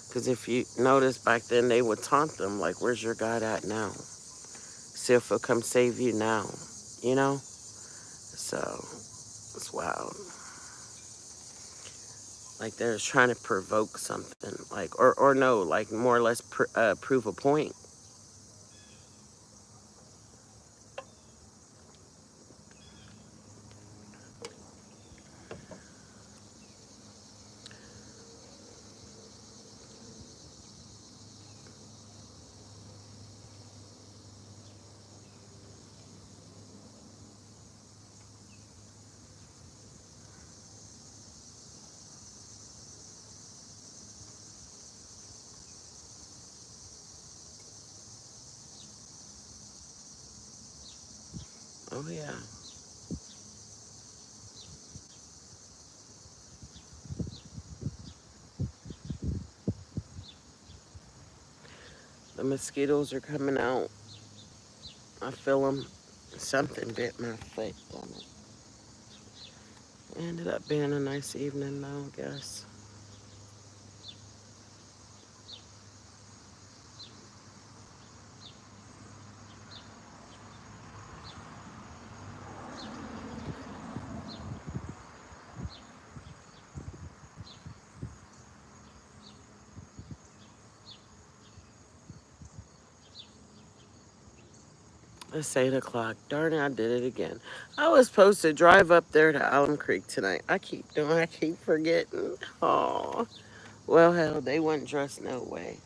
Because if you notice back then, they would taunt them like, "Where's your God at now? See if he'll come save you now." You know? So it's wild. Like they're trying to provoke something, like or no, like more or less prove a point. Oh yeah. The mosquitoes are coming out. I feel them. Something bit my foot. Damn it. Ended up being a nice evening though, I guess. It's 8 o'clock. Darn it, I did it again. I was supposed to drive up there to Alum Creek tonight. I keep forgetting. Oh, well, hell, they wasn't dressed no way.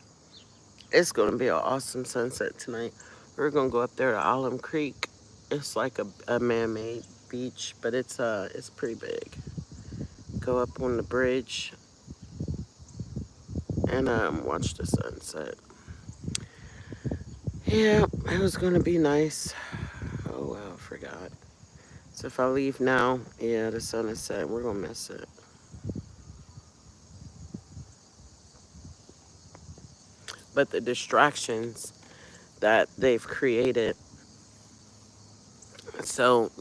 It's gonna be an awesome sunset tonight. We're gonna go up there to Alum Creek. It's like a man-made beach, but it's pretty big. Go up on the bridge and watch the sunset. Yeah, it was gonna be nice. Oh well, I forgot. So if I leave now, yeah, the sun is set. We're gonna miss it. But the distractions that they've created. So,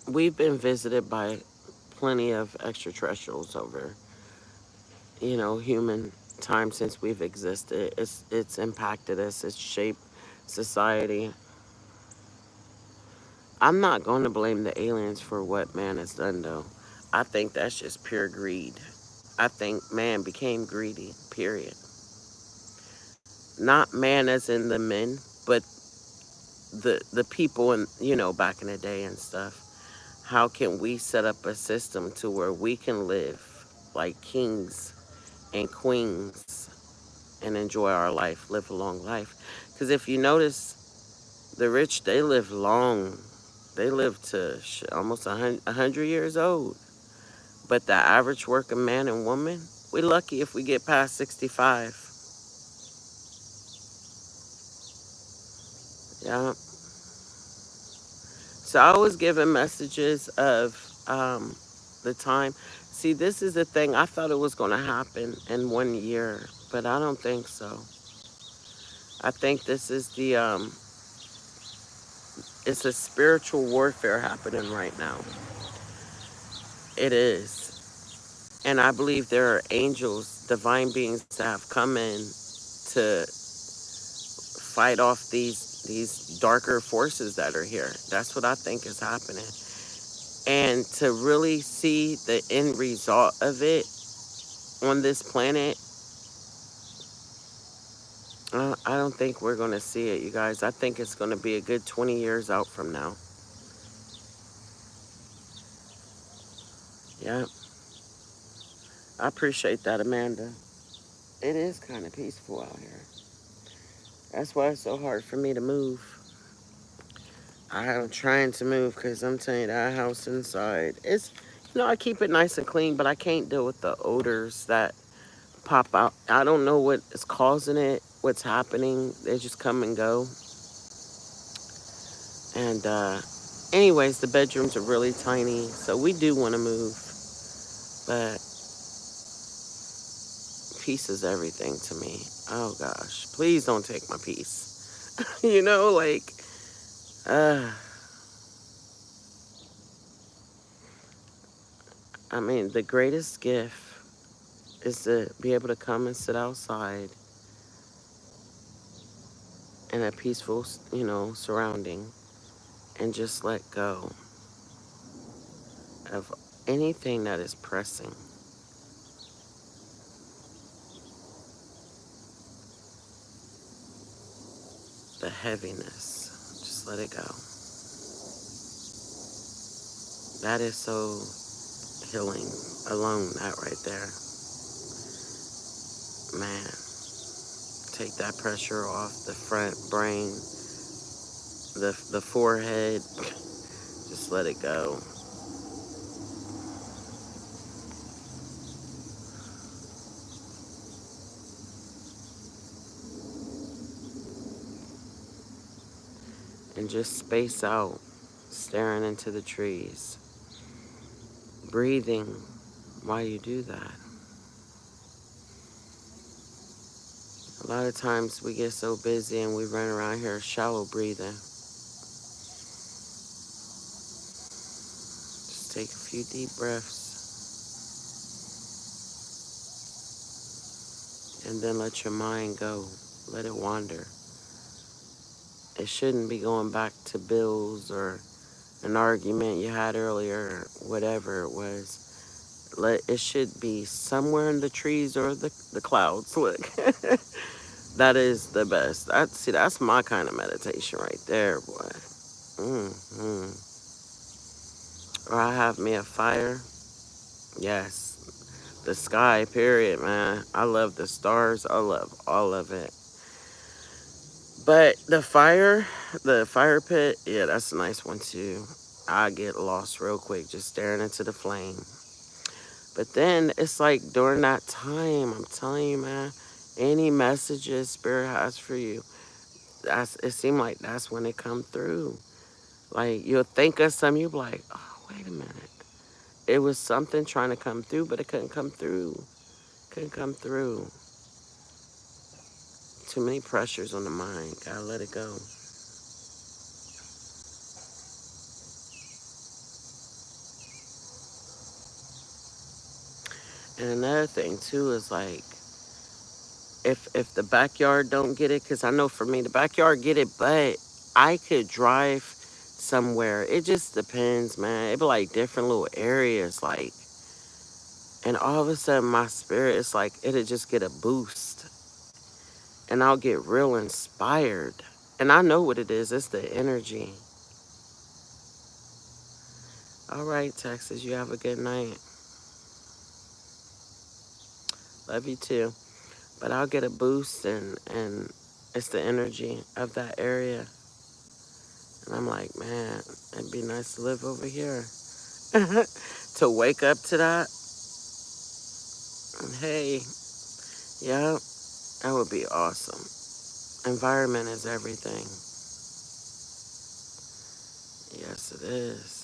we've been visited by plenty of extraterrestrials over, human time since we've existed. It's impacted us, it's shaped society. I'm not going to blame the aliens for what man has done though. I think that's just pure greed. I think man became greedy, period. Not man as in the men, but the people in back in the day and stuff. How can we set up a system to where we can live like kings and queens and enjoy our life, live a long life? Because if you notice, the rich, they live long. They live to almost 100 years old. But the average working man and woman, we lucky if we get past 65. Yeah. So I was given messages of the time. See, this is the thing. I thought it was going to happen in 1 year, but I don't think so. I think this is it's a spiritual warfare happening right now. It is. And I believe there are angels, divine beings that have come in to fight off these darker forces that are here. That's what I think is happening. And to really see the end result of it on this planet, I don't think we're going to see it, you guys. I think it's going to be a good 20 years out from now. Yeah, I appreciate that, Amanda. It is kind of peaceful out here. That's why it's so hard for me to move. I'm trying to move because I'm telling you, that house inside, I keep it nice and clean, but I can't deal with the odors that pop out. I don't know what is causing it, what's happening. They just come and go. And anyways, the bedrooms are really tiny, so we do want to move. But peace is everything to me. Oh gosh, please don't take my peace. You know, like, uh, I mean, the greatest gift is to be able to come and sit outside in a peaceful, surrounding and just let go of anything that is pressing, the heaviness. Just let it go. That is so healing alone, that right there. Man, take that pressure off the front brain, the forehead. Just let it go. And just space out, staring into the trees, breathing while you do that. A lot of times we get so busy and we run around here shallow breathing. Just take a few deep breaths and then let your mind go. Let it wander. It shouldn't be going back to bills or an argument you had earlier, or whatever it was. It should be somewhere in the trees or the clouds. Look, that is the best. See, that's my kind of meditation right there, boy. hmm Or I have me a fire. Yes, the sky. Period, man. I love the stars. I love all of it. But the fire pit, yeah, that's a nice one too. I get lost real quick just staring into the flame. But then it's like during that time, I'm telling you, man, any messages Spirit has for you, it seemed like that's when it come through. Like you'll think of something, you'll be like, oh, wait a minute. It was something trying to come through, but it couldn't come through. Couldn't come through. Too many pressures on the mind. Gotta let it go. And another thing too is like, if the backyard don't get it, because I know for me the backyard get it, but I could drive somewhere. It just depends, man. It be like different little areas, like, and all of a sudden my spirit is like it'll just get a boost, and I'll get real inspired. And I know what it is. It's the energy. All right, Texas, you have a good night. Love you too. But I'll get a boost, and it's the energy of that area. And I'm like, man, it'd be nice to live over here. To wake up to that, hey, yeah, that would be awesome. Environment is everything. Yes, it is.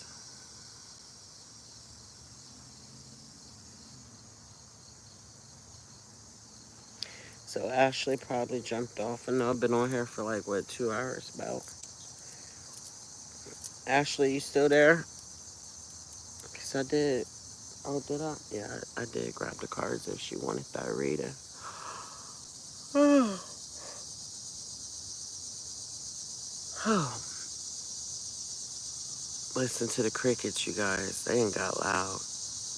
So Ashley probably jumped off. I know I've been on here for like, what, 2 hours about. Ashley, you still there? Because I did. Oh, did I? Yeah, I did grab the cards if she wanted that reader. Oh, listen to the crickets, you guys. They ain't got loud.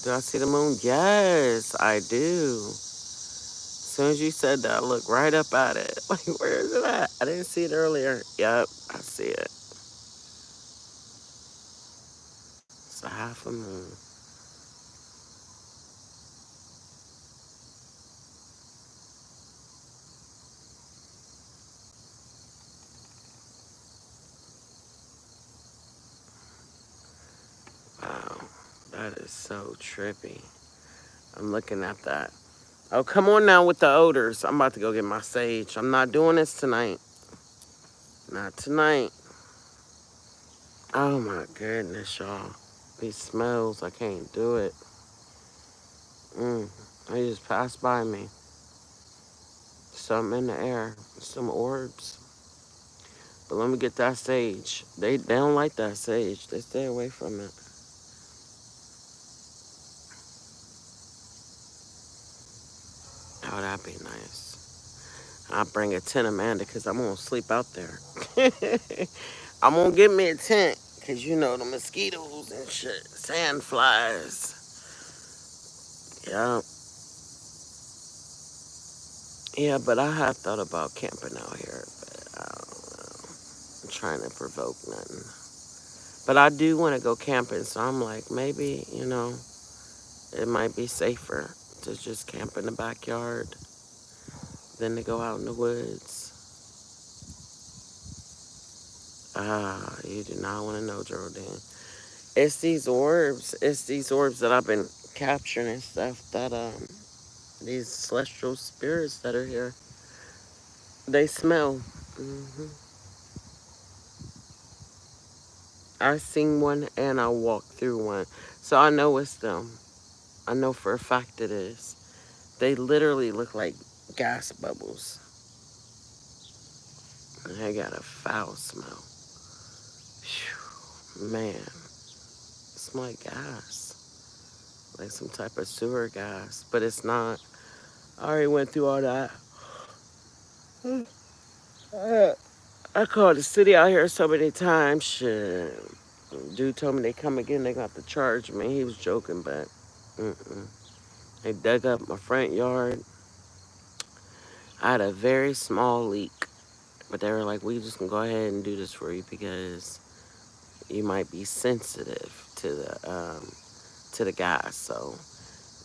Do I see the moon? Yes, I do. As soon as you said that, I looked right up at it. Like, where is it at? I didn't see it earlier. Yep, I see it. It's a half a moon. Wow, that is so trippy. I'm looking at that. Oh, come on now with the odors. I'm about to go get my sage. I'm not doing this tonight. Not tonight. Oh my goodness, y'all. These smells, I can't do it. They just passed by me. Something in the air. Some orbs. But let me get that sage. They don't like that sage. They stay away from it. Oh, that'd be nice. I'll bring a tent, Amanda, because I'm going to sleep out there. I'm going to get me a tent, because you know the mosquitoes and shit. Sand flies. Yeah. Yeah, but I have thought about camping out here, but I don't know. I'm trying to provoke nothing. But I do want to go camping, so I'm like, maybe, it might be safer to just camp in the backyard than to go out in the woods. Ah, you do not want to know, Geraldine. It's these orbs that I've been capturing and stuff that, these celestial spirits that are here, they smell. hmm I seen one and I walked through one. So I know it's them. I know for a fact it is. They literally look like gas bubbles. And they got a foul smell. Whew, man, it smells like gas. Like some type of sewer gas. But it's not. I already went through all that. I called the city out here so many times. Shit. Dude told me they come again, they got to charge me. He was joking, but mm-mm. They dug up my front yard. I had a very small leak, but they were like, we just gonna go ahead and do this for you because you might be sensitive to the gas. So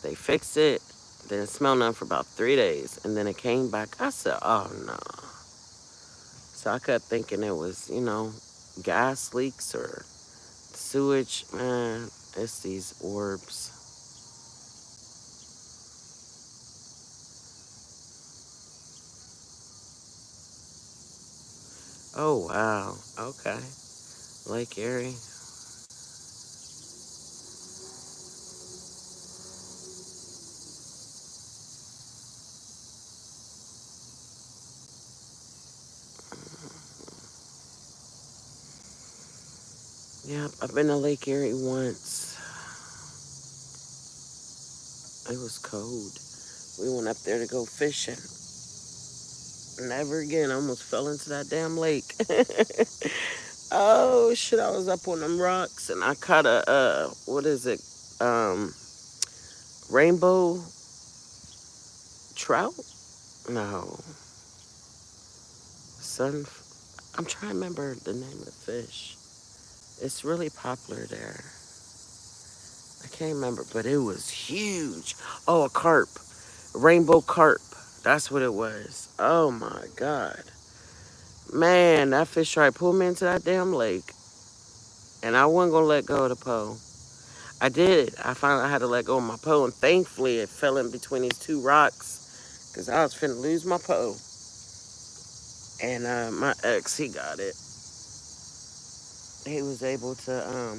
they fixed it. Didn't smell nothing for about 3 days, and then it came back. I said, oh no. So I kept thinking it was, gas leaks or sewage. Man, it's these orbs. Oh wow. Okay. Lake Erie. Yep, I've been to Lake Erie once. It was cold. We went up there to go fishing. Never again. I almost fell into that damn lake. Oh shit! I was up on them rocks and I caught a what is it? Um, rainbow trout? No, sun. I'm trying to remember the name of the fish. It's really popular there. I can't remember, but it was huge. Oh, a carp, rainbow carp. That's what it was. Oh my god, man, that fish tried to pull me into that damn lake, and I wasn't gonna let go of the pole. I did. I finally had to let go of my pole, and thankfully it fell in between these two rocks, because I was finna lose my pole. And my ex, he got it. He was able to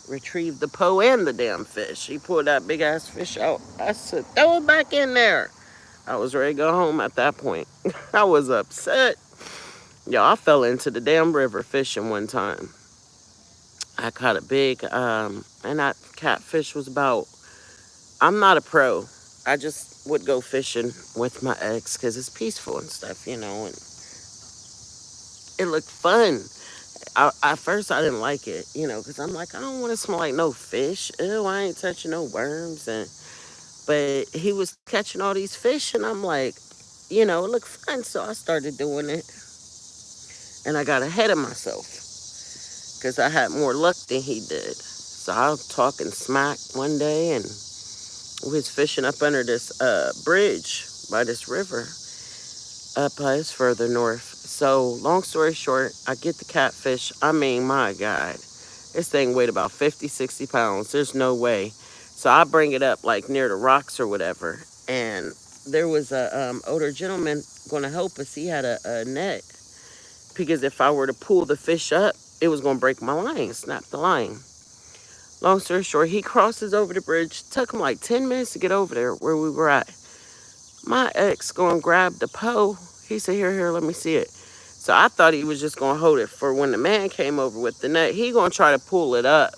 retrieve the pole and the damn fish. He pulled that big ass fish out. I said, throw it back in there. I was ready to go home at that point. I was upset. Yo, I fell into the damn river fishing one time. I caught a big, and that catfish was about, I'm not a pro. I just would go fishing with my ex because it's peaceful and stuff, and it looked fun. At first, I didn't like it, because I'm like, I don't want to smell like no fish. Ew, I ain't touching no worms. But he was catching all these fish, and I'm like, it looked fun. So I started doing it, and I got ahead of myself because I had more luck than he did. So I was talking smack one day, and we was fishing up under this bridge by this river up it's further north. So long story short, I get the catfish. I mean, my God, this thing weighed about 50, 60 pounds. There's no way. So I bring it up like near the rocks or whatever. And there was a older gentleman going to help us. He had a net because if I were to pull the fish up, it was going to break my line, snap the line. Long story short, he crosses over the bridge. Took him like 10 minutes to get over there where we were at. My ex going to grab the pole. He said, here, let me see it. So I thought he was just going to hold it for when the man came over with the net. He going to try to pull it up.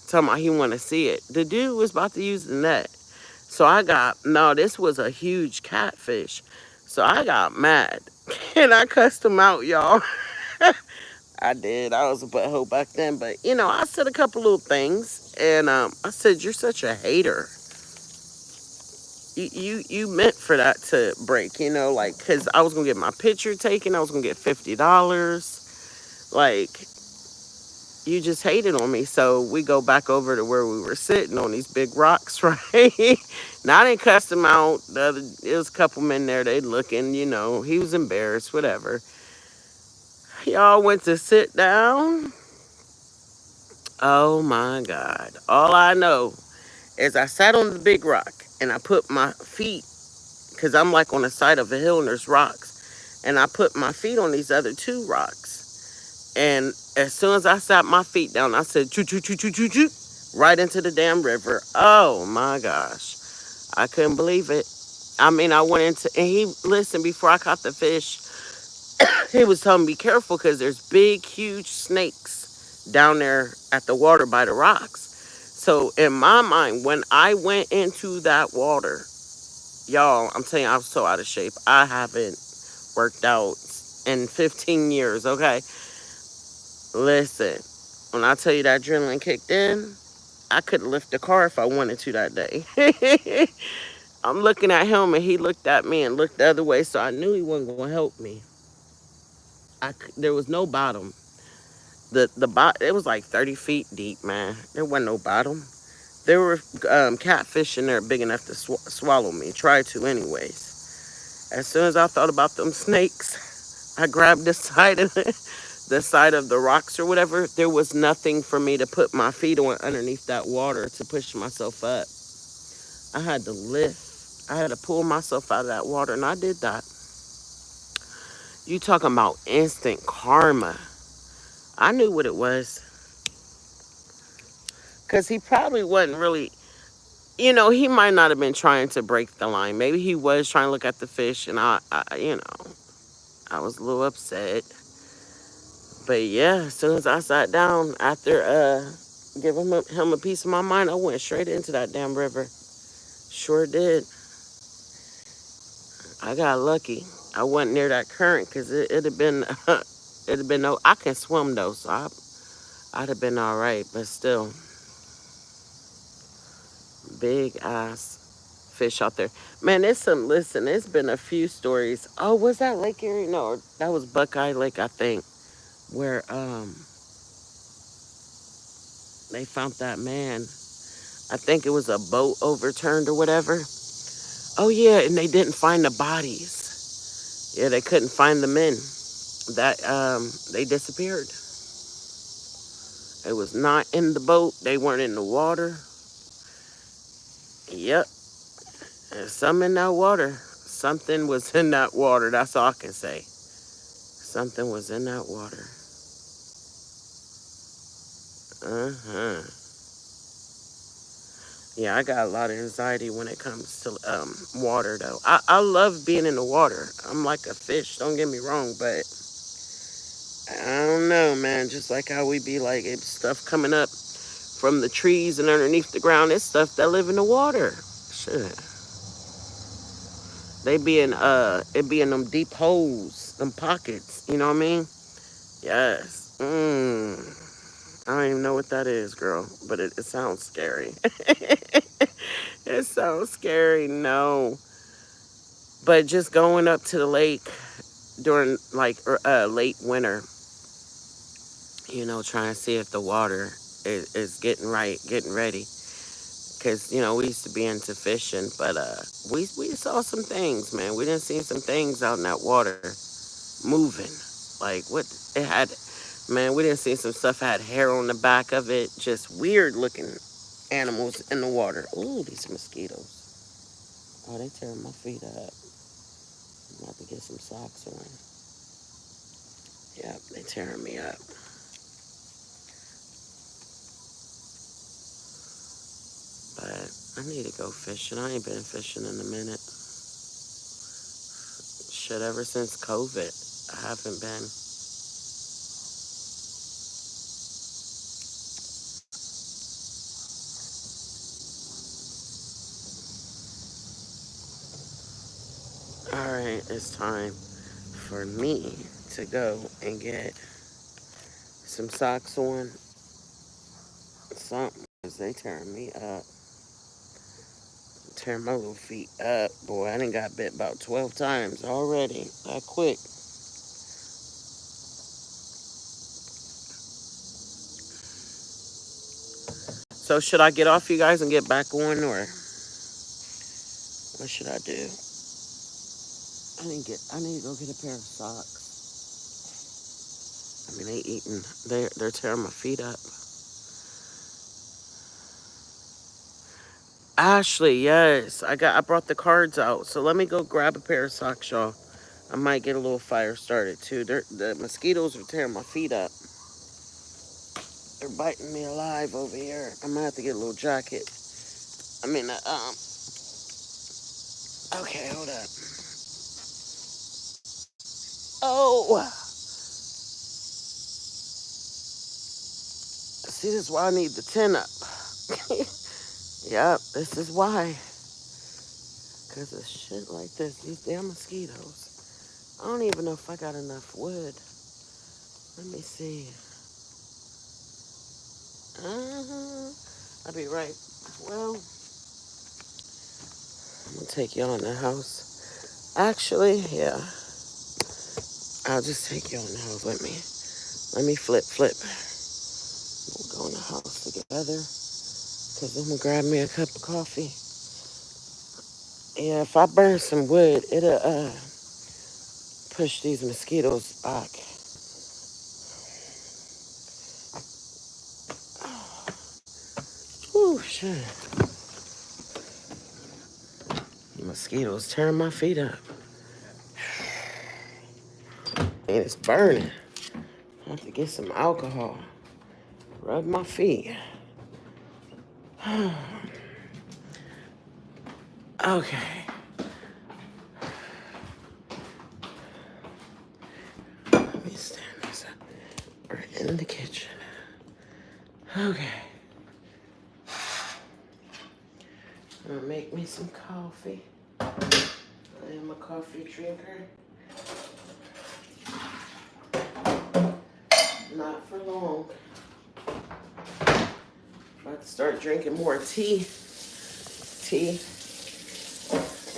Talking about he want to see it. The dude was about to use the net. So no, this was a huge catfish. So I got mad. And I cussed him out, y'all. I did. I was a butthole back then. But, I said a couple little things. And I said, you're such a hater. You meant for that to break, like, because I was going to get my picture taken. I was going to get $50. Like, you just hated on me. So we go back over to where we were sitting on these big rocks, right? Now, I didn't cuss him out. It was a couple men there. They looking, he was embarrassed, whatever. Y'all went to sit down. Oh, my God. All I know is I sat on the big rock and I put my feet, because I'm like on the side of a hill and there's rocks. And I put my feet on these other two rocks. And as soon as I sat my feet down, I said, choo, choo, choo, choo, choo, choo, right into the damn river. Oh, my gosh. I couldn't believe it. I mean, I went into, and he listened before I caught the fish. He was telling me, be careful because there's big, huge snakes down there at the water by the rocks. So in my mind, when I went into that water, y'all, I'm telling you, I was so out of shape. I haven't worked out in 15 years, okay? Listen, when I tell you that adrenaline kicked in, I couldn't lift the car if I wanted to that day. I'm looking at him and he looked at me and looked the other way, so I knew he wasn't going to help me. There was no bottom. It was like 30 feet deep, man. There wasn't no bottom. There were catfish in there big enough to swallow me. Try to anyways. As soon as I thought about them snakes, I grabbed the side of the side of the rocks or whatever. There was nothing for me to put my feet on underneath that water to push myself up. I had to lift. I had to pull myself out of that water, and I did that. You talking about instant karma. I knew what it was. Because he probably wasn't really, he might not have been trying to break the line. Maybe he was trying to look at the fish, and I was a little upset. But yeah, as soon as I sat down, after giving him a piece of my mind, I went straight into that damn river. Sure did. I got lucky. I wasn't near that current because it'd have been, it'd have been no. I can swim though, so I'd have been all right. But still, big ass fish out there. Man, listen, it's been a few stories. Oh, was that Lake Erie? No, that was Buckeye Lake, I think, where they found that man. I think it was a boat overturned or whatever. Oh yeah, and they didn't find the bodies. Yeah, they couldn't find the men. That they disappeared. It was not in the boat. They weren't in the water. Yep. There's some in that water. Something was in that water. That's all I can say. Something was in that water. Uh-huh. Yeah, I got a lot of anxiety when it comes to water, though. I love being in the water. I'm like a fish, don't get me wrong, but I don't know, man. Just like how we be like, it's stuff coming up from the trees and underneath the ground. It's stuff that live in the water. Shit. It be in them deep holes, them pockets. You know what I mean? Yes. I don't even know what that is, girl, but it sounds scary. It sounds scary, no. But just going up to the lake during like late winter, trying to see if the water is getting right, getting ready. Because, we used to be into fishing, but we saw some things, man. We done seen some things out in that water moving. Like, what it had, man, we didn't see some stuff had hair on the back of it. Just weird looking. animals in the water. Ooh, these mosquitoes. Oh, they tearing my feet up. I'm about to get some socks on. Yep, they tearing me up. But I need to go fishing. I ain't been fishing in a minute. Shit, ever since COVID, I haven't been. All right, it's time for me to go and get some socks on. Something, 'cause they tearing me up. Tearing my little feet up. Boy, I done got bit about 12 times already. That quick. So should I get off you guys and get back on, or what should I do? I need to go get a pair of socks. I mean, they're tearing my feet up. Ashley, yes, I brought the cards out. So let me go grab a pair of socks, y'all. I might get a little fire started too. The mosquitoes are tearing my feet up. They're biting me alive over here. I'm gonna have to get a little jacket. I mean, okay, hold up. Oh, see, this is why I need the tin up. Yep, this is why. Because of shit like this, these damn mosquitoes. I don't even know if I got enough wood. Let me see. I'll be right. Well, I'm going to take y'all in the house. Actually, yeah. I'll just take y'all in the house with me. Let me flip. We'll go in the house together. Because I'm going to grab me a cup of coffee. Yeah, if I burn some wood, it'll push these mosquitoes back. Ooh, shit. Mosquitoes tearing my feet up. And it's burning. I have to get some alcohol. Rub my feet. Okay. Let me stand this up. We're in the kitchen. Okay. I'm gonna make me some coffee. I am a coffee drinker. Not for long. About to start drinking more tea.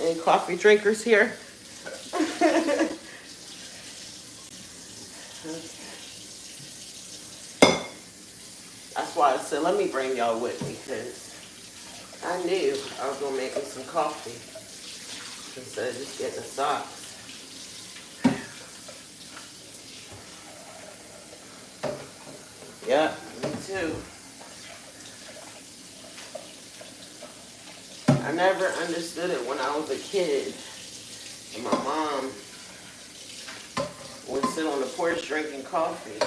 Any coffee drinkers here? That's why I said, let me bring y'all with me, because I knew I was going to make me some coffee instead of just getting a socks. Yeah, me too. I never understood it when I was a kid. And my mom would sit on the porch drinking coffee.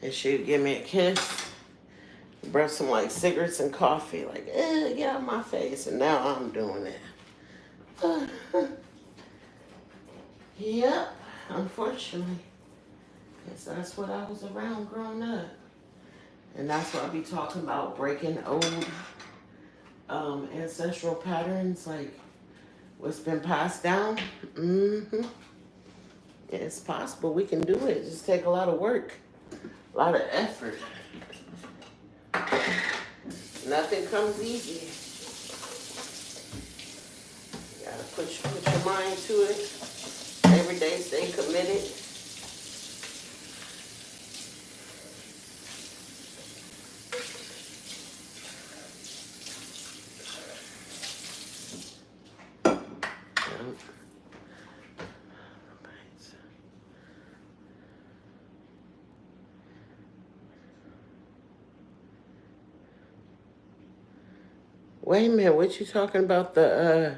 And she would give me a kiss. Brought some like cigarettes and coffee. Like, get out of my face. And now I'm doing it. Yep, unfortunately. Because that's what I was around growing up. And that's what I be talking about, breaking old ancestral patterns, like what's been passed down. It's possible we can do it. It just take a lot of work, a lot of effort. Nothing comes easy. You gotta put your mind to it. Every day stay committed. Wait a minute, what you talking about oh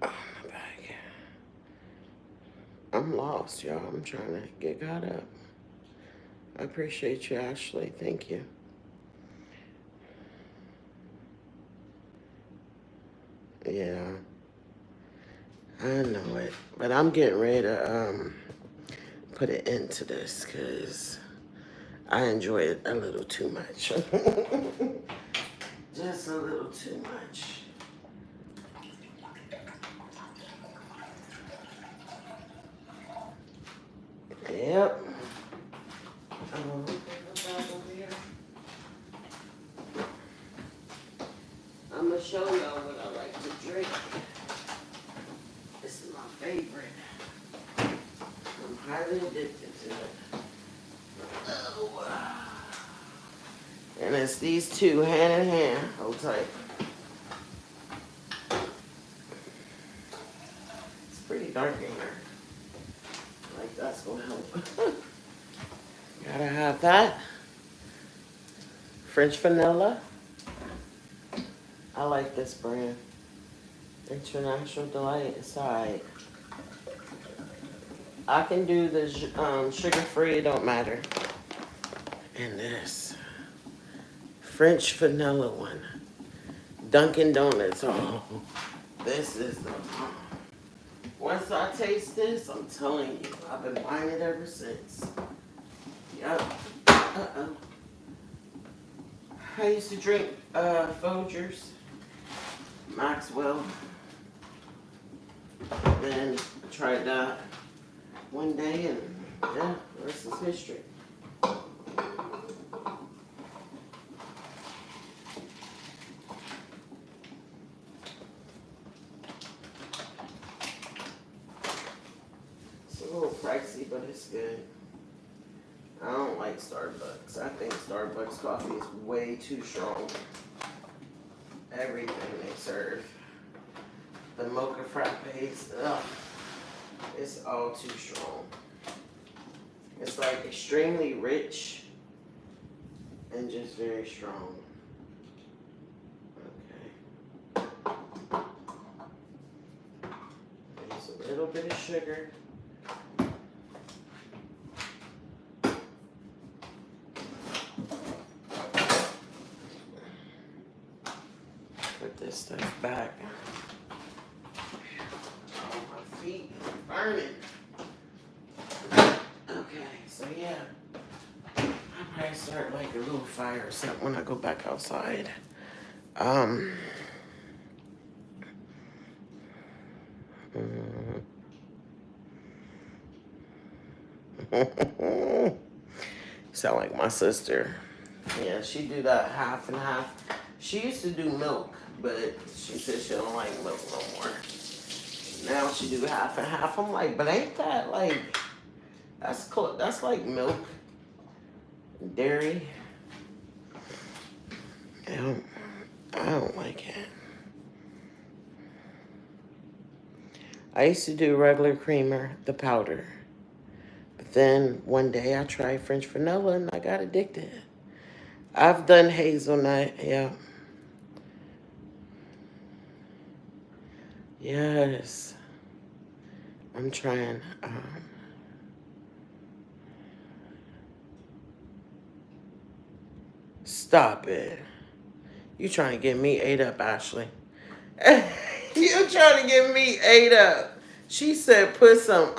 my bag. I'm lost, y'all. I'm trying to get caught up. I appreciate you, Ashley. Thank you. Yeah, I know it. But I'm getting ready to put an end to this because I enjoy it a little too much. Just a little too much. Yep. I'm gonna show y'all what I like to drink. This is my favorite. I'm highly addicted to it. Oh, wow. And it's these two hand in hand. Hold tight. It's pretty dark in here. Like that's gonna help. Gotta have that. French vanilla. I like this brand. International Delight. It's alright. I can do the sugar-free. It don't matter. And this French vanilla one. Dunkin' Donuts. Oh, this is the. Once I taste this, I'm telling you, I've been buying it ever since. Yep. Uh-oh. I used to drink Folgers, Maxwell. Then I tried that one day, and yeah, the rest is history. It's a little pricey, but it's good. I don't like Starbucks. I think Starbucks coffee is way too strong. Everything they serve. The mocha frappes, ugh, it's all too strong. It's like extremely rich and just very strong. Okay. There's a little bit of sugar. Put this stuff back. Oh, my feet are burning. Okay, so yeah. I'll probably start like a little fire or something when I go back outside. Sound like my sister. Yeah, she do that half and half. She used to do milk, but she said she don't like milk no more. Now she do half and half. I'm like, but ain't that like, that's like milk, dairy. I don't like it. I used to do regular creamer, the powder. But then one day I tried French vanilla and I got addicted. I've done hazelnut, yeah. Yes. I'm trying. Stop it. You trying to get me ate up, Ashley. You trying to get me ate up. She said put some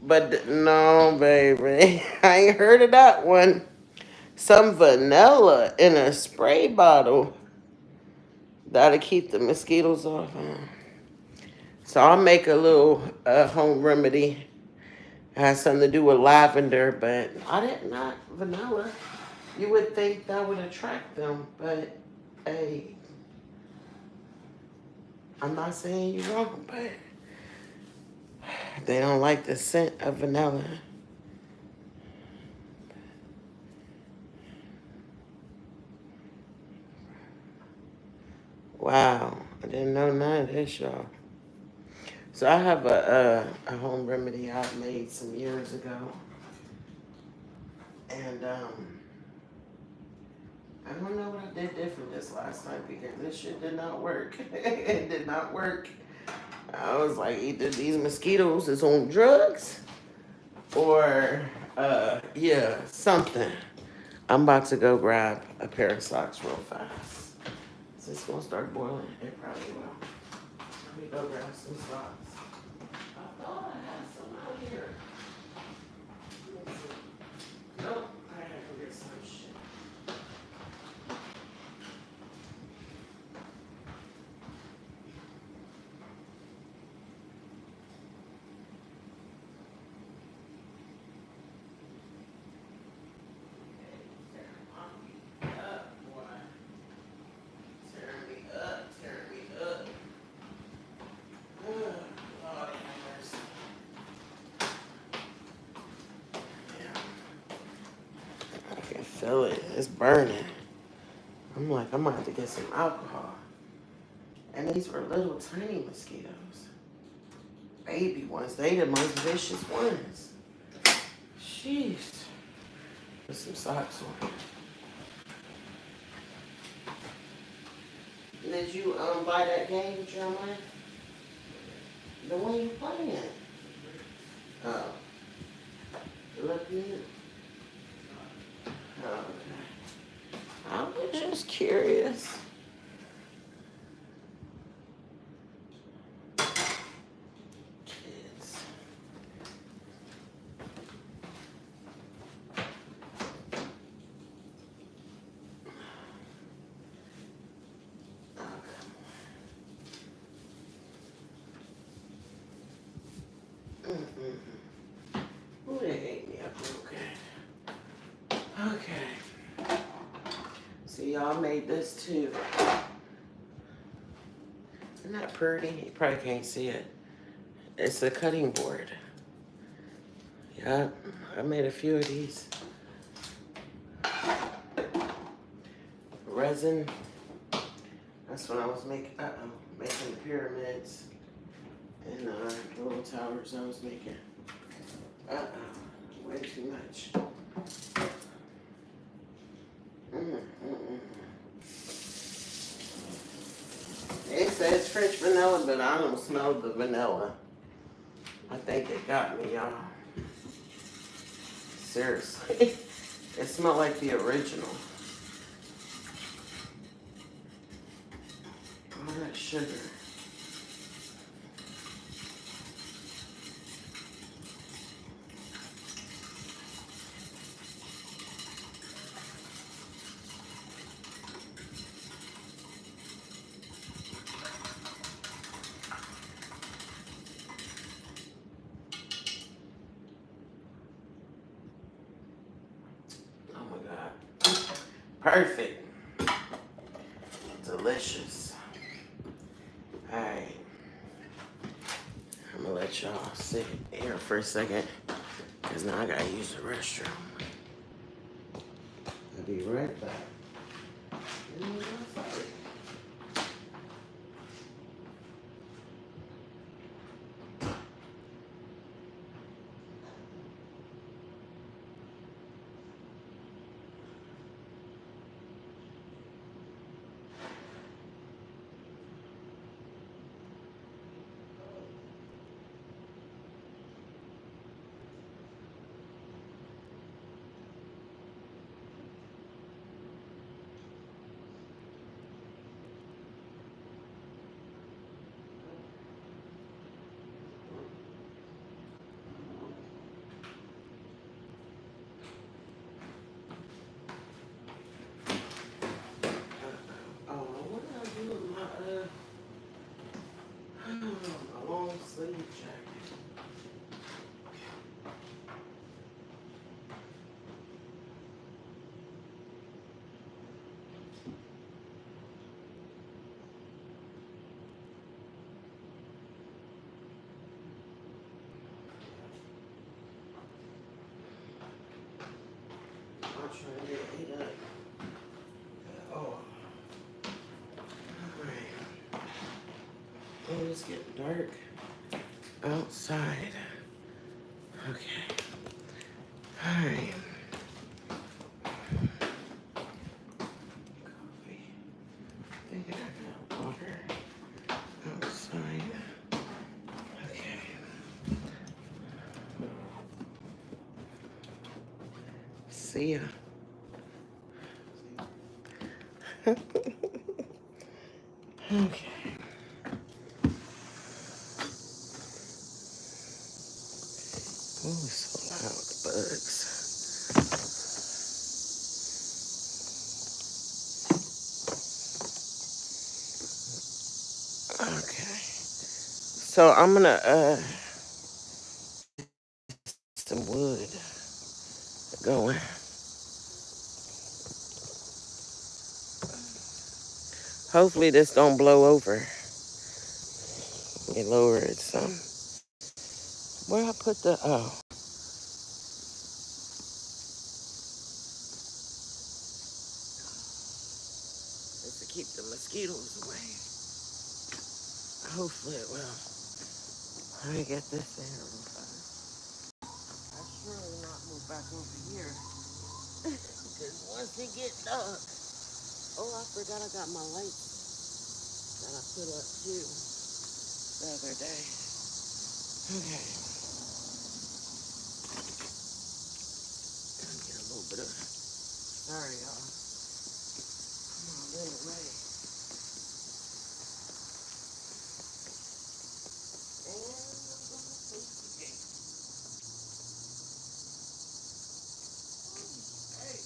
But no, baby. I ain't heard of that one. Some vanilla in a spray bottle. That'll keep the mosquitoes off. So I'll make a little home remedy. It has something to do with lavender, but I did not vanilla. You would think that would attract them, but hey, I'm not saying you're wrong, but they don't like the scent of vanilla. Wow, I didn't know none of this, y'all. So I have a home remedy I made some years ago, and And I don't know what I did different this last night because this shit did not work. It did not work. I was like, either these mosquitoes is on drugs or, yeah, something. I'm about to go grab a pair of socks real fast. Is this gonna start boiling? It probably will. Let me go grab some socks. I thought I had some out here. Let me see. Nope, I gotta go get some shit. Feel it. It's burning. I'm like, I'm gonna have to get some alcohol. And these were little tiny mosquitoes. Baby ones. They the most vicious ones. Jeez. Put some socks on. Did you buy that game, Jeremiah? The one you playing? Oh. Look at oh, okay. I was just curious. Kids. Oh, come on. Ooh, they ate me up real good. Okay. So y'all made this too. Isn't that pretty? You probably can't see it. It's a cutting board. Yep, I made a few of these. Resin. That's when I was making the pyramids and little towers I was making. Way too much. It says French vanilla, but I don't smell the vanilla. I think it got me, y'all. Seriously. It smelled like the original. All that sugar. Perfect. Delicious. Alright. I'm gonna let y'all sit here for a second. Because now I gotta use the restroom. I'll be right back. A long sleeve jacket. I'm trying to get it up. Oh. Alright. Oh, it's getting dark outside. Okay. Alright. See ya. Okay. Oh, it's so loud, the bugs. Okay. So I'm gonna some wood going. Hopefully this don't blow over. Let me lower it some. Where I put the it's to keep the mosquitoes away. Hopefully it will. Let me get this in real fast. I surely not move back over here. Because once it get dark. Oh, I forgot I got my lights that I put up too the other day. Okay. Let me get a little bit of. Sorry, y'all. Come on, get away. And I'm gonna close the gate. Hey.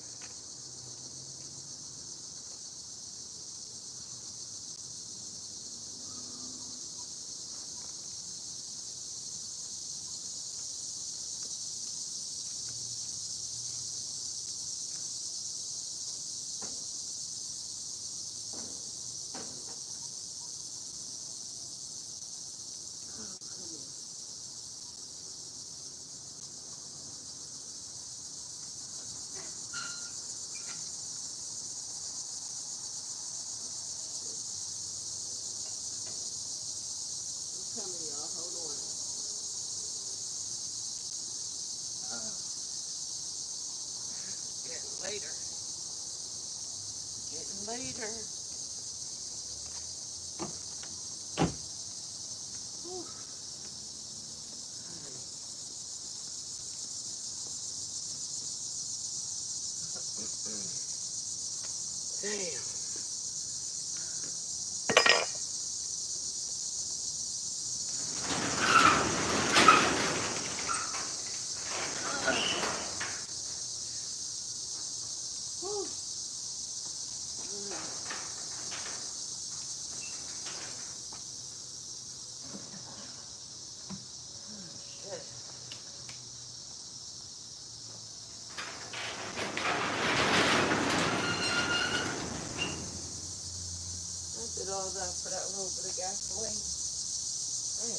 Coming, y'all. Hold on. Getting later. Getting later. Whew. Damn. Whew. Shit. I did all that for that little bit of gasoline. Hey.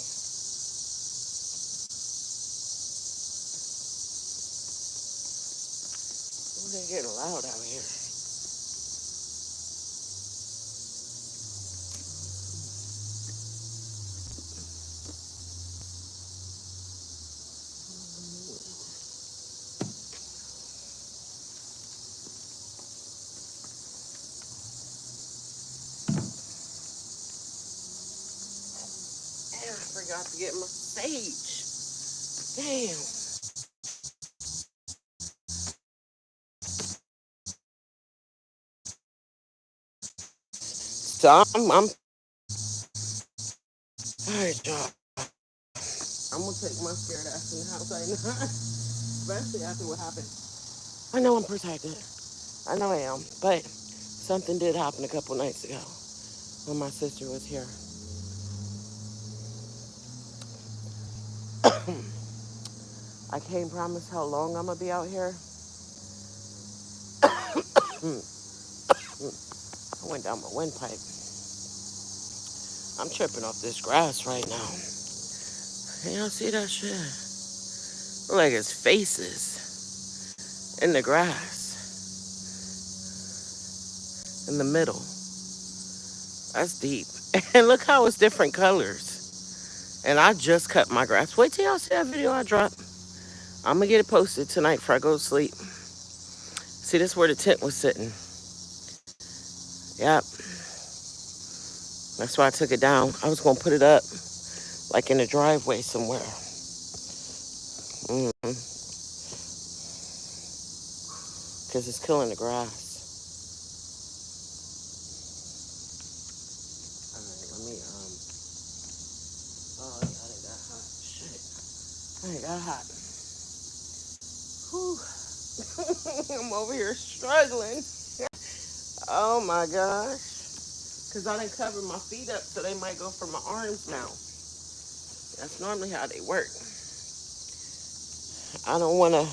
Oh, they getting loud out here. And I forgot to get my sage. Damn. So I'm all right, y'all. I'm gonna take my scared ass in the house right now, especially after what happened. I know I'm protected. I know I am, but something did happen a couple nights ago when my sister was here. I can't promise how long I'm gonna be out here. I went down my windpipe. I'm tripping off this grass right now. Y'all see that shit? Look like it's faces in the grass in the middle. That's deep. And look how it's different colors. And I just cut my grass. Wait till y'all see that video I dropped. I'm gonna get it posted tonight before I go to sleep. See, this is where the tent was sitting. Yep. That's why I took it down. I was gonna put it up like in the driveway somewhere. Mm-hmm. because it's killing the grass. All right, let me, oh, yeah, I done got hot. Shit. I done got hot. Whew. I'm over here struggling. Oh my gosh. Because I done covered my feet up so they might go for my arms now. That's normally how they work. I don't want to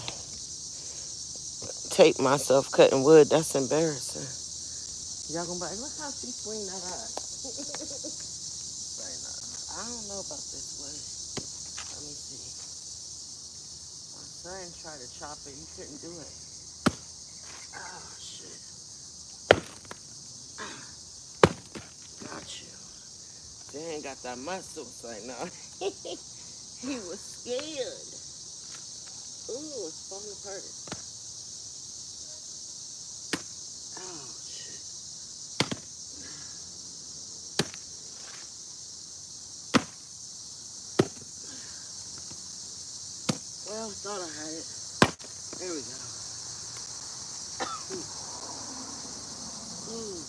tape myself cutting wood. That's embarrassing. Y'all gonna be like, look how she swing that eye. I don't know about this wood. Let me see. My son tried to chop it. He couldn't do it. Oh, shit. Got you. They ain't got that muscle, so no. He was scared. Ooh, it's falling apart. Oh, shit. Well, thought I had it. There we go. Ooh.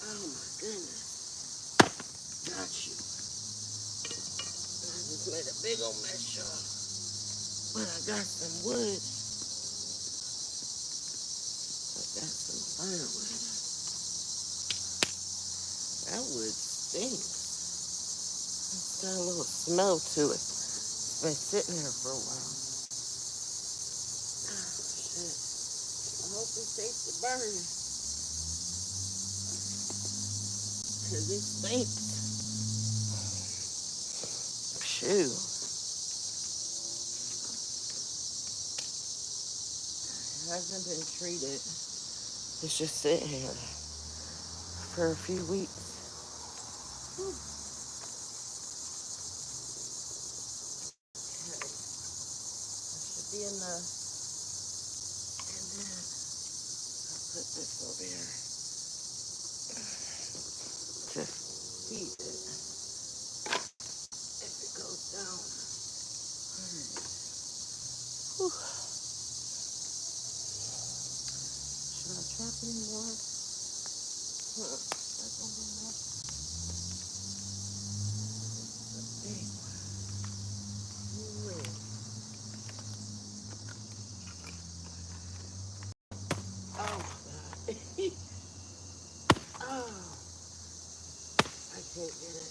Oh, my goodness. Got you. I just made a big old mess, y'all. But I got some wood. I got some firewood. That wood stinks. It's got a little smell to it. It's been sitting here for a while. Oh, shit. I hope it's safe to burn. Because it stinks. Phew. It hasn't been treated. It's just sitting here for a few weeks. Whew. Okay. That should be enough. And then I'll put this over here. Just feed it if it goes down. Alright. Whew. Should I trap any more? That's gonna be enough. Big one. Oh my god. Oh, I can't get it.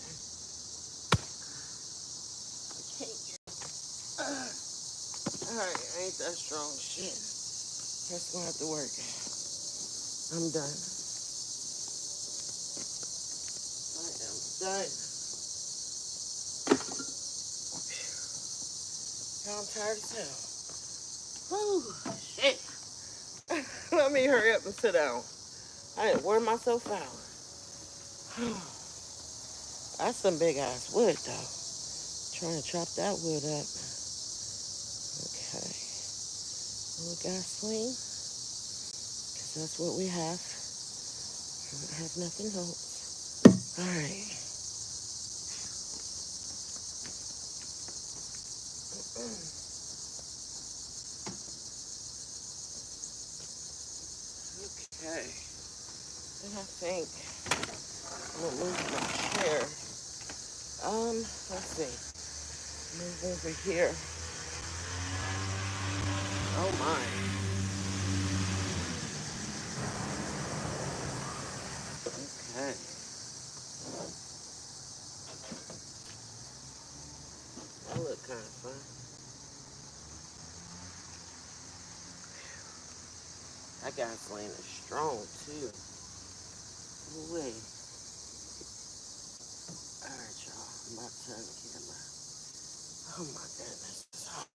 I can't get it. Alright, ain't that strong shit. That's gonna have to work. I'm done. I am done. I'm tired as hell. Whew, shit. Let me hurry up and sit down. I didn't wear myself out. That's some big ass wood though. Trying to chop that wood up. Okay. A little gasoline. Because that's what we have. I have nothing else. Alright. Okay. And I think I'm gonna move my chair. Let's see. Move over here. Oh my. Okay. That look kind of fun. That gasoline is strong too. Wait. Alright, y'all. I'm about to turn the camera. Oh my goodness. It's hot.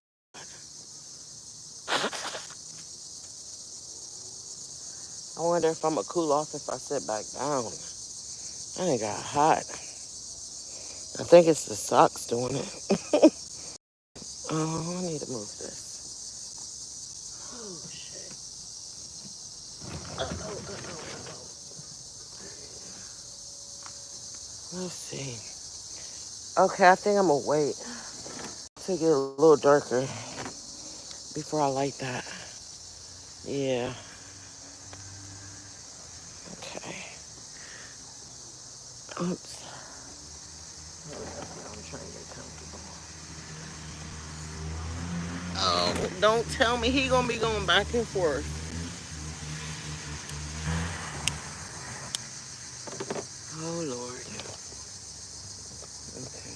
I wonder if I'm gonna cool off if I sit back down. I ain't got hot. I think it's the socks doing it. Oh, I need to move this. Oh, shit. Let's see. Okay, I think I'm gonna wait to get a little darker before I light that. Yeah. Okay. Oops. I'm trying to get comfortable. Oh, don't tell me he gonna be going back and forth. Oh Lord. Okay.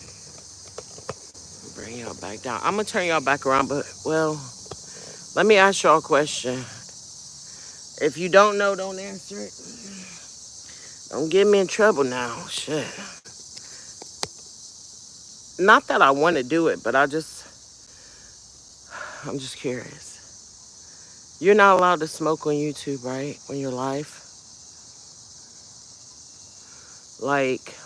Bring y'all back down. I'm gonna turn y'all back around, but well, let me ask y'all a question. If you don't know, don't answer it. Don't get me in trouble now. Shit. Not that I want to do it, but I'm just curious. You're not allowed to smoke on YouTube, right? On your live? Like,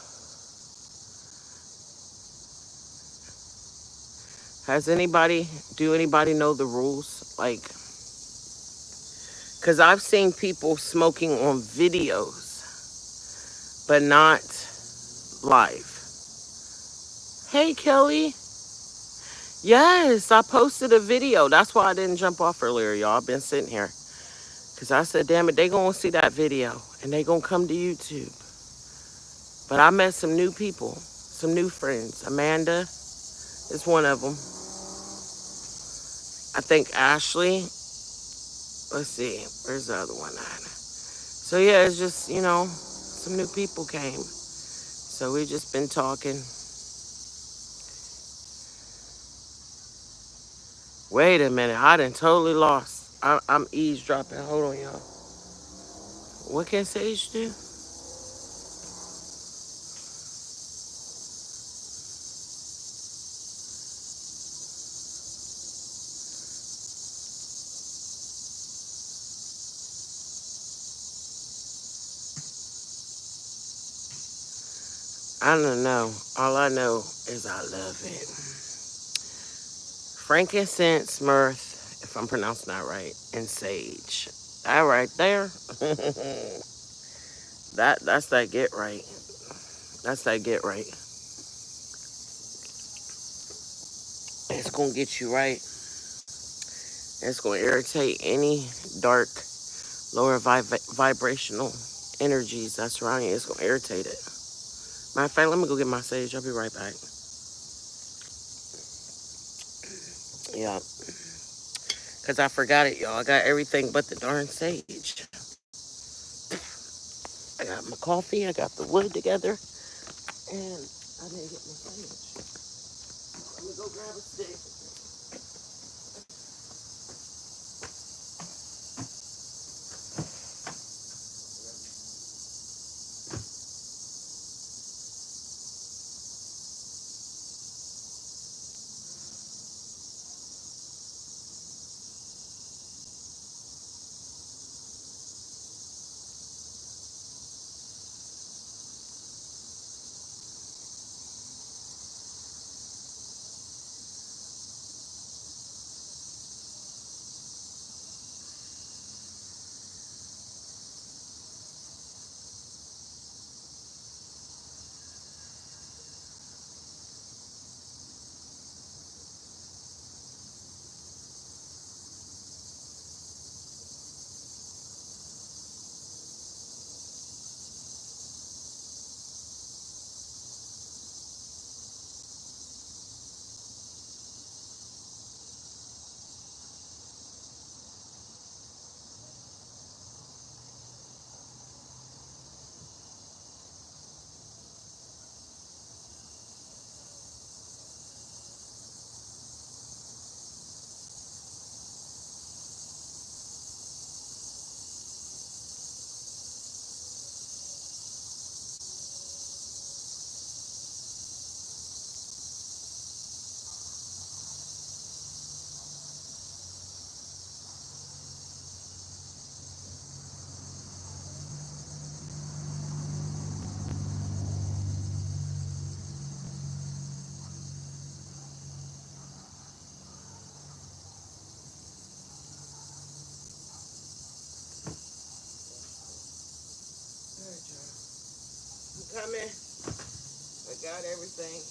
do anybody know the rules? Like, because I've seen people smoking on videos, but not live. Hey, Kelly. Yes, I posted a video. That's why I didn't jump off earlier, y'all. I've been sitting here. Because I said, damn it, they going to see that video. And they going to come to YouTube. But I met some new people. Some new friends. Amanda is one of them. I think Ashley. Let's see. Where's the other one at? So, yeah, it's just, some new people came. So we just been talking. Wait a minute. I done totally lost. I'm eavesdropping. Hold on, y'all. What can Sage do? I don't know. All I know is I love it. Frankincense, myrrh, if I'm pronouncing that right, and sage. That right there. that's that get right. That's that get right. It's gonna get you right. It's gonna irritate any dark, lower vibrational energies that's surrounding you. It's gonna irritate it. Matter of fact, let me go get my sage. I'll be right back. Yeah. Because I forgot it, y'all. I got everything but the darn sage. I got my coffee. I got the wood together. And I didn't get my sage. Let me go grab a stick. I'm coming. I got everything.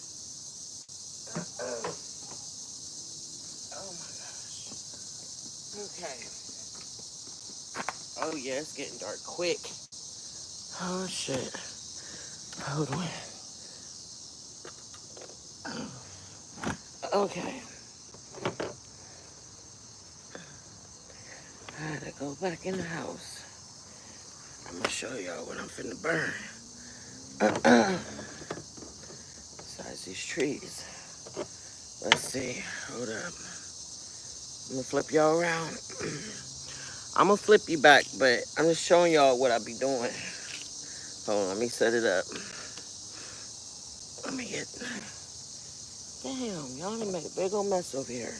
Oh my gosh. Okay. Oh yeah, it's getting dark quick. Oh shit. Hold on. Okay. I had to go back in the house. I'm gonna show y'all what I'm finna burn. Besides these trees. Let's see. Hold up. I'm gonna flip y'all around. I'm gonna flip you back, but I'm just showing y'all what I be doing. Hold on, let me set it up. Let me get. Damn, y'all done made a big old mess over here.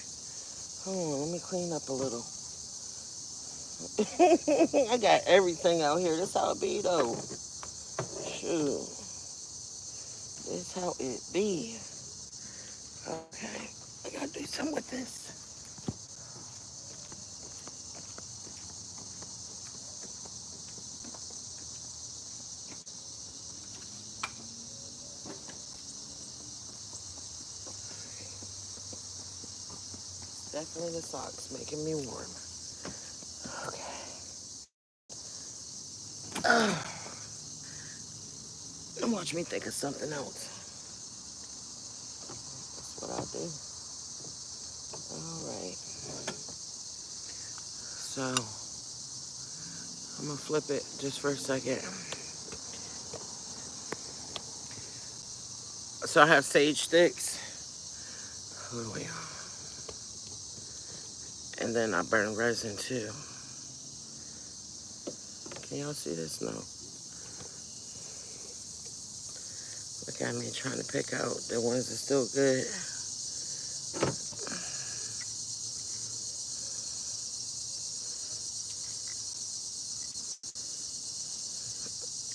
Hold on, let me clean up a little. I got everything out here. This how it be though. Shoot. This how it be. Okay. I gotta do something with this. Definitely the socks making me warm. Okay. And watch me think of something else. That's what I'll do. Alright. So I'm gonna flip it just for a second. So I have sage sticks. Oh, wait. And then I burn resin too. Can y'all see this? No. Look at me trying to pick out the ones that's still good.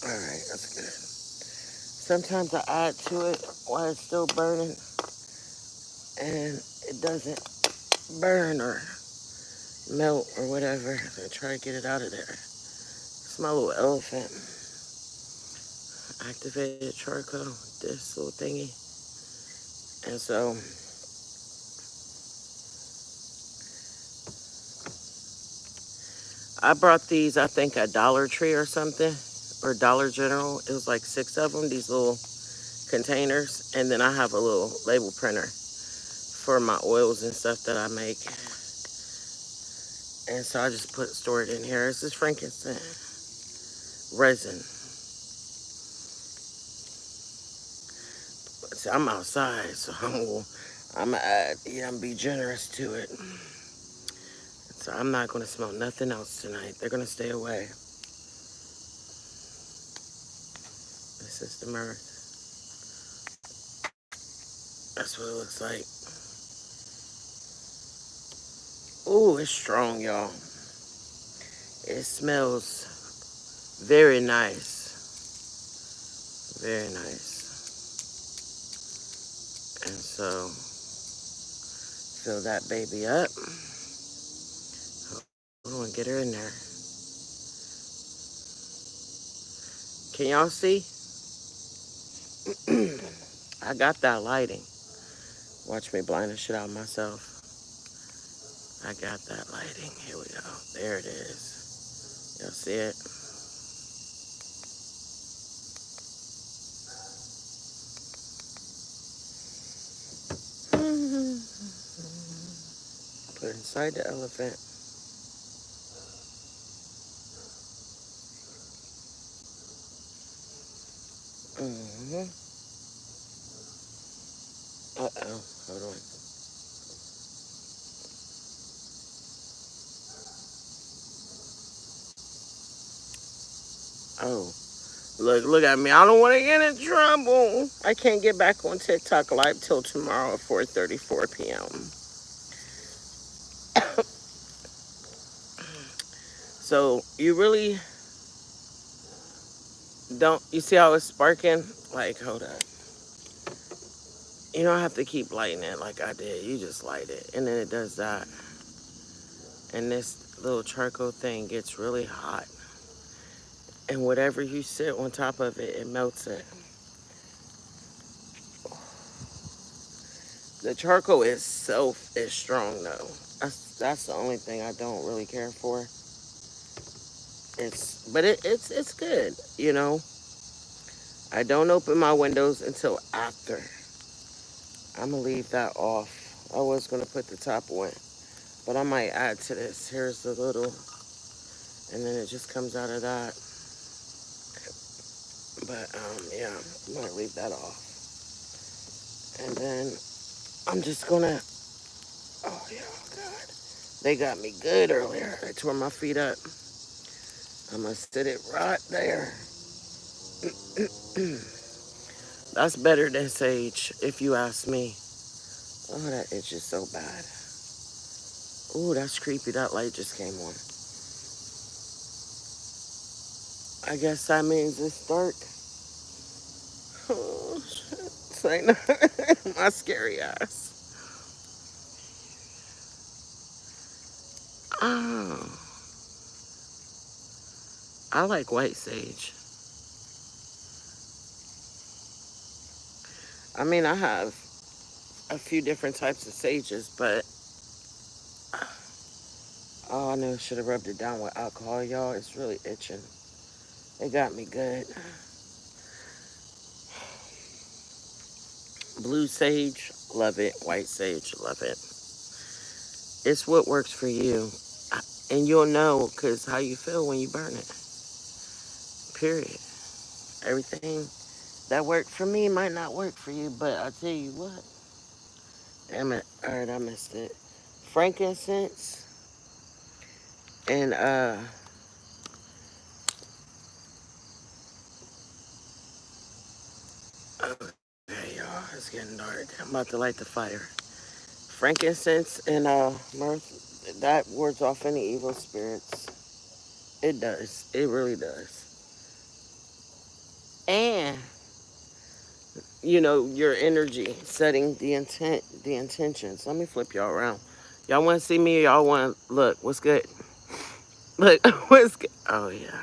Alright, that's good. Sometimes I add to it while it's still burning and it doesn't burn or melt or whatever. So I try to get it out of there. It's my little elephant. Activated charcoal, this little thingy. And so I brought these, I think, at Dollar Tree or something, or Dollar General. It was like 6 of them, these little containers. And then I have a little label printer for my oils and stuff that I make. And so I just store it in here. This is frankincense resin. See, I'm outside, so I'm gonna add, I'm gonna be generous to it. So I'm not gonna smell nothing else tonight. They're gonna stay away. This is the mirth. That's what it looks like. Ooh, it's strong, y'all. It smells very nice. Very nice. And so, fill that baby up. Hold on, get her in there. Can y'all see? I got that lighting. Watch me blind the shit out of myself. I got that lighting. Here we go. There it is. Y'all see it? Put it inside the elephant. Mm-hmm. Uh-oh. Hold on. Oh. Look at me. I don't want to get in trouble. I can't get back on TikTok live till tomorrow at 4:34 p.m. So you really don't, you see how it's sparking? Like, hold up. You don't have to keep lighting it like I did. You just light it. And then it does that. And this little charcoal thing gets really hot. And whatever you sit on top of it, it melts it. The charcoal itself is strong though. That's the only thing I don't really care for. It's good, you know. I don't open my windows until after. I'm gonna leave that off. I was gonna put the top one, but I might add to this. Here's the little, and then it just comes out of that. But yeah, I might leave that off. And then I'm just gonna. Oh yeah, God, they got me good earlier. They tore my feet up. I'm gonna sit it right there. That's better than sage, if you ask me. Oh, that itch is so bad. Ooh, that's creepy. That light just came on. I guess that means it's dark. Oh, shit. It's like my scary ass. Oh, I like white sage. I mean, I have a few different types of sages, but oh, I know I should have rubbed it down with alcohol, y'all. It's really itching. It got me good. Blue sage, love it. White sage, love it. It's what works for you. And you'll know because how you feel when you burn it. Period. Everything that worked for me might not work for you, but I tell you what. Damn it. All right, I missed it. Frankincense and okay, y'all, it's getting dark. I'm about to light the fire. Frankincense and myrrh, that wards off any evil spirits. It does. It really does. And you know, your energy, setting the intent, the intentions. Let me flip y'all around. Y'all want to see me? Or y'all want to look? What's good? Look, what's good? Oh yeah,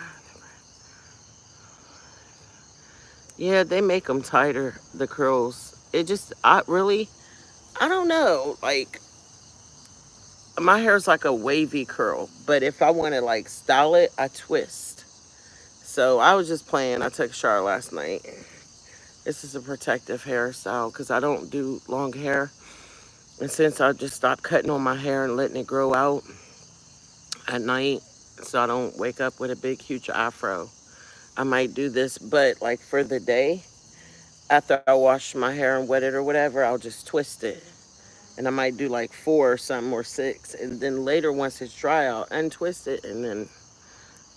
yeah. They make them tighter, the curls. It just, I don't know. Like my hair's like a wavy curl, but if I want to like style it, I twist. So I was just playing. I took a shower last night. This is a protective hairstyle because I don't do long hair. And since I just stopped cutting on my hair and letting it grow out at night, so I don't wake up with a big, huge afro, I might do this. But like for the day, after I wash my hair and wet it or whatever, I'll just twist it. And I might do like four or something or six. And then later, once it's dry, I'll untwist it. And then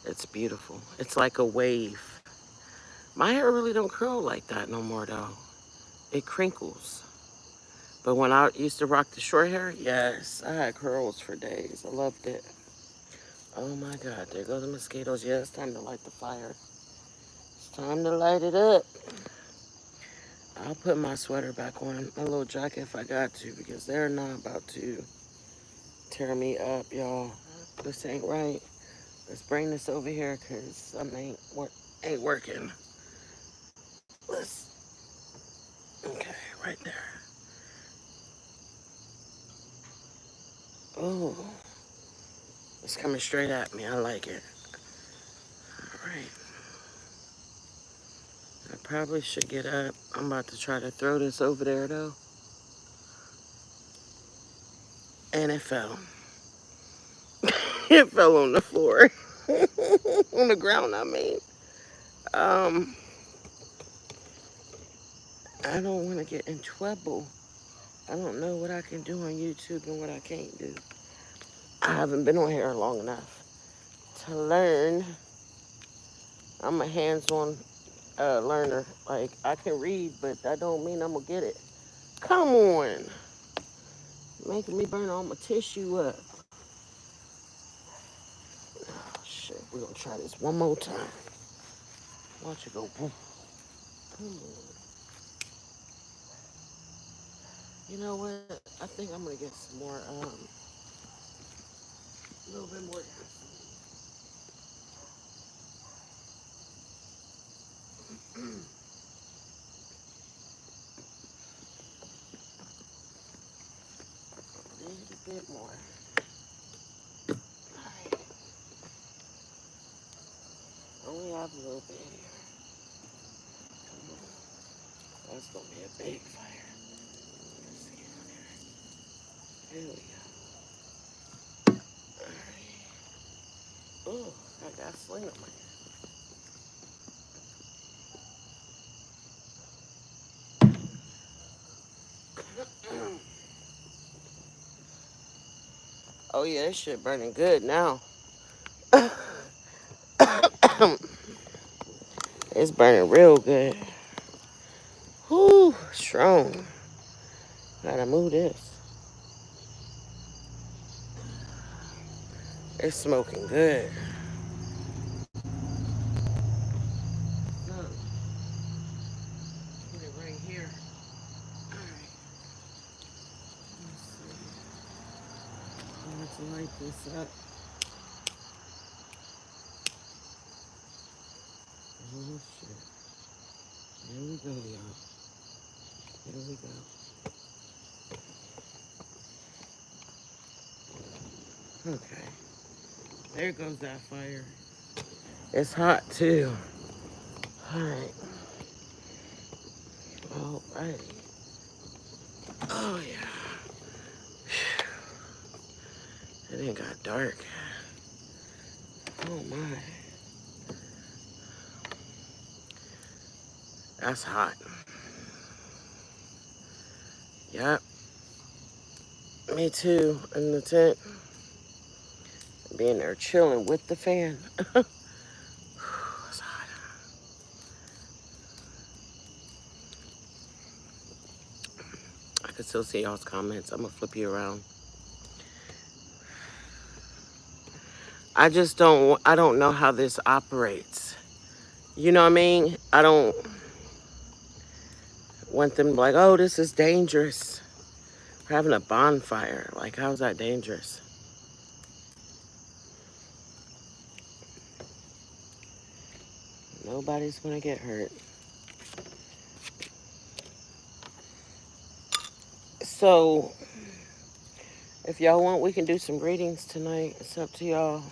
it's beautiful. It's like a wave. My hair really don't curl like that no more, though. It crinkles. But when I used to rock the short hair, yes, I had curls for days. I loved it. Oh my God, there go the mosquitoes. Yeah, it's time to light the fire. It's time to light it up. I'll put my sweater back on, my little jacket if I got to, because they're not about to tear me up, y'all. This ain't right. Let's bring this over here, because something ain't working. Let's, okay, right there. Oh, it's coming straight at me. I like it. All right. I probably should get up. I'm about to try to throw this over there, though. And it fell. It fell on the floor. On the ground, I mean. Um, I don't want to get in trouble. I don't know what I can do on YouTube and what I can't do. I haven't been on here long enough to learn. I'm a hands-on learner. Like, I can read, but that don't mean I'm going to get it. Come on. Making me burn all my tissue up. Oh, shit. We're going to try this one more time. Watch it go. Boom. Boom. You know what? I think I'm going to get some more, a little bit more. A little bit more. All right. only have a little bit here. Come on. That's gonna be a big fire. Let's see on there. There we go. Alright. Oh, I got sling on my hand. Oh yeah, this shit burning good now. It's burning real good. Whoo, strong. Gotta move this. It's smoking good. So, put it right here. Alright, let's see. Let's light this up. Oh shit. Here we go, y'all. Here we go. Okay. There goes that fire. It's hot too. Alright. Alrighty. Oh yeah. It ain't got dark. Oh my. That's hot. Yep. Me too. In the tent. Being there chilling with the fan. It's hot. I can still see y'all's comments. I'm gonna flip you around. I don't know how this operates. You know what I mean? I don't want them like, oh, this is dangerous. We're having a bonfire. Like, how's that dangerous? Nobody's gonna get hurt. So, if y'all want, we can do some readings tonight. It's up to y'all.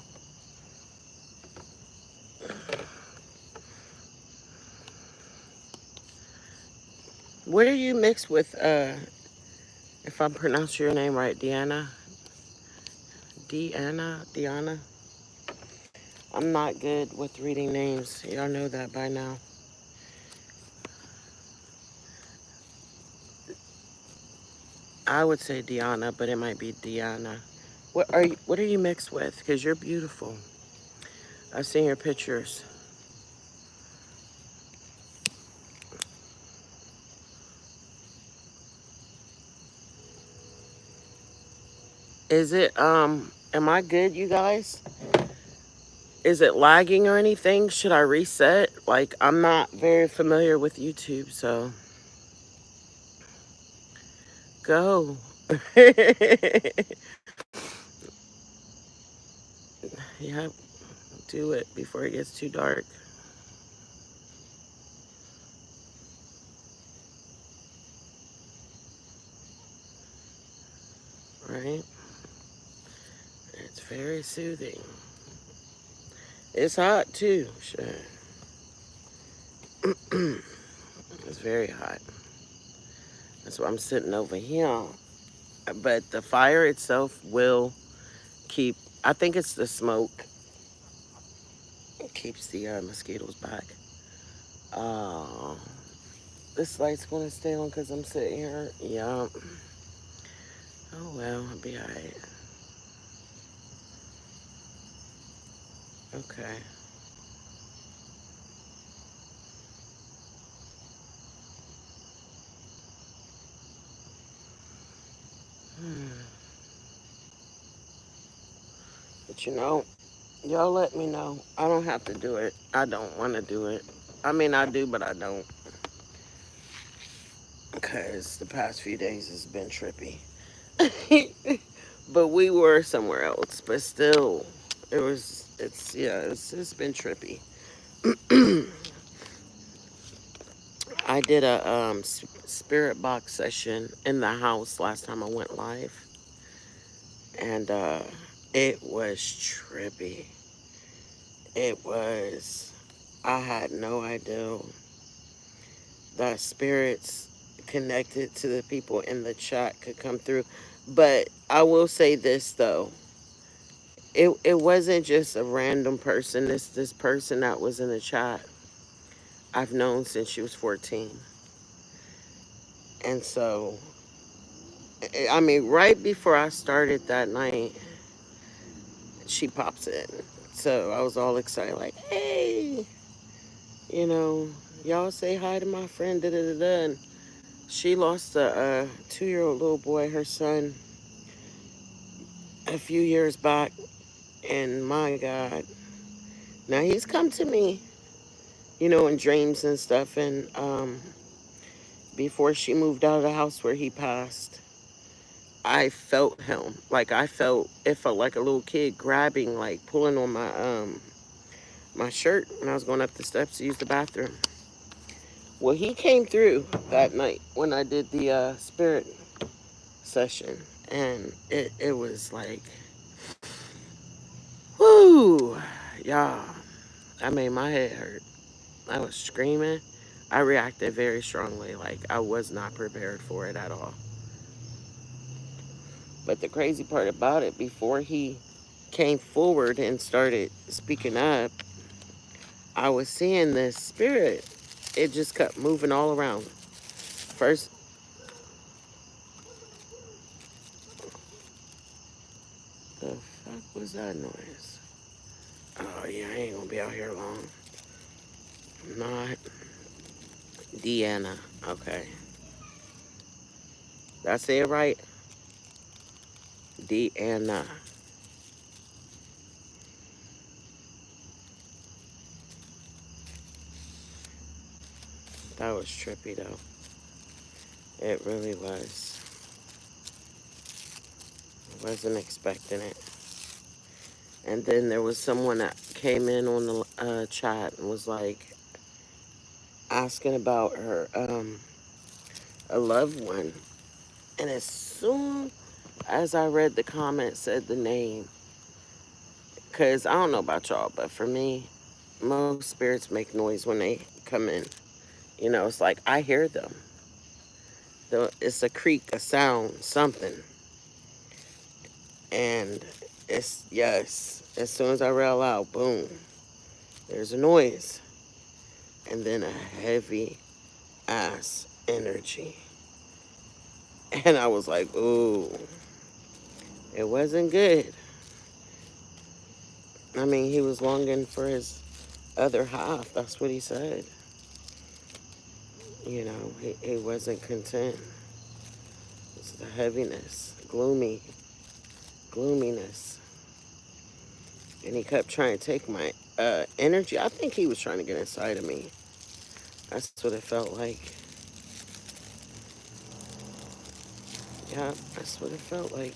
What are you mixed with, if I'm pronouncing your name right, Deanna? Deanna? I'm not good with reading names. Y'all know that by now. I would say Deanna, but it might be Deanna. What are you mixed with? Because you're beautiful. I've seen your pictures. Is it, am I good, you guys? Is it lagging or anything? Should I reset? Like, I'm not very familiar with YouTube, so. Go. Yep, do it before it gets too dark. Right? It's very soothing. It's hot too. Sure. It's very hot. That's why I'm sitting over here. But the fire itself will keep, I think it's the smoke. It keeps the mosquitoes back. Uh, this light's going to stay on because I'm sitting here. Yeah. Oh, well, I'll be all right. Okay. But you know, y'all let me know. I don't have to do it. I don't want to do it. I mean, I do, but I don't. Because the past few days has been trippy. But we were somewhere else. But still, it's been trippy. I did a spirit box session in the house last time I went live. And it was trippy. It was I had no idea that spirits connected to the people in the chat could come through. But I will say this though. It wasn't just a random person. This person that was in the chat I've known since she was 14. And so I mean right before I started that night, she pops in. So I was all excited, like, hey, you know, y'all say hi to my friend, da da da da. And she lost a 2-year-old little boy, her son, a few years back. And my God, now he's come to me, in dreams and stuff. And before she moved out of the house where he passed, I felt him. Like it felt like a little kid grabbing, like pulling on my shirt when I was going up the steps to use the bathroom. Well, he came through that night when I did the spirit session, and it was like, whoo, y'all. I made my head hurt. I was screaming. I reacted very strongly. Like I was not prepared for it at all. But the crazy part about it, before he came forward and started speaking up, I was seeing this spirit. It just kept moving all around. First, the fuck was that noise? Oh yeah, I ain't gonna be out here long. Not Deanna. Okay. Did I say it right? Deanna. That was trippy though. It really was. I wasn't expecting it. And then there was someone that came in on the chat and was like asking about her a loved one. And as soon as I read the comment, said the name, because I don't know about y'all, but for me, most spirits make noise when they come in. It's like I hear them. It's a creak, a sound, something. And it's, yes, as soon as I read out, boom, there's a noise. And then a heavy ass energy. And I was like, ooh, it wasn't good. I mean, he was longing for his other half. That's what he said. He wasn't content. It's the heaviness, gloominess. And he kept trying to take my energy. I think he was trying to get inside of me. That's what it felt like. Yeah, that's what it felt like.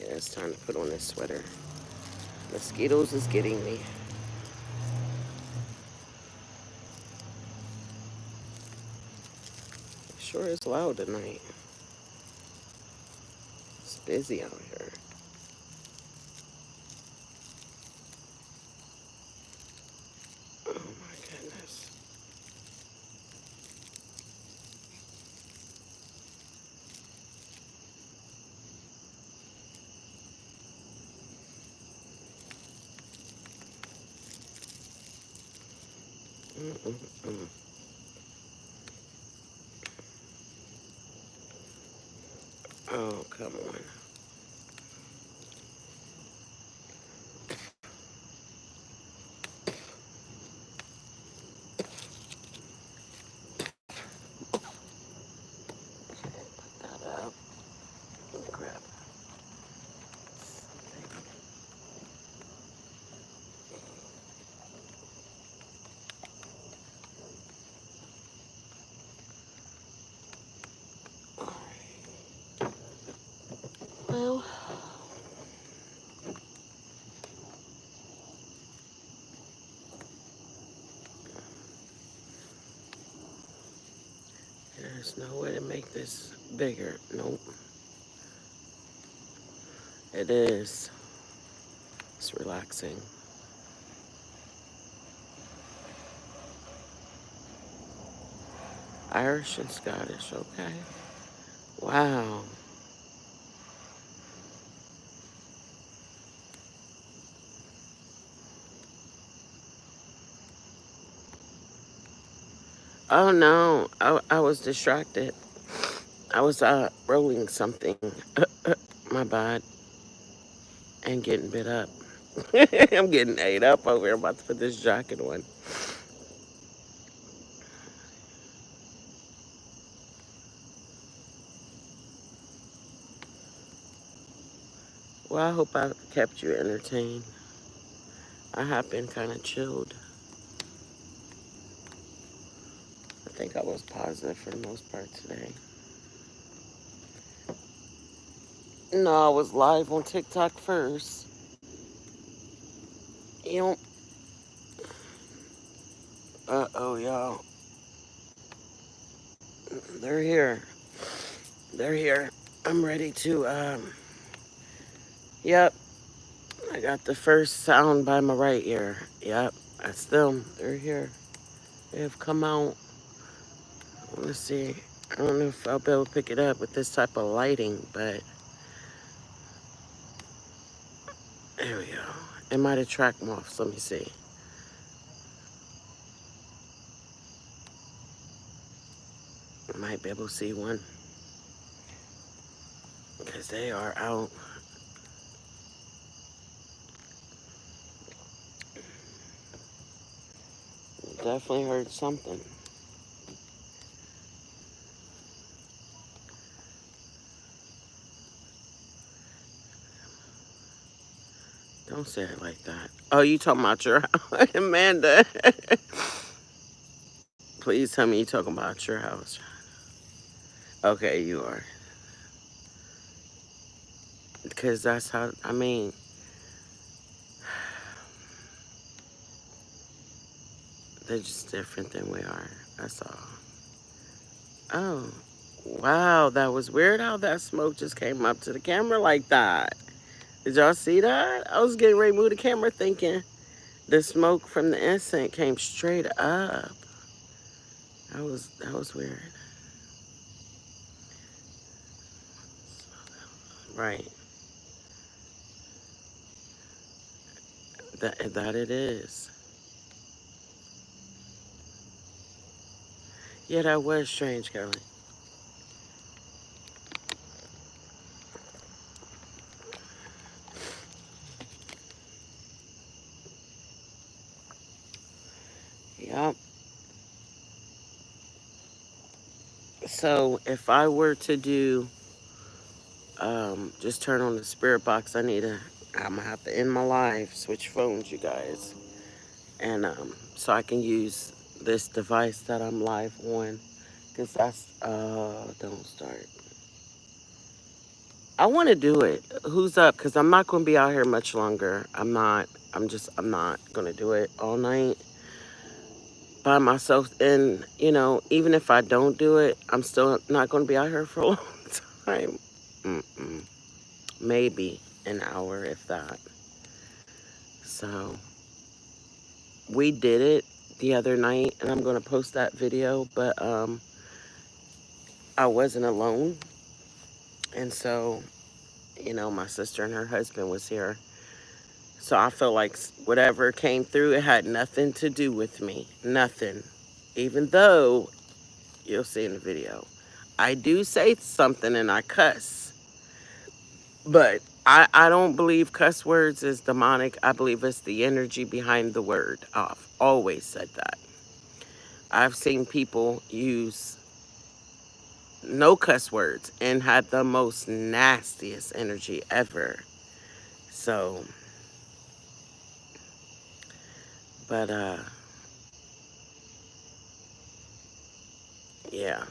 Yeah, it's time to put on this sweater. Mosquitoes is getting me. It sure is loud tonight. It's busy out here. Oh my goodness. Mm-mm-mm. Oh, come on. Put that up. Grab something. All right. Well, there's no way to make this bigger. Nope. It is. It's relaxing. Irish and Scottish, okay. Wow. Oh no, I was distracted. I was rolling something, my bad, and getting bit up. I'm getting ate up over here. I'm about to put this jacket on. Well, I hope I kept you entertained. I have been kind of chilled. I think I was positive for the most part today. No, I was live on TikTok first. You know, oh, y'all. They're here. They're here. I'm ready to, yep. I got the first sound by my right ear. Yep, that's them. They're here. They have come out. Let's see. I don't know if I'll be able to pick it up with this type of lighting, but there we go. It might attract moths. Let me see. I might be able to see one because they are out. Definitely heard something. Don't say it like that. Oh, you talking about your house, Amanda? Please tell me you talking about your house. Okay, you are. Because that's how, I mean, they're just different than we are. That's all. Oh, wow. That was weird how that smoke just came up to the camera like that. Did y'all see that? I was getting ready to move the camera thinking the smoke from the incense came straight up. That was weird. Right. That it is. Yeah, that was strange, Kelly. Yep. So if I were to do just turn on the spirit box, I'm gonna have to end my live, switch phones, you guys. And so I can use this device that I'm live on. Cause don't start. I wanna do it. Who's up? Cause I'm not gonna be out here much longer. I'm not gonna do it all night by myself. And, even if I don't do it, I'm still not gonna be out here for a long time. Mm-mm. Maybe an hour, if that. So we did it the other night, and I'm gonna post that video. But I wasn't alone, and so my sister and her husband was here. So I feel like whatever came through, it had nothing to do with me, nothing. Even though you'll see in the video, I do say something and I cuss, but I don't believe cuss words is demonic. I believe it's the energy behind the word. I've always said that. I've seen people use no cuss words and had the most nastiest energy ever. So, but yeah,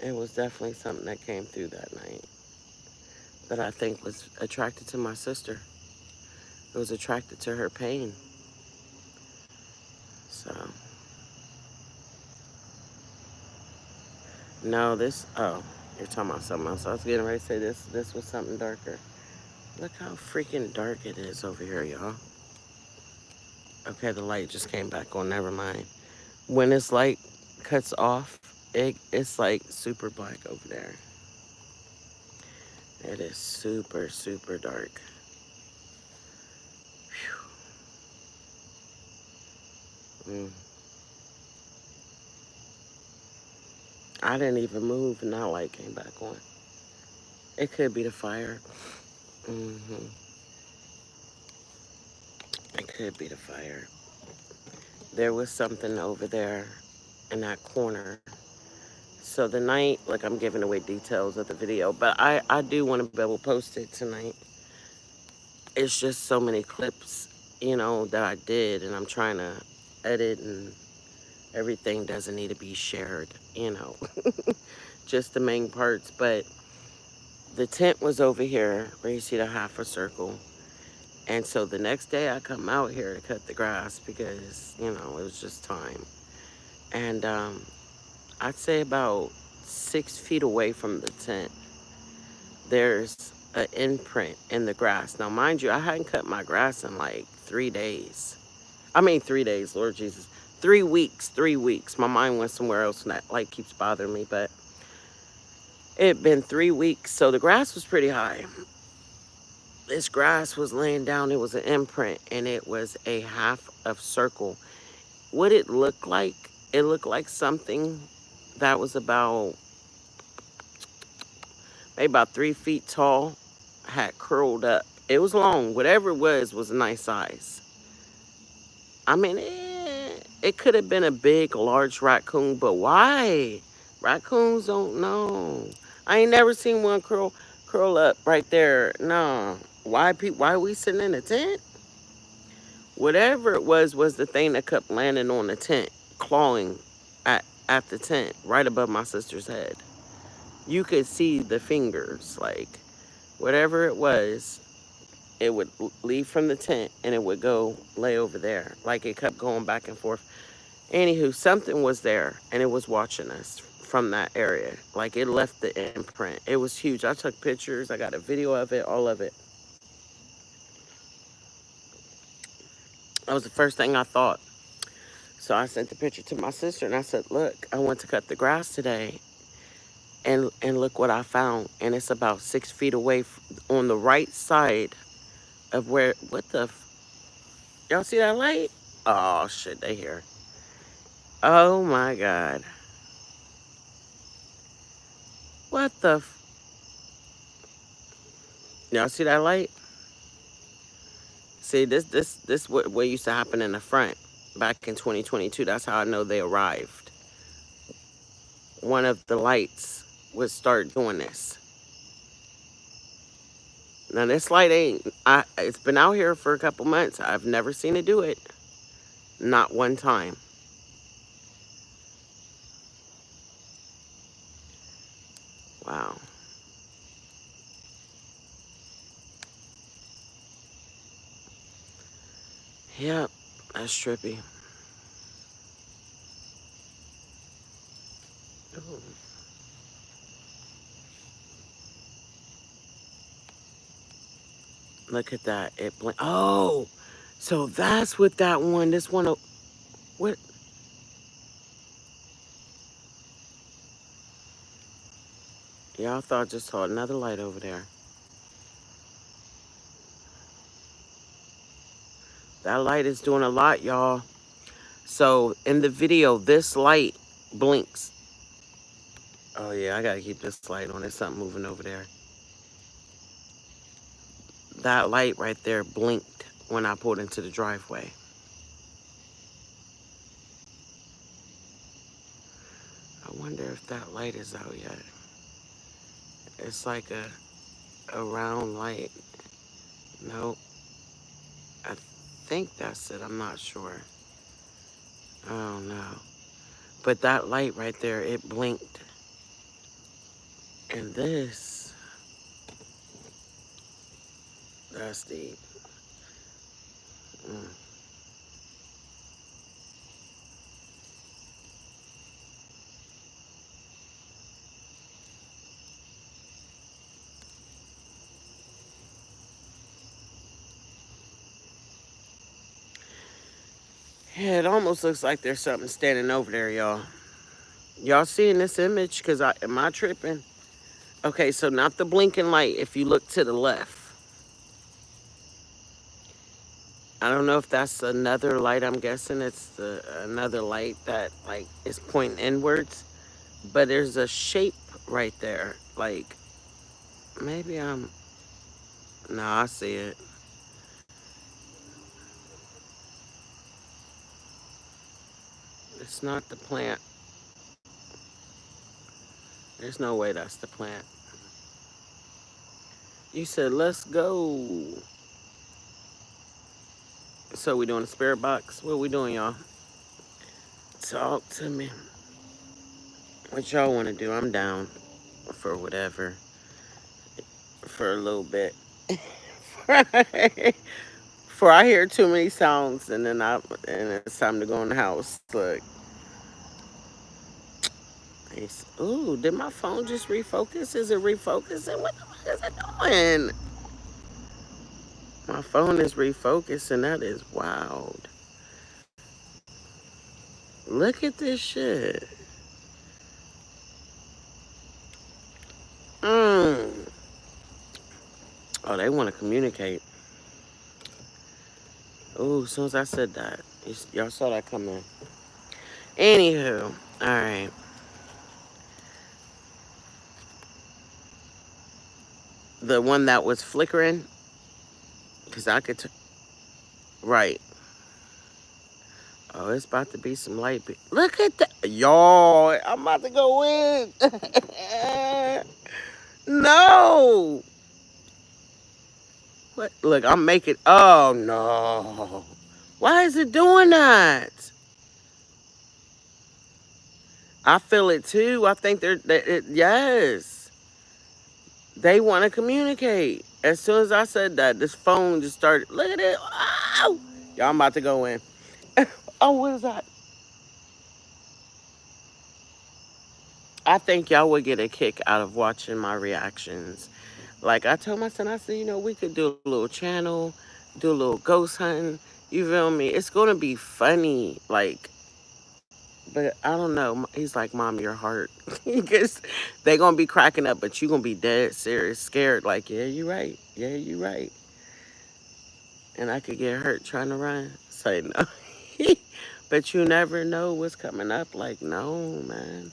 it was definitely something that came through that night that I think was attracted to my sister. It was attracted to her pain. So, no, oh, you're talking about something else. I was getting ready to say this was something darker. Look how freaking dark it is over here, y'all. Okay, the light just came back on. Never mind. When this light cuts off, it's like super black over there. It is super, super dark. Mm. I didn't even move and that light came back on. It could be the fire. hmm It could be the fire. There was something over there in that corner. So the night, like I'm giving away details of the video, but I do want to be able to post it tonight. It's just so many clips, that I did, and I'm trying to edit, and everything doesn't need to be shared. Just the main parts. But the tent was over here where you see the half a circle. And so the next day I come out here to cut the grass because, it was just time. And I'd say about 6 feet away from the tent, there's an imprint in the grass. Now, mind you, I hadn't cut my grass in like 3 days. I mean, 3 days, Lord Jesus. 3 weeks, 3 weeks. My mind went somewhere else and that light keeps bothering me, but it had been 3 weeks. So the grass was pretty high. This grass was laying down. It was an imprint and it was a half of circle. What it looked like something that was maybe about 3 feet tall, had curled up. It was long. Whatever it was a nice size. I mean, it could have been a big, large raccoon, but why? Raccoons don't know. I ain't never seen one curl up right there. No. Why we sitting in a tent? Whatever it was the thing that kept landing on the tent, clawing at the tent right above my sister's head. You could see the fingers, like whatever it was, it would leave from the tent and it would go lay over there. Like it kept going back and forth. Anywho, something was there and it was watching us from that area. Like it left the imprint. It was huge. I took pictures. I got a video of it, all of it. That was the first thing I thought. So I sent the picture to my sister and I said, look, I went to cut the grass today and look what I found. And it's about 6 feet away on the right side of y'all see that light? Oh shit, they here. Oh my God. What the y'all see that light? See, this what used to happen in the front back in 2022. That's how I know they arrived. One of the lights would start doing this. Now this light it's been out here for a couple months. I've never seen it do it. Not one time. Wow. Yep, that's trippy. Ooh. Look at that. Oh, so that's what that one. This one. What? Y'all thought I just saw another light over there. That light is doing a lot, y'all. So in the video, this light blinks. Oh yeah, I gotta keep this light on. There's something moving over there. That light right there blinked when I pulled into the driveway. I wonder if that light is out yet. It's like a round light. Nope. I think that's it. I'm not sure. I don't know. But that light right there, it blinked. And that's deep. Mm. Yeah, it almost looks like there's something standing over there, y'all. Y'all seeing this image? Because am I tripping? Okay, so not the blinking light. If you look to the left, I don't know if that's another light. I'm guessing it's another light that like is pointing inwards. But there's a shape right there. Like maybe I'm. No, I see it. It's not the plant. There's no way that's the plant. You said let's go. So we doing a spirit box? What we doing, y'all? Talk to me. What y'all want to do? I'm down for whatever. For a little bit. For I hear too many songs and it's time to go in the house. Look, ooh, did my phone just refocus? Is it refocusing? What the fuck is it doing? My phone is refocusing. That is wild. Look at this shit. Mm. Oh, they want to communicate. Ooh, as soon as I said that, y'all saw that coming. Anywho, all right. The one that was flickering, because I could, right. Oh, it's about to be some light. Look at that. Y'all, I'm about to go in. No. What? Look, I'm making. Oh, no. Why is it doing that? I feel it too. I think yes. They want to communicate. As soon as I said that, this phone just started. Look at it. Oh! Y'all, I'm about to go in. Oh, what is that? I think y'all would get a kick out of watching my reactions. Like I told my son, I said, we could do a little channel, do a little ghost hunting. You feel me? It's gonna be funny. Like, but I don't know. He's like, Mom, your heart. Because they gonna be cracking up, but you gonna be dead serious, scared. Like, yeah, you right. Yeah, you right. And I could get hurt trying to run. Say no. But you never know what's coming up. Like, no, man.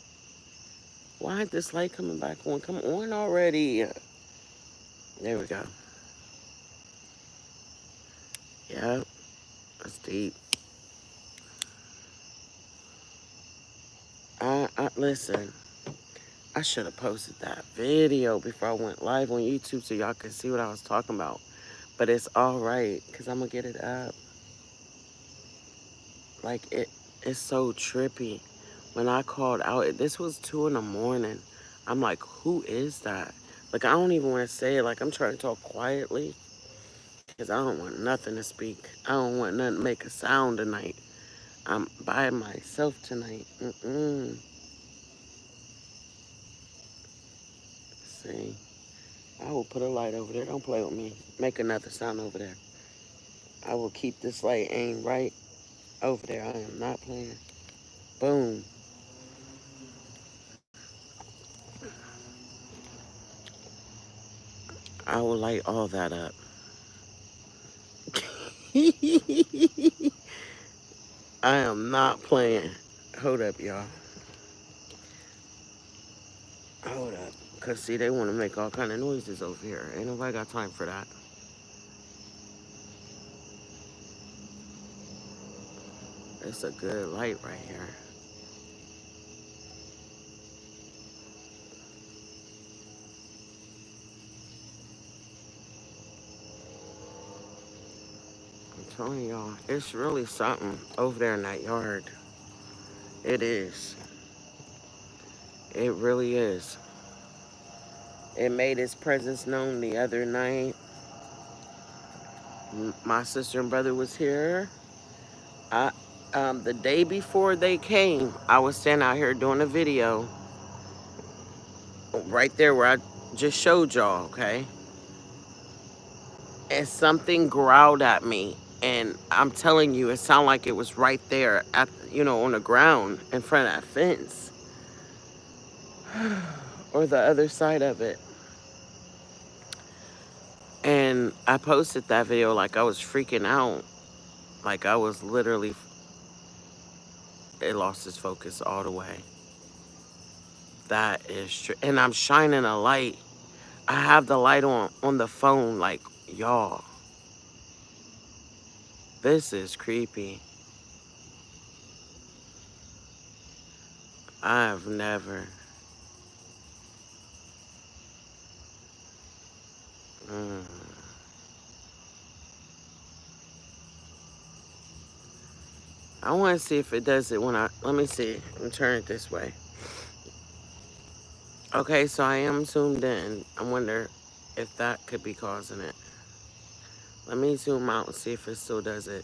Why ain't this light coming back on? Come on already. There we go. Yep, that's deep. Listen. I should have posted that video before I went live on YouTube so y'all could see what I was talking about. But it's all right because I'm gonna get it up. Like it's so trippy. When I called out, this was 2 in the morning. I'm like, who is that? Like I don't even want to say it. Like I'm trying to talk quietly because I don't want nothing to speak. I don't want nothing to make a sound tonight. I'm by myself tonight. See, I will put a light over there. Don't play with me. Make another sound over there. I will keep this light aimed right over there. I am not playing. Boom. I will light all that up. I am not playing. Hold up, y'all. Hold up. Because, see, they want to make all kind of noises over here. Ain't nobody got time for that. It's a good light right here. I'm telling y'all, it's really something over there in that yard. It is. It really is. It made its presence known the other night. My sister and brother was here. I, the day before they came, I was standing out here doing a video right there where I just showed y'all, okay? And something growled at me. And I'm telling you, it sounded like it was right there at, on the ground in front of that fence or the other side of it. And I posted that video like I was freaking out. Like I was literally, it lost its focus all the way. That is true. And I'm shining a light. I have the light on the phone. Like, y'all, this is creepy. I've never. Mm. I want to see if it does it when let me see. I'm turning it this way. Okay, so I am zoomed in. I wonder if that could be causing it. Let me zoom out and see if it still does it.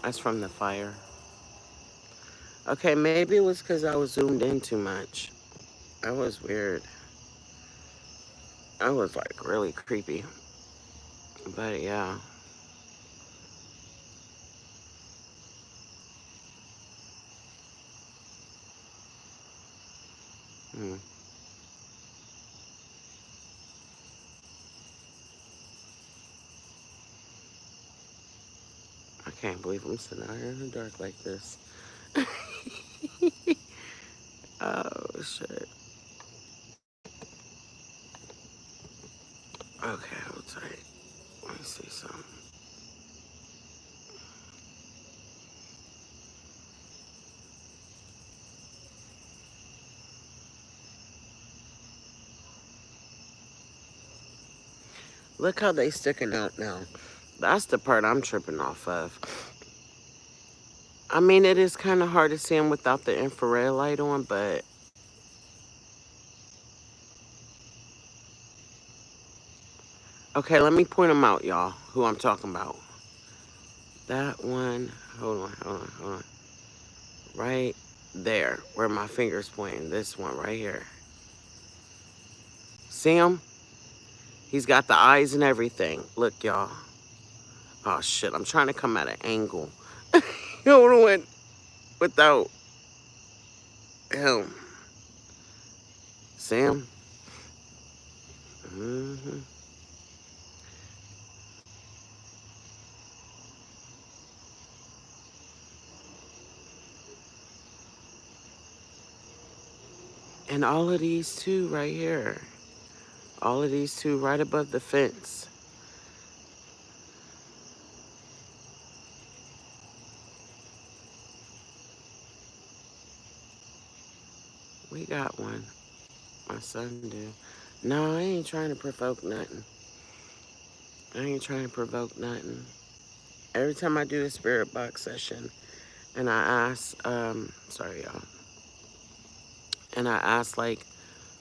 That's from the fire. Okay, maybe it was because I was zoomed in too much. That was weird. That was like really creepy. But yeah. Hmm. I can't believe I'm sitting out here in the dark like this. Oh, shit. Okay, hold tight. Let me see something. Look how they sticking out now. That's the part I'm tripping off of. I mean, it is kind of hard to see them without the infrared light on, but okay, let me point them out, y'all, who I'm talking about. That one, hold on. Right there, where my finger's pointing. This one right here. See him? He's got the eyes and everything. Look, y'all. Oh, shit, I'm trying to come at an angle. Hold on, without him. See him? Hmm. And all of these two right here. All of these two right above the fence. We got one. My son do. No, I ain't trying to provoke nothing. I ain't trying to provoke nothing. Every time I do a spirit box session and I ask, sorry y'all, and I ask like,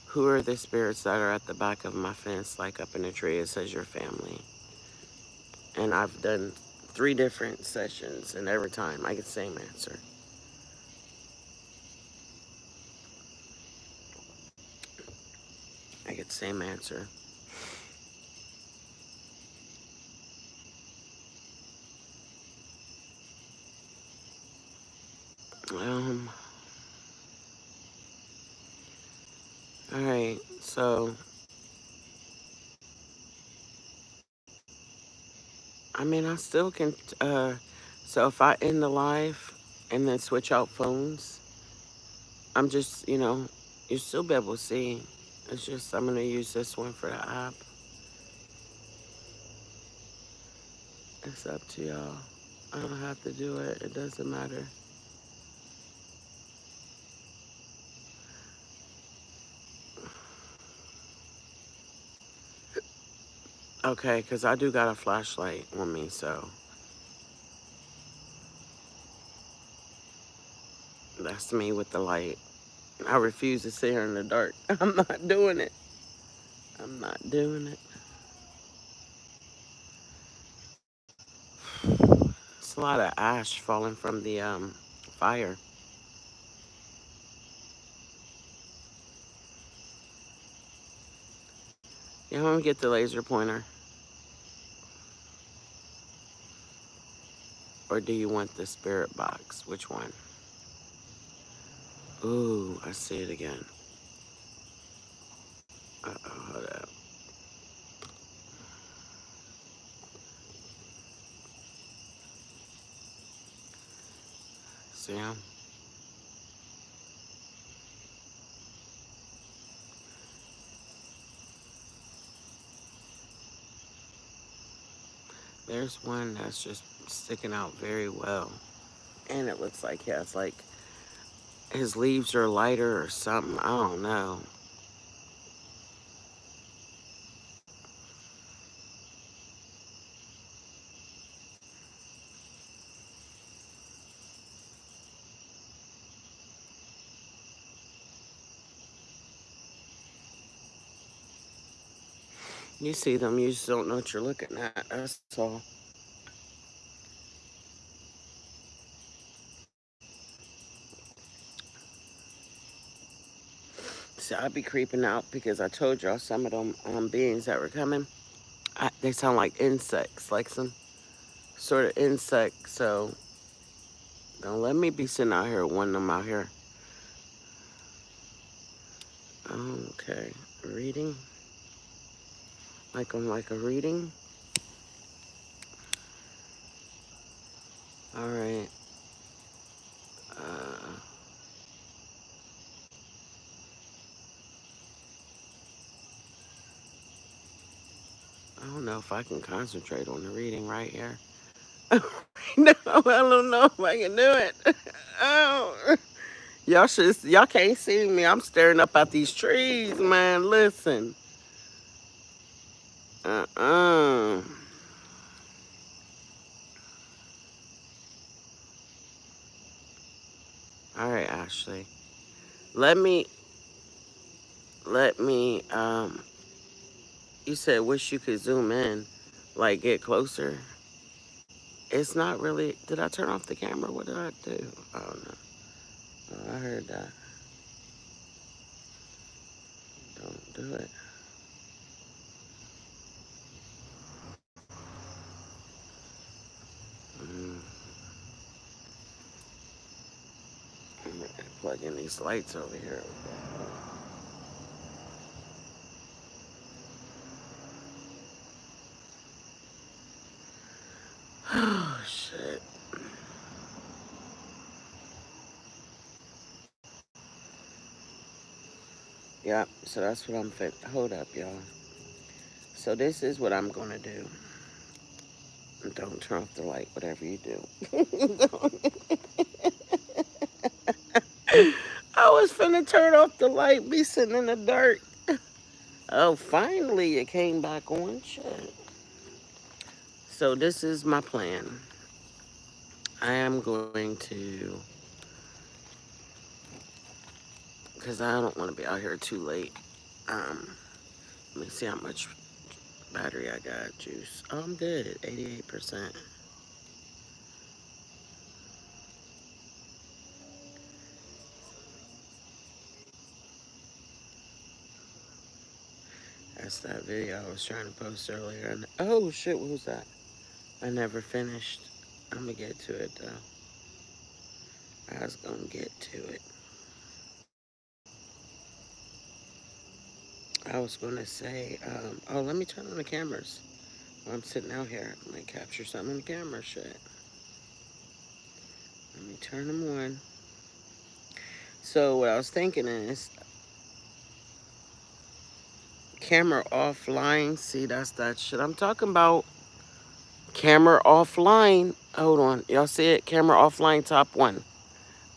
who are the spirits that are at the back of my fence, like up in the tree, it says your family. And I've done 3 different sessions and every time I get the same answer. I get the same answer. Um, all right, so I mean, I still can. So if I end the live and then switch out phones, I'm just, you still be able to see. It's just I'm gonna use this one for the app. It's up to y'all. I don't have to do it. It doesn't matter. Okay, because I do got a flashlight on me, so that's me with the light. I refuse to sit here in the dark. I'm not doing it. I'm not doing it. It's a lot of ash falling from the fire. You want me to get the laser pointer? Or do you want the spirit box? Which one? Ooh, I see it again. Uh-oh, hold up. See him? There's one that's just sticking out very well. And it looks like he has like his leaves are lighter or something. I don't know. You see them, you just don't know what you're looking at. That's all. See, I'd be creeping out because I told y'all some of them beings that were coming, they sound like insects, like some sort of insect. So don't let me be sitting out here with one of them out here. Okay, reading. Like I'm like a reading. All right. Uh, I don't know if I can concentrate on the reading right here. No, I don't know if I can do it. Oh, y'all can't see me. I'm staring up at these trees, man. Listen. Uh-uh. All right, Ashley. Let me, let me, you said wish you could zoom in, like get closer. It's not really, did I turn off the camera? What did I do? I don't know. Oh, I heard that. Don't do it. Mm. I'm gonna plug in these lights over here. Oh, shit. Yep, so that's what I'm fit. Hold up, y'all. So this is what I'm gonna do. Don't turn off the light, whatever you do. I was finna turn off the light, be sitting in the dark. Oh, finally it came back on. Shit. So this is my plan. I am going to, because I don't want to be out here too late. Um, Let me see how much battery I got. Juice. Oh, I'm good. 88%. That's that video I was trying to post earlier. Oh shit, what was that? I never finished. I'm gonna get to it though. I was gonna get to it. I was gonna say, oh, let me turn on the cameras. While I'm sitting out here. I might capture something on the camera. Shit. Let me turn them on. So what I was thinking is, camera offline. See, that's that shit I'm talking about. Camera offline. Hold on. Y'all see it? Camera offline top one.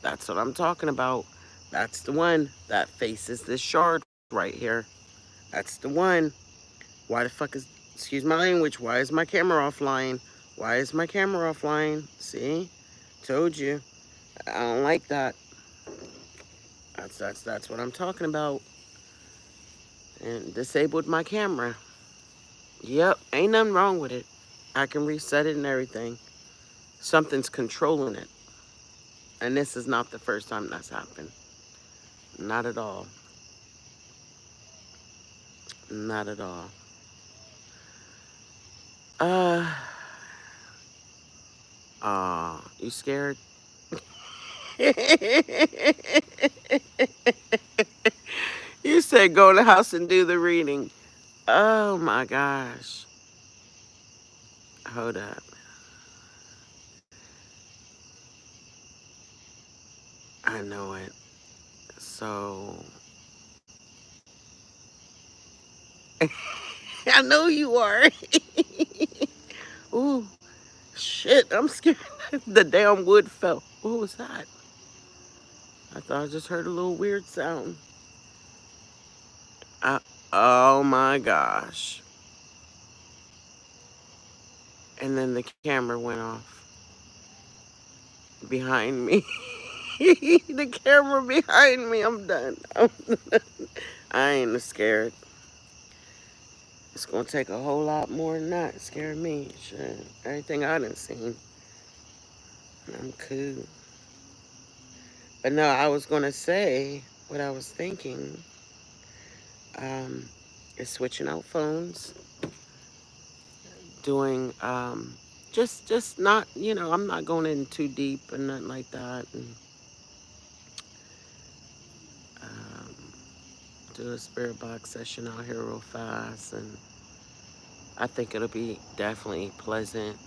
That's what I'm talking about. That's the one that faces this shard right here. That's the one. Why the fuck is, excuse my language, why is my camera offline? Why is my camera offline? See? Told you. I don't like that. That's what I'm talking about. And disabled my camera. Yep, ain't nothing wrong with it. I can reset it and everything. Something's controlling it. And this is not the first time that's happened. Not at all. Not at all. Uh, you scared? You said go in the house and do the reading. Oh my gosh. Hold up. I know it. So, I know you are. Ooh, shit, I'm scared. The damn wood fell. What was that? I thought I just heard a little weird sound. Uh, oh my gosh. And then the camera went off behind me. The camera behind me. I'm done. I ain't scared. It's gonna take a whole lot more than that to scare me. Shit. Everything I done seen. I'm cool. But no, I was gonna say what I was thinking. Um, is switching out phones, doing just not, I'm not going in too deep and nothing like that, and um, do a spirit box session out here real fast, and I think it'll be definitely pleasant.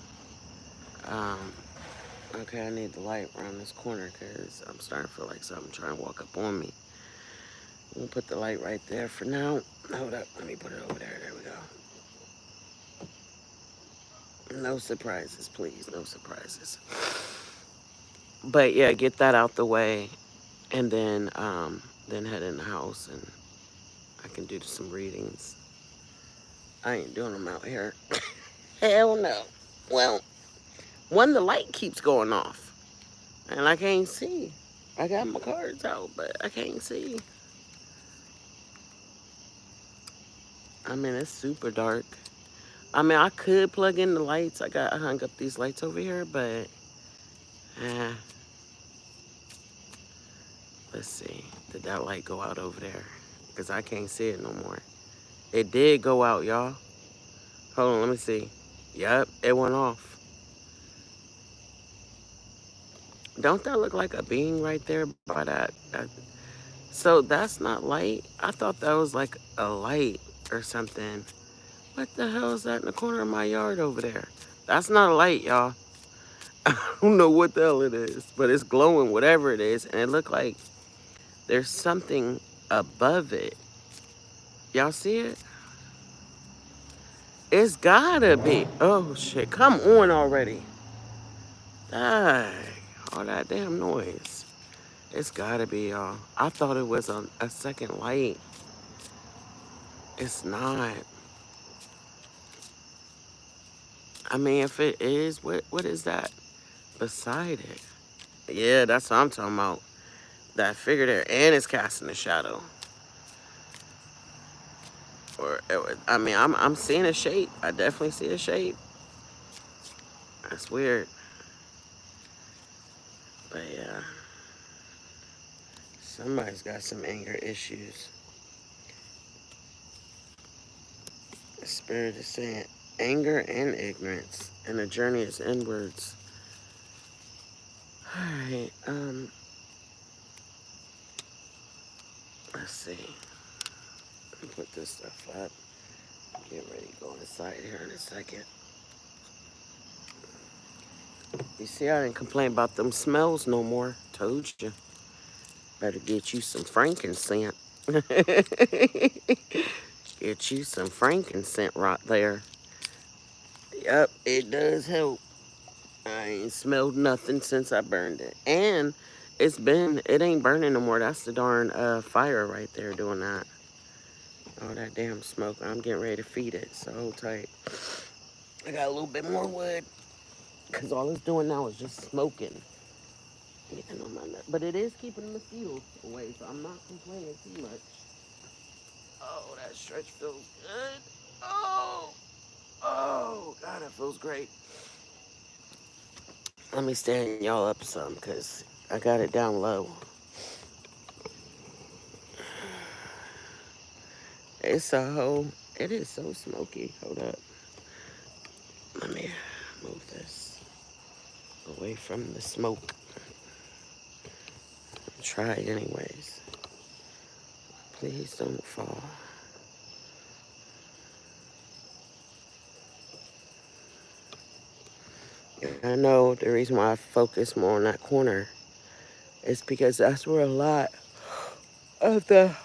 Um, okay, I need the light around this corner because I'm starting to feel like something trying to walk up on me. We'll put the light right there for now. Hold up, let me put it over there. There we go. No surprises, please. No surprises. But yeah, get that out the way, and then head in the house, and I can do some readings. I ain't doing them out here. Hell no. Well, the light keeps going off, and I can't see. I got my cards out, but I can't see. I mean, it's super dark. I mean, I could plug in the lights. I hung up these lights over here, but eh, let's see. Did that light go out over there? Because I can't see it no more. It did go out, y'all. Hold on, let me see. Yep, it went off. Don't that look like a being right there by that? So that's not light? I thought that was like a light or something. What the hell is that in the corner of my yard over there? That's not a light, y'all. I don't know what the hell it is, but it's glowing, whatever it is, and it looked like there's something above it. Y'all see it? It's gotta be. Oh shit, come on already. Dang, all that damn noise. It's gotta be, y'all. I thought it was a second light. It's not. I mean, if it is, what is that beside it? Yeah, that's what I'm talking about. That figure there, and it's casting a shadow. I mean, I'm seeing a shape. I definitely see a shape. That's weird, but yeah, somebody's got some anger issues. The spirit is saying anger and ignorance, and the journey is inwards. All right, let's see. Let me put this stuff up. Get ready to go inside here in a second. You see, I didn't complain about them smells no more. Told you. Better get you some frankincense. Get you some frankincense right there. Yep, it does help. I ain't smelled nothing since I burned it. And it ain't burning no more. That's the darn fire right there doing that. All that damn smoke. I'm getting ready to feed it, so hold tight. I got a little bit more wood, because all it's doing now is just smoking. Getting on my nut. But it is keeping the mosquitoes away, so I'm not complaining too much. Oh, that stretch feels good. Oh, God, that feels great. Let me stand y'all up some, because I got it down low. It is so smoky. Hold up. Let me move this away from the smoke. Try it anyways. Please don't fall. I know the reason why I focus more on that corner is because that's where a lot of the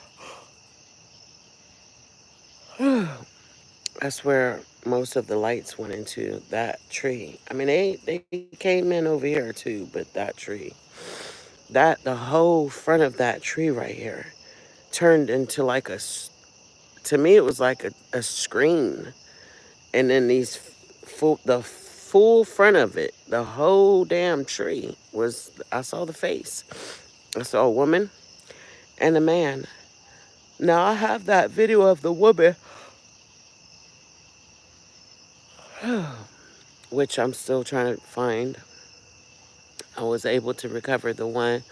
that's where most of the lights went into that tree. I mean, they came in over here too, but that tree, that the whole front of that tree right here turned into like to me it was like a screen, and then the full front of it, the whole damn tree was. I saw the face. I saw a woman and a man. Now I have that video of the woman, which I'm still trying to find. I was able to recover the one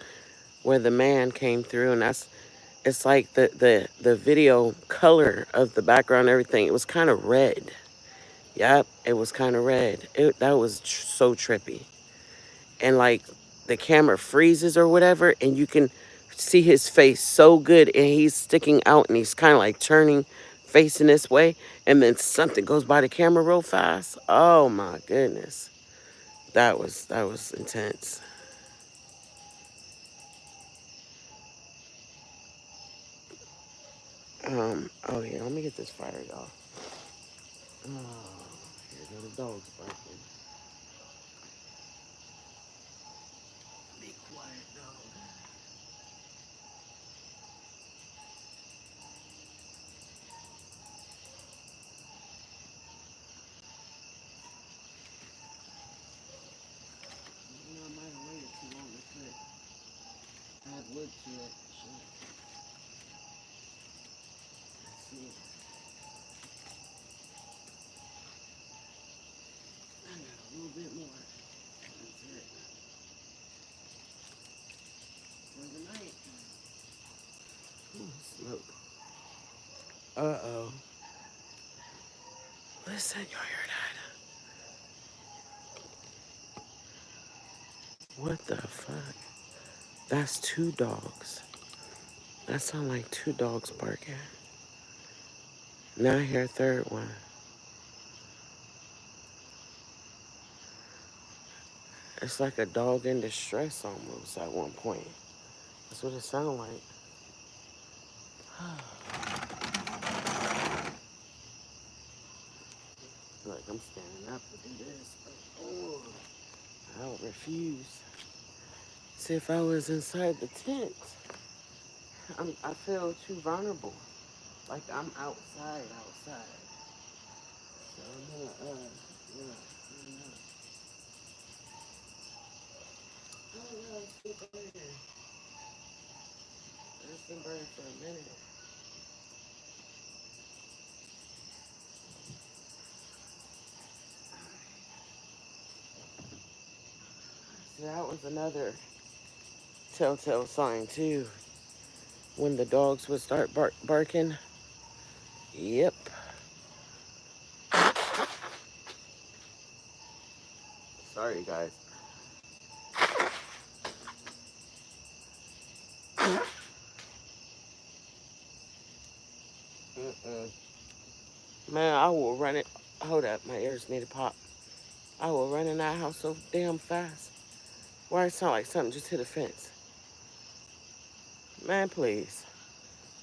where the man came through, and it's like the video color of the background, everything. It was kind of red. Yep, it was kind of red. That was so trippy. And like the camera freezes or whatever, and you can see his face so good, and he's sticking out, and he's kind of like turning, facing this way, and then something goes by the camera real fast. Oh my goodness, that was intense. Oh yeah, let me get this fire, y'all. Oh, here go the dogs barking. Be quiet, dog. You know, I might have waited too long to cook. I had wood to it. Shit. Let's see. I got a little bit more. That's it. For the night. Ooh, smoke. Uh-oh. Listen, y'all hear that? What the fuck? That's two dogs. That sounds like two dogs barking. Now I hear a third one. It's like a dog in distress almost at one point. That's what it sounds like. Like I'm standing up to do this. Oh, I would refuse. See, if I was inside the tent, I feel too vulnerable. Like I'm outside. So I'm gonna, yeah, yeah. It's been burning. It's been burning for a minute. See, that was another telltale sign too. When the dogs would start barking. Yep. Sorry, guys. Mm-mm. Man, I will run it. Hold up, my ears need to pop. I will run in that house so damn fast. Why it sound like something just hit a fence? Man, please.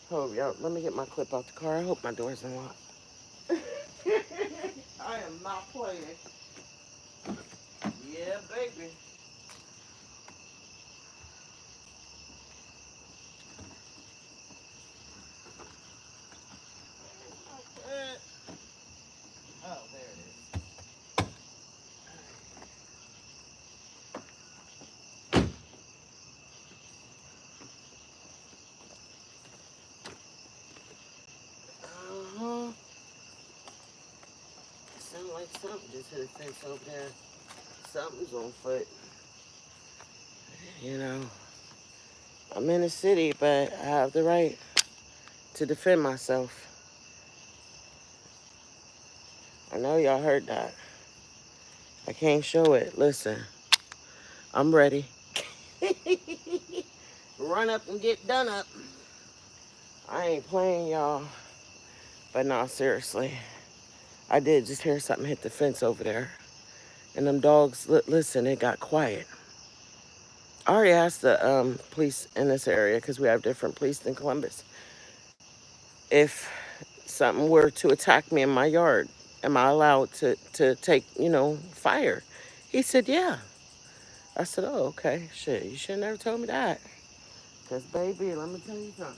Hold up, let me get my clip out the car. I hope my door's unlocked. I am not playing. Yeah, baby. Oh, there it is. Uh-huh. It sounded like something just hit a fence over there. Something's on foot. You know, I'm in the city, but I have the right to defend myself. I know y'all heard that. I can't show it. Listen, I'm ready. Run up and get done up. I ain't playing, y'all. But no, seriously. I did just hear something hit the fence over there. And them dogs, listen, it got quiet. I already asked the police in this area, because we have different police in Columbus, if something were to attack me in my yard, am I allowed to take, fire? He said, yeah. I said, oh, okay. Shit, you should have never told me that. Because, baby, let me tell you something.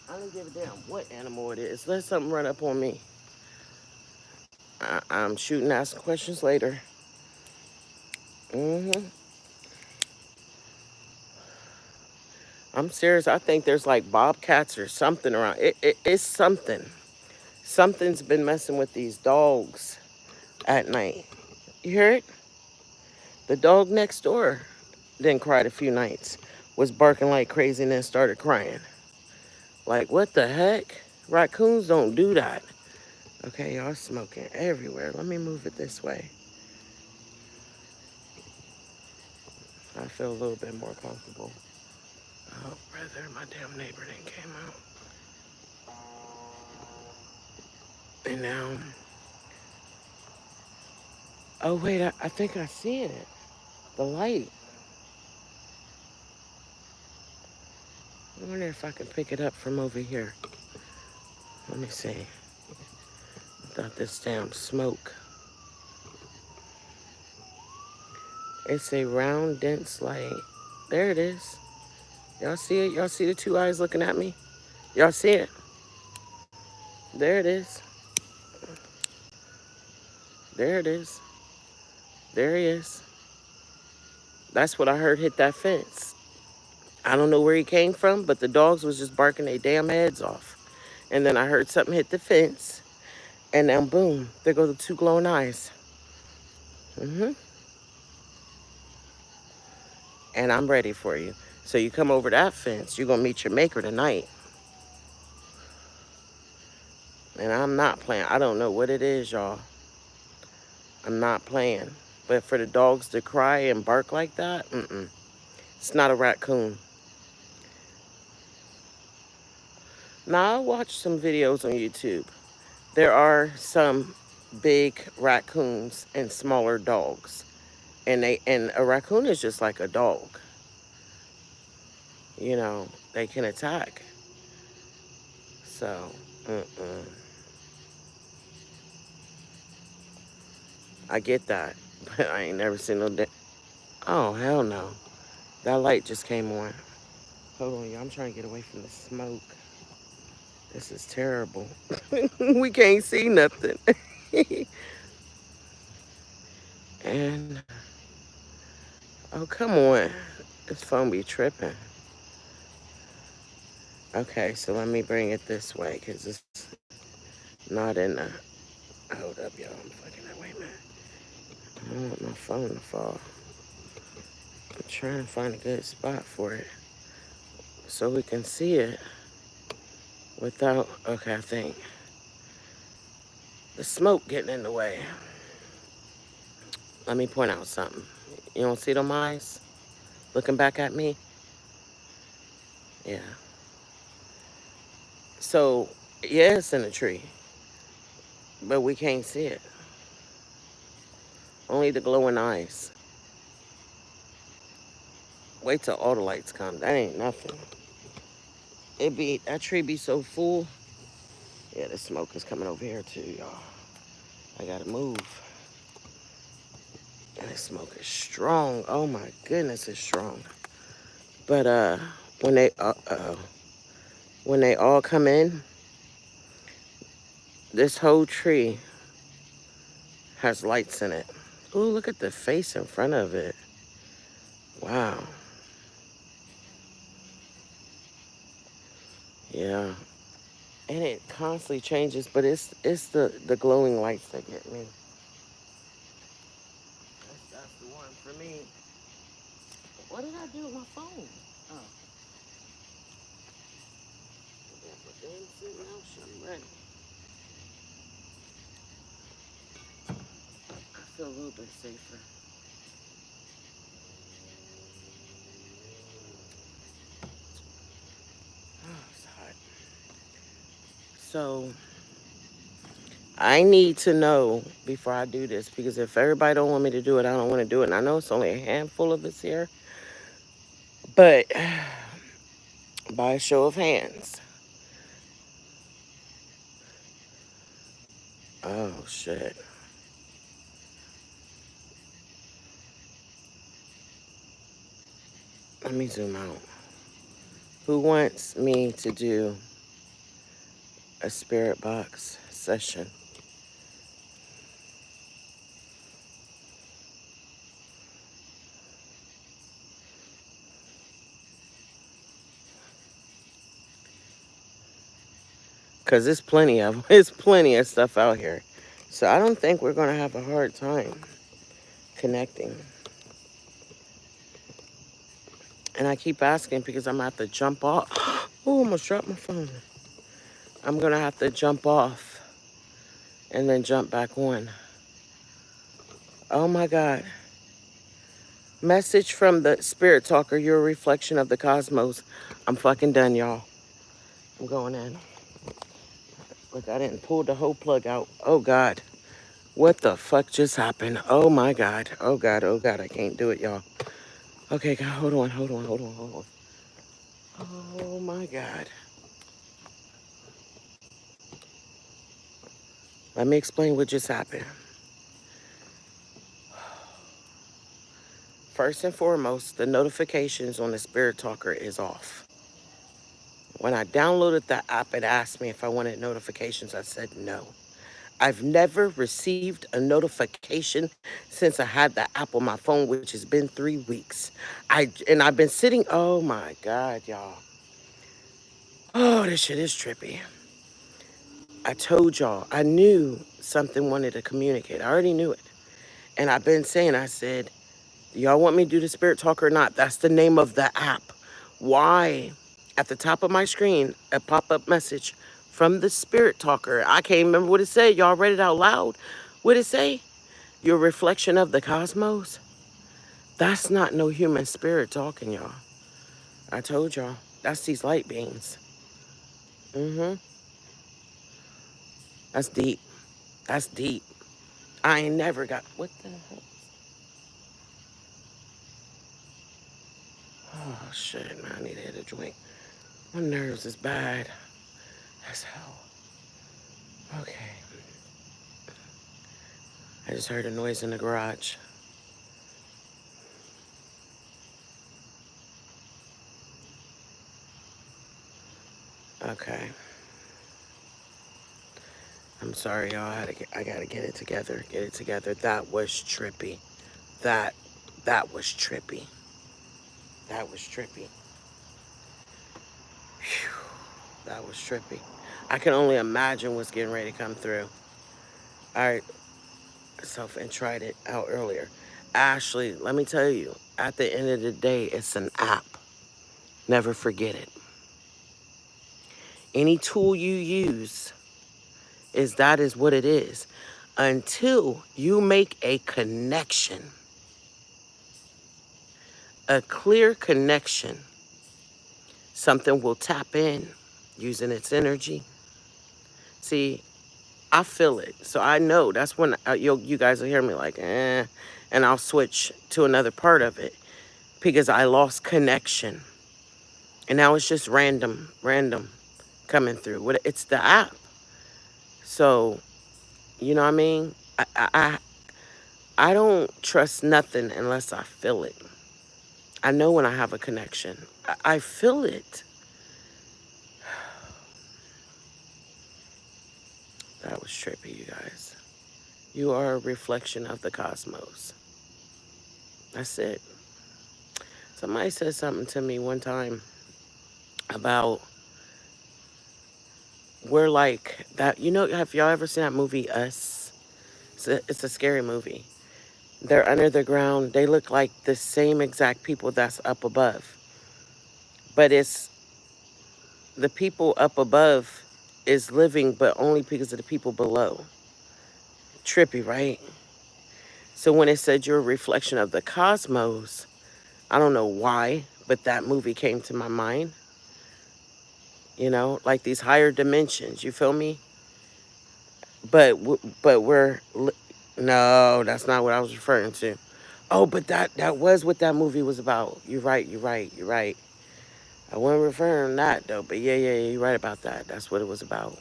I don't give a damn what animal it is. Let something run up on me. I'm shooting, asking questions later. Mm-hmm. I'm serious. I think there's like bobcats or something around. It's something. Something's been messing with these dogs at night. You hear it? The dog next door then cried a few nights, was barking like crazy and then started crying. Like, what the heck? Raccoons don't do that. Okay, y'all smoking everywhere. Let me move it this way. I feel a little bit more comfortable. Oh, brother, my damn neighbor then came out. And now, oh wait, I think I see it. The light. I wonder if I can pick it up from over here. Let me see. Without this damn smoke. It's a round, dense light. There it is. Y'all see it? Y'all see the two eyes looking at me? Y'all see it? There it is. There it is. There he is. That's what I heard hit that fence. I don't know where he came from, but the dogs was just barking their damn heads off. And then I heard something hit the fence, and then boom, there go the two glowing eyes. Mm-hmm. And I'm ready for you. So you come over that fence, you're gonna meet your maker tonight. And I'm not playing. I don't know what it is, y'all. I'm not playing. But for the dogs to cry and bark like that, it's not a raccoon. Now, I watched some videos on YouTube. There are some big raccoons and smaller dogs. And a raccoon is just like a dog. They can attack. So, I get that. But I ain't never seen no oh, hell no. That light just came on. Hold on, y'all. I'm trying to get away from the smoke. This is terrible. We can't see nothing. And, oh, come on. This phone be tripping. Okay, so let me bring it this way, because it's not in the... Hold up, y'all. I'm fucking that. Wait a minute. I don't want my phone to fall. I'm trying to find a good spot for it so we can see it without... Okay, I think the smoke getting in the way. Let me point out something. You don't see them eyes looking back at me? Yeah. So, yeah, it's in a tree, but we can't see it. Only the glowing eyes. Wait till all the lights come. That ain't nothing. That tree be so full. Yeah, the smoke is coming over here too, y'all. I gotta move. And the smoke is strong. Oh my goodness, it's strong. But when they when they all come in, this whole tree has lights in it. Ooh, look at the face in front of it. Wow. Yeah. And it constantly changes, but it's the glowing lights that get me. That's the one for me. What did I do with my phone? Oh. Yeah, but then sitting out, I'm ready. I feel a little bit safer. Oh, it's hot. So I need to know before I do this, because if everybody don't want me to do it, I don't want to do it. And I know it's only a handful of us here, but by a show of hands. Oh shit. Let me zoom out. Who wants me to do a spirit box session? Cause it's plenty of stuff out here. So I don't think we're gonna have a hard time connecting. And I keep asking because I'm gonna have to jump off. Oh, almost dropped my phone. I'm gonna have to jump off and then jump back on. Oh my God. Message from the spirit talker, you're a reflection of the cosmos. I'm fucking done, y'all. I'm going in. Look, I didn't pull the whole plug out. Oh God. What the fuck just happened? Oh my God. Oh God. Oh God. I can't do it, y'all. Okay, God, hold on, hold on, hold on, hold on. Oh my God. Let me explain what just happened. First and foremost, the notifications on the Spirit Talker is off. When I downloaded the app, it asked me if I wanted notifications. I said no. I've never received a notification since I had the app on my phone, which has been 3 weeks. I've been sitting, oh my God, y'all. Oh, this shit is trippy. I told y'all, I knew something wanted to communicate. I already knew it. And I've been saying, I said, y'all want me to do the Spirit Talk or not? That's the name of the app. Why? At the top of my screen, a pop-up message from the Spirit Talker. I can't remember what it said. Y'all read it out loud. What it say? Your reflection of the cosmos? That's not no human spirit talking, y'all. I told y'all. That's these light beings. Mm-hmm. That's deep. That's deep. I ain't never got... What the hell? Oh, shit, man. I need to hit a joint. My nerves is bad. That's hell. Okay. I just heard a noise in the garage. Okay. I'm sorry, y'all. I gotta get it together. Get it together. That was trippy. That that was trippy. That was trippy. Phew. That was trippy. I can only imagine what's getting ready to come through. All right, self and tried it out earlier. Ashley, let me tell you, at the end of the day, it's an app. Never forget it. Any tool you use that is what it is. Until you make a connection, a clear connection, something will tap in using its energy. See, I feel it. So I know that's when you guys will hear me like, and I'll switch to another part of it because I lost connection. And now it's just random coming through. It's the app. So, you know what I mean? I don't trust nothing unless I feel it. I know when I have a connection. I feel it. That was trippy, you guys. You are a reflection of the cosmos. That's it. Somebody said something to me one time about we're like that. You know, have y'all ever seen that movie Us? It's a scary movie. They're under the ground. They look like the same exact people that's up above. But it's the people up above is living, but only because of the people below. Trippy, right? So when it said you're a reflection of the cosmos, I don't know why, but that movie came to my mind. Like these higher dimensions. You feel me? But no, that's not what I was referring to. Oh, but that was what that movie was about. You're right. You're right. You're right. I wasn't referring to that though. But yeah. You're right about that. That's what it was about.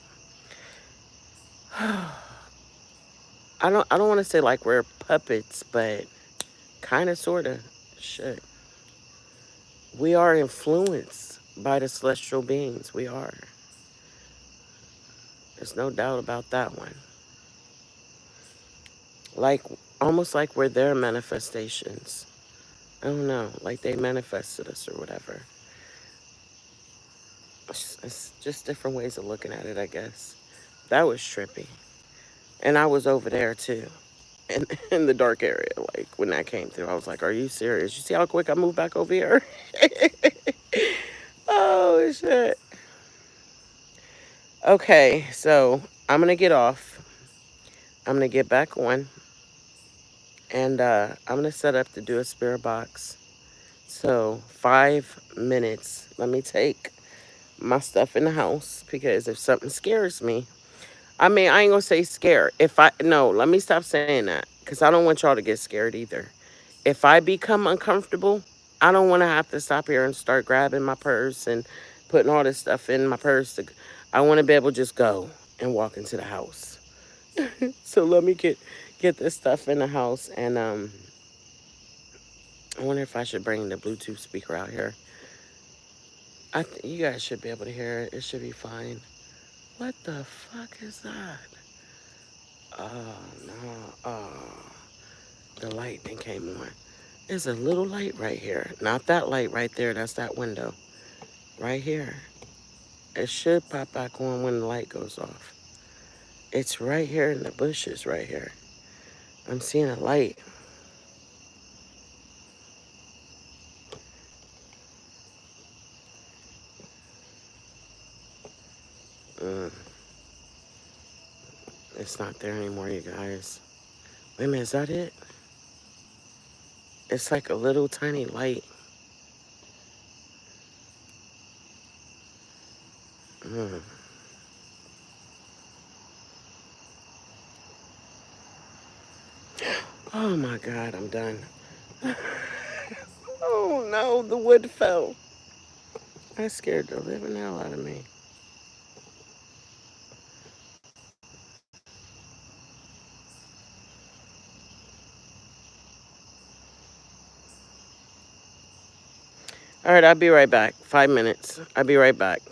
I don't want to say like we're puppets, but kind of, sort of. Shit. We are influenced by the celestial beings. We are. There's no doubt about that one. Like, almost like we're their manifestations. I don't know. Like they manifested us or whatever. It's just different ways of looking at it, I guess. That was trippy. And I was over there too. In the dark area, like when that came through, I was like, "Are you serious? You see how quick I moved back over here?" Oh shit. Okay, so I'm gonna get off. I'm gonna get back on, and I'm gonna set up to do a spirit box. So 5 minutes. Let me take my stuff in the house because if something scares me, I mean, I ain't gonna say scared. No, let me stop saying that because I don't want y'all to get scared either. If I become uncomfortable, I don't want to have to stop here and start grabbing my purse and putting all this stuff in my purse. I want to be able to just go and walk into the house. So let me get this stuff in the house, and I wonder if I should bring the Bluetooth speaker out here. You guys should be able to hear it. It should be fine. What the fuck is that? Oh no! Oh, the light then came on. There's a little light right here. Not that light right there. That's that window. Right here. It should pop back on when the light goes off. It's right here in the bushes right here. I'm seeing a light. Mm, it's not there anymore, you guys. Wait a minute, is that it? It's like a little tiny light. Mm. Oh my God, I'm done. Oh no, the wood fell. That scared the living hell out of me. All right, I'll be right back. 5 minutes. I'll be right back.